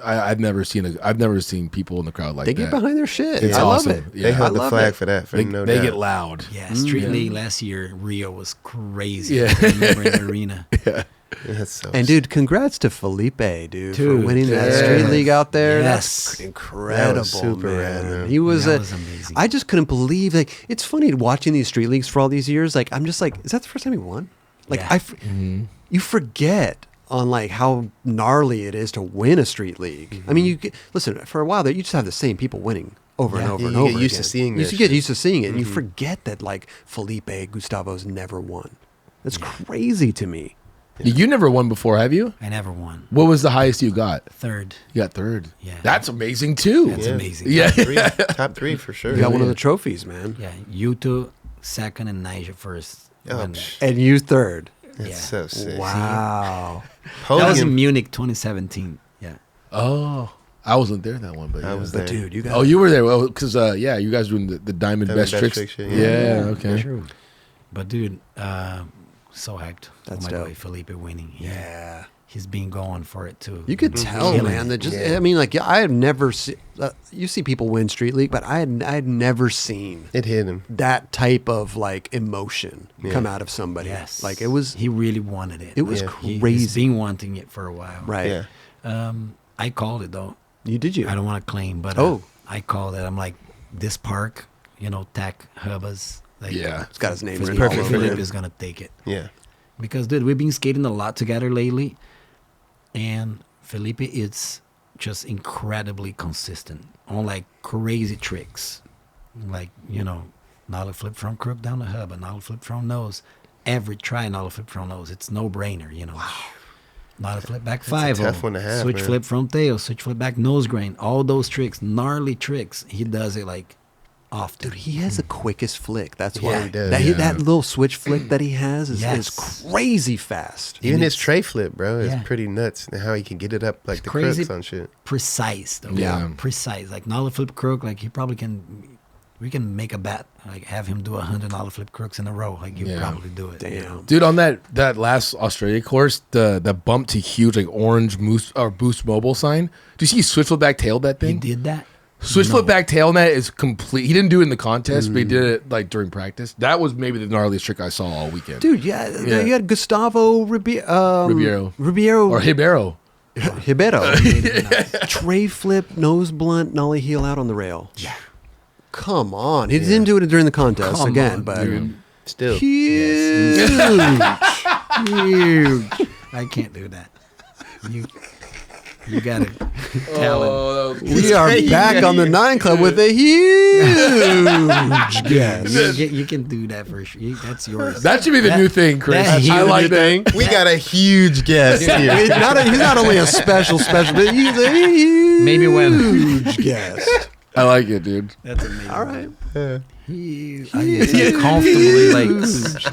I've never seen people in the crowd like they that. get behind their shit. It's I awesome. love it. Yeah. They I held the love flag it. for that, for They, no they doubt. get loud. yeah, Street League last year, Rio was crazy. Yeah. I remember in the arena. That's so And dude, congrats to Felipe, dude, for Dude, winning that yes. street league out there. Yes. That's incredible, That was super man. rad, man. He was That was amazing. I just couldn't believe. Like, it's funny watching these street leagues for all these years. Like, I'm just like, is that the first time he won? Like, Yeah. you forget on like how gnarly it is to win a street league. I mean, listen, for a while there, you just have the same people winning over and Yeah. over You and get over. used to again. seeing You that get shit. used to seeing it, and you forget that like Felipe Gustavo's never won. That's crazy to me. You never won before, have you? I never won. What was the highest you got? Third. You got third. Yeah. That's amazing too. That's Yeah. amazing. Yeah. top three for sure. You got one of the trophies, man, Yeah. Yuto second and Niger first. Oh, When- psh, and you third. that's yeah. so sick. Wow. That was in Podium. Munich 2017. Yeah. Oh, I wasn't there that one, but I yeah. was But there. dude, you got. Oh, you were there. Well, because yeah, you guys were doing the diamond Diamond best Best tricks. Tricks shit, Yeah. yeah. Okay. True. But dude, so hyped. That's my dope. boy Felipe winning. Yeah. He's been going for it too. You could tell, Killing man. it. That just, Yeah. I mean, like, I had never seen. You see people win street league, but I had never seen It hit him. that type of like emotion Yeah. come out of somebody. Yes. Like it was, He really wanted it. it was Yeah. He's crazy. been wanting it for a while. Right. Yeah. I called it though. You did you? I don't want to claim, but Oh. I called it. I'm like, this park, tech hubbas. Like, Yeah. It's got his name. It's written perfect all for over Felipe him. is gonna take it Yeah. because, dude, we've been skating a lot together lately, and Felipe is just incredibly consistent on like crazy tricks, like nollie flip from crook down the hub, a nollie flip from nose. Every try nollie flip from nose, it's no brainer. Nollie flip back That's a 5 tough one to have, switch man. flip from tail, switch flip back nose grain. All those tricks, gnarly tricks, he does it like often. Dude, he has the quickest flick. That's Yeah, why he does. that Yeah. that little switch flick that he has is Yes. crazy fast. Even And his it's- tray flip, bro, is Yeah. pretty nuts. And how he can get it up like It's the crazy. crooks on shit. Precise though. Yeah. Precise. Like nollie flip crook, like he probably can. We can make a bet, like have him do 100 nollie flip crooks in a row. Like you Yeah. probably do it. Damn. Dude, on that last Australia course, the bump to huge like orange boost mobile sign. Do you see he switch flip back tailed that He thing? did that. Switch No. flip back tail net is complete. He didn't do it in the contest, but he did it like during practice. That was maybe the gnarliest trick I saw all weekend. Dude, yeah, Yeah. you had Gustavo Ribeiro. Ribeiro Or Ribeiro. Ribeiro. Tray flip, nose blunt, nollie heel out on the rail. Yeah. Come on. He didn't do it during the contest Come again, on, but dude. Still. huge. Huge. I can't do that. You got it. Talent. We are back on the 9 Club with a huge guest. You can do that for sure. That's yours. That should be the That- new thing, Chris. that I like huge that. We got a huge guest here. He's not only a special, but he's a huge Maybe when- guest. I like it, dude. That's amazing. All right. Huge. I get comfortably like.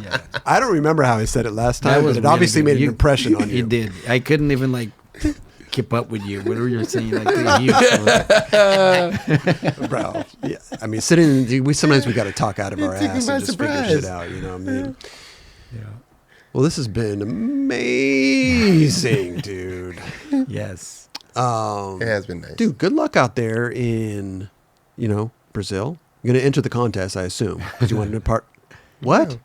Yeah. I don't remember how I said it last That time, was but it really obviously good. made an impression on you. It did. I couldn't even like keep up with you. Whatever you're saying, like the huge. Bro. Yeah. I mean, sitting, we sometimes we got to talk out of our took me ass by and just surprise. figure shit out. You know what I mean? Yeah. Well, this has been amazing, dude. Yes. It has been nice. Dude, good luck out there in, Brazil. You're gonna enter the contest, I assume, because you want to part. What?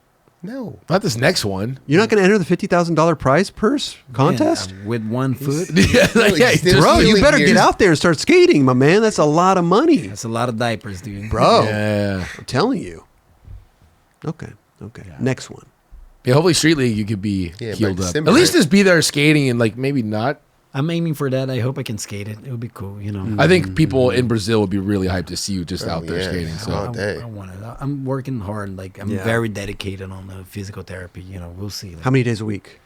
No. Not this next one. You're not gonna enter the $50,000 prize purse contest, Yeah, with one foot. Yeah, like, yeah, Still bro? You stealing better gears. get out there and start skating, my man. That's a lot of money, That's a lot of diapers, dude. bro. yeah. I'm telling you. Okay. Yeah. Next one. Yeah, hopefully Street League you could be Yeah, by healed up. December, At least right? just be there skating and like maybe not. I'm aiming for that. I hope I can skate it. It would be cool, I think people in Brazil would be really hyped to see you just Oh, out there yeah. skating. So All day. I want it. I'm working hard. Like I'm Yeah. very dedicated on the physical therapy. We'll see. Like, How many days a week?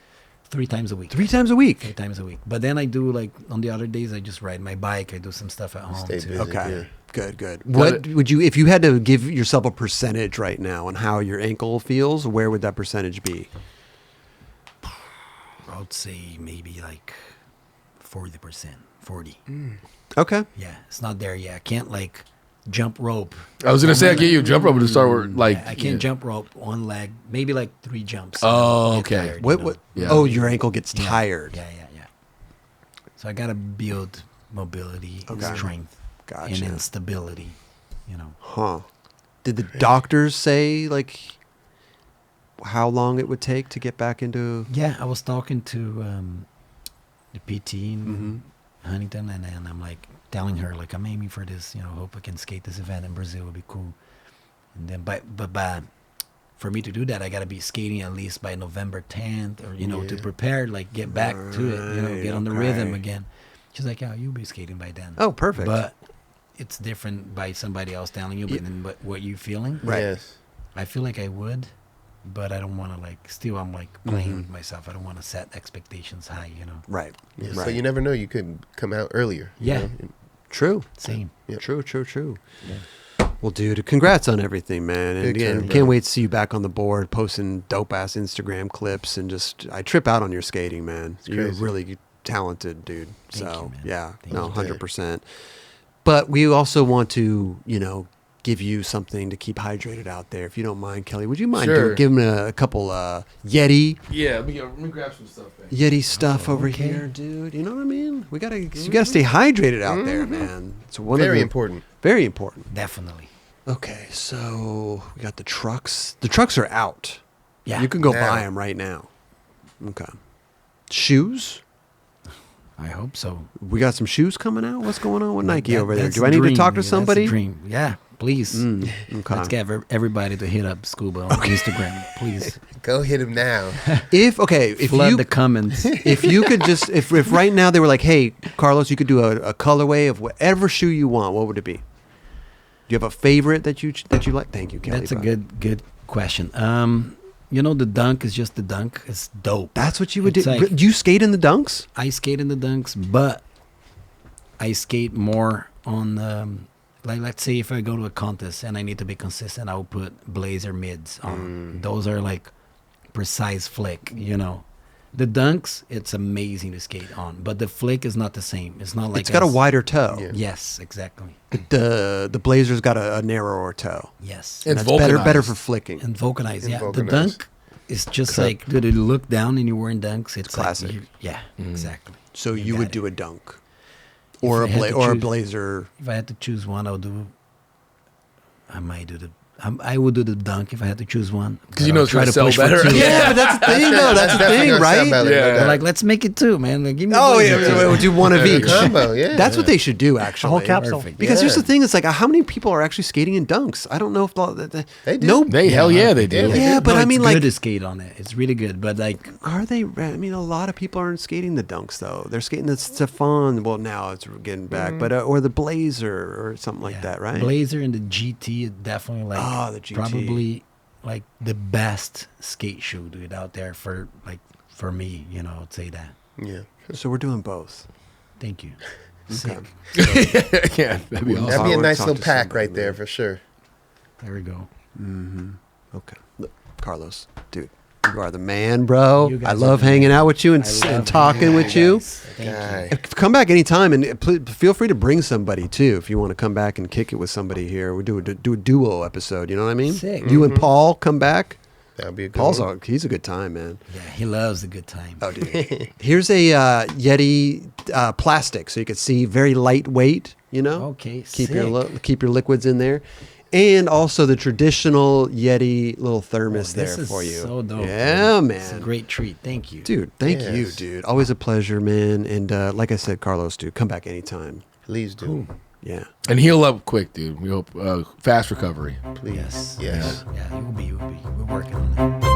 3 times a week. 3 times a week. 3 times a week. But then I do like on the other days I just ride my bike. I do some stuff at home Stay too. busy. Okay. Yeah. Good. What would you, if you had to give yourself a percentage right now on how your ankle feels, where would that percentage be? I would say maybe like 40%. 40. Okay. Yeah, it's not there yet. I can't like jump rope. I was gonna say I get you a jump rope to start with, like I can't jump rope one leg. Maybe like 3 jumps. Oh, Get okay. tired, What? you know? What? Yeah. Oh, your ankle gets Yeah. tired. Yeah. So I gotta build mobility, and Okay. strength, Gotcha. and stability. You know. Huh. Did the doctors say like how long it would take to get back into? Yeah, I was talking to the PT in Mm-hmm. Huntington, and then I'm like telling her like I'm aiming for this. You know, hope I can skate this event in Brazil. It'll be cool. And then, but for me to do that, I gotta be skating at least by November 10th, or to prepare, like get back to it. You know, Right, get on the rhythm okay. again. She's like, "Yeah, you'll be skating by then." Oh, perfect. But it's different by somebody else telling you. But then, what you feeling? Right. Yes. I feel like I would, but I don't want to like. Still, I'm like playing Mm-hmm. with myself. I don't want to set expectations high. You know. Right. Yeah. Right. So you never know. You could come out earlier. you Yeah. know? True. Same. Yep. True. Well, dude, congrats on everything, man. And Big again, time, bro. can't wait to see you back on the board, posting dope ass Instagram clips, and just I trip out on your skating, man. You're crazy. really talented, dude. Thank So you, man. yeah, Thank no, you. 100%. But we also want to, give you something to keep hydrated out there. If you don't mind, Kelly, would you mind Sure. giving a couple Yeti Yeah, let me grab some stuff. Man. Yeti stuff over okay. here, dude? You know what I mean? You gotta stay hydrated out there, man. It's one Very of the, important. Very important. Definitely. Okay, so we got the trucks. The trucks are out. Yeah. You can go Now. buy them right now. Okay. Shoes? I hope so. We got some shoes coming out. What's going on with Nike That- over there? that's Do the I need dream, to talk to that's the somebody? dream. Yeah, please. Okay. Let's get everybody to hit up Scuba on Instagram, please. Go hit him now. If Flood you the comments. if you could just if right now they were like, hey, Carlos, you could do a colorway of whatever shoe you want, what would it be? Do you have a favorite that you like? Thank you, Kelly. That's a bud. good question. The dunk is just the dunk. It's dope. That's what you would do. It's like- Do you skate in the dunks? I skate in the dunks, but I skate more on like let's say if I go to a contest and I need to be consistent, I will put blazer mids on. Those are like precise flick, The dunks, it's amazing to skate on, but the flick is not the same. It's not like It's got a as- wider toe. Yeah. Yes, exactly. The Blazer's got a narrower toe. Yes. And That's vulcanized. better for flicking. And vulcanized, And yeah. The vulcanized. dunk is just like, dude, you look down and you're wearing dunks. It's like classic. yeah, exactly. So you got would it. do a dunk, If or I had to a choose- Blazer. If I had to choose one, I would do the dunk if I had to choose one. 'Cause you know it's try gonna to sell push better. for two. Yeah, but that's the thing, though. That's the definitely thing, gonna sell right? better, no Yeah. doubt. They're like, let's make it two, man. Like, give me. Oh both yeah, of them. we'll do one of each. Combo, yeah. That's what they should do, actually. whole capsule. Perfect. Because here's Yeah. the thing: it's like how many people are actually skating in dunks? I don't know if They do. No, They hell yeah they do. Yeah, they yeah, but No, I mean, it's like, good to skate on it. It's really good, but like, are they? I mean, a lot of people aren't skating the dunks though. They're skating the Stefan. Well, now it's getting back, but or the Blazer or something like yeah. that, right? Blazer and the GT is definitely like Oh, the GT. probably like the best skate shoe, dude, out there for me. I'd say that. Yeah. So we're doing both. Thank you. Sick. Yeah, that'd be awesome. That'd be a I'll nice talk little to pack somebody, right there man. for sure. There we go. Okay, look, Carlos, dude, you are the man, bro. You I guys love are the hanging man. out with you and, I and love talking hanging with out, you. guys. Thank you. Guy. Come back anytime, and feel free to bring somebody too if you want to come back and kick it with somebody here. We do a duo episode. You know what I mean? Sick. You and Paul come back. That'd be a good Paul's one. he's a good time, man. Yeah, he loves the good time. Oh, dude. Here's a Yeti plastic, so you can see very lightweight. Okay, keep sick. keep your liquids in there, and also the traditional Yeti little thermos This there is for you. so dope. Yeah, dude. It's a man. great treat. Thank you. Dude, thank you, Yes. dude. Always a pleasure, man. And like I said, Carlos, dude, come back anytime. Please do. Yeah. And heal up quick, dude. We hope fast recovery. Please. Yes. Yes. Yeah, it will be. We're working on it.